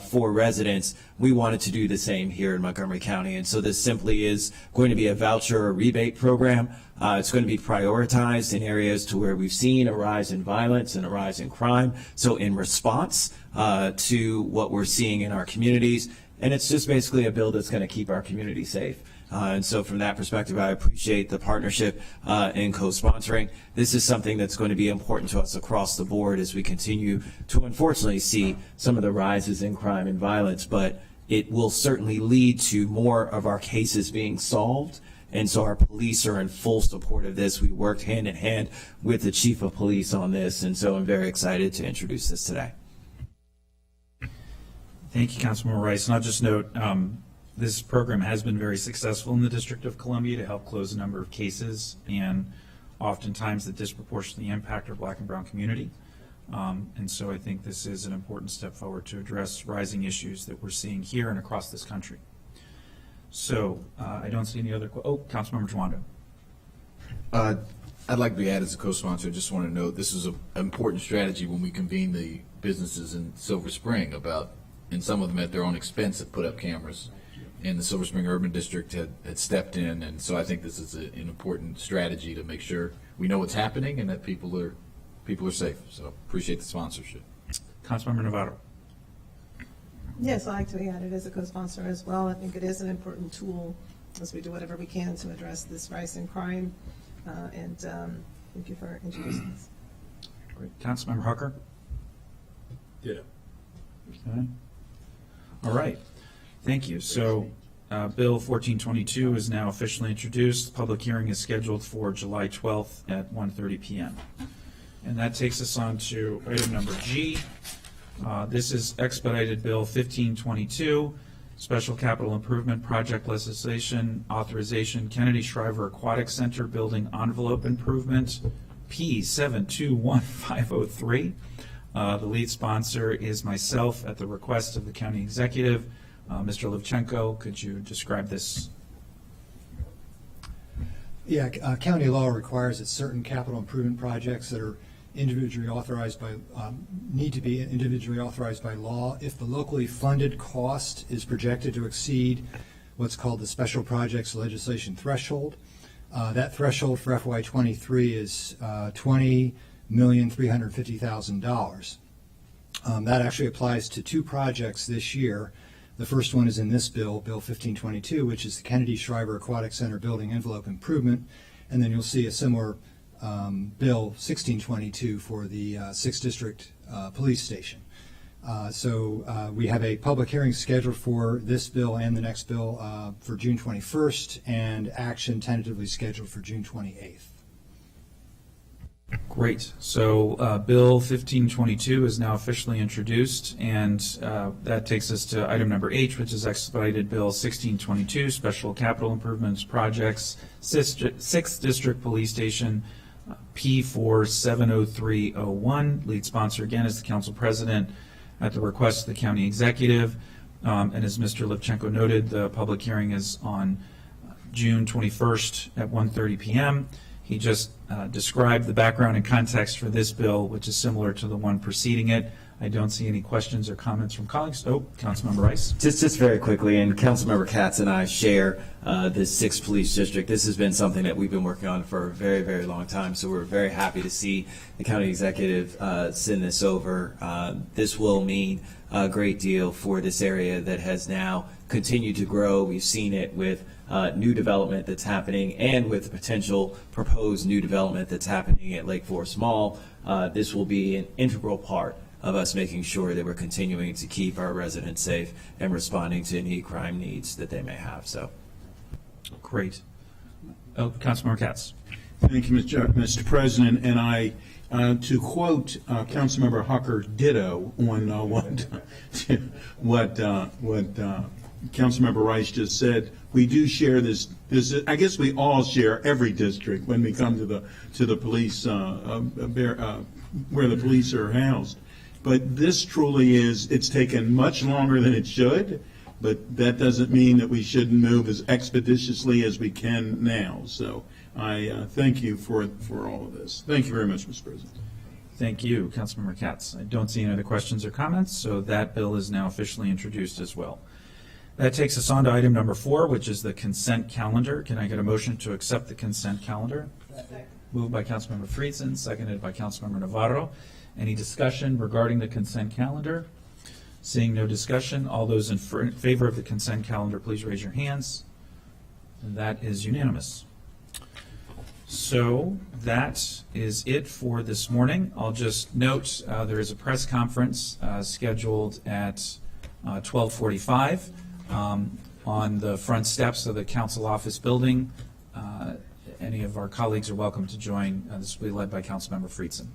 [SPEAKER 2] for residents, we wanted to do the same here in Montgomery County. And so this simply is going to be a voucher or rebate program. It's going to be prioritized in areas to where we've seen a rise in violence and a rise in crime. So in response to what we're seeing in our communities, and it's just basically a bill that's going to keep our community safe. And so from that perspective, I appreciate the partnership in co-sponsoring. This is something that's going to be important to us across the board as we continue to unfortunately see some of the rises in crime and violence, but it will certainly lead to more of our cases being solved. And so our police are in full support of this. We worked hand in hand with the chief of police on this, and so I'm very excited to introduce this today.
[SPEAKER 1] Thank you, Councilmember Rice. And I'll just note, this program has been very successful in the District of Columbia to help close a number of cases, and oftentimes that disproportionately impact our Black and brown community. And so I think this is an important step forward to address rising issues that we're seeing here and across this country. So I don't see any other. Councilmember Jwando.
[SPEAKER 6] I'd like to be added as a co-sponsor. I just want to note this is an important strategy when we convene the businesses in Silver Spring and some of them at their own expense have put up cameras. And the Silver Spring Urban District had stepped in, and so I think this is an important strategy to make sure we know what's happening and that people are safe. So appreciate the sponsorship.
[SPEAKER 1] Councilmember Navarro.
[SPEAKER 7] Yes, I'd like to be added as a co-sponsor as well. I think it is an important tool as we do whatever we can to address this rise in crime. And thank you for introducing this.
[SPEAKER 1] Great. Councilmember Hucker.
[SPEAKER 8] Yeah.
[SPEAKER 1] Okay. All right. Thank you. So Bill 1422 is now officially introduced. The public hearing is scheduled for July 12th at 1:30 p.m. And that takes us on to item number G. This is expedited Bill 1522, Special Capital Improvement Project Legislation Authorization, Kennedy Shriver Aquatic Center Building Envelope Improvement, P721503. The lead sponsor is myself at the request of the county executive. Mr. Levchenko, could you describe this?
[SPEAKER 11] Yeah, county law requires that certain capital improvement projects that are individually authorized by, need to be individually authorized by law if the locally funded cost is projected to exceed what's called the special projects legislation threshold. That threshold for FY23 is $20,350,000. That actually applies to two projects this year. The first one is in this bill, Bill 1522, which is the Kennedy Shriver Aquatic Center Building Envelope Improvement. And then you'll see a similar Bill 1622 for the 6th District Police Station. So we have a public hearing scheduled for this bill and the next bill for June 21st, and action tentatively scheduled for June 28th.
[SPEAKER 1] Great. So Bill 1522 is now officially introduced, and that takes us to item number H, which is expedited Bill 1622, Special Capital Improvements Projects, 6th District Police Station P470301. Lead sponsor again is the council president at the request of the county executive. And as Mr. Lipchenko noted, the public hearing is on June 21st at 1:30 p.m. He just described the background and context for this bill, which is similar to the one preceding it. I don't see any questions or comments from colleagues. Oh, Councilmember Rice.
[SPEAKER 2] Just very quickly, and Councilmember Katz and I share this 6th Police District. This has been something that we've been working on for a very, very long time, so we're very happy to see the county executive send this over. This will mean a great deal for this area that has now continued to grow. We've seen it with new development that's happening and with the potential proposed new development that's happening at Lake Forest Mall. This will be an integral part of us making sure that we're continuing to keep our residents safe and responding to any crime needs that they may have. So,
[SPEAKER 1] great. Oh, Councilmember Katz.
[SPEAKER 12] Thank you, Mr. President. And I, to quote Councilmember Hucker, ditto on what Councilmember Rice just said. We do share this. I guess we all share every district when we come to the police, where the police are housed. But this truly is, it's taken much longer than it should, but that doesn't mean that we shouldn't move as expeditiously as we can now. So I thank you for all of this. Thank you very much, Mr. President.
[SPEAKER 1] Thank you, Councilmember Katz. I don't see any other questions or comments, so that bill is now officially introduced as well. That takes us on to item number 4, which is the consent calendar. Can I get a motion to accept the consent calendar? Moved by Councilmember Friedson, seconded by Councilmember Navarro. Any discussion regarding the consent calendar? Seeing no discussion, all those in favor of the consent calendar, please raise your hands. And that is unanimous. So that is it for this morning. I'll just note there is a press conference scheduled at 12:45 on the front steps of the council office building. Any of our colleagues are welcome to join. This will be led by Councilmember Friedson.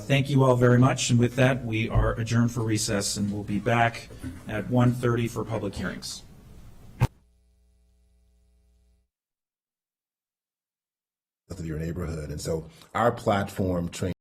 [SPEAKER 1] Thank you all very much, and with that, we are adjourned for recess, and we'll be back at 1:30 for public hearings.
[SPEAKER 13] Of your neighborhood, and so our platform trains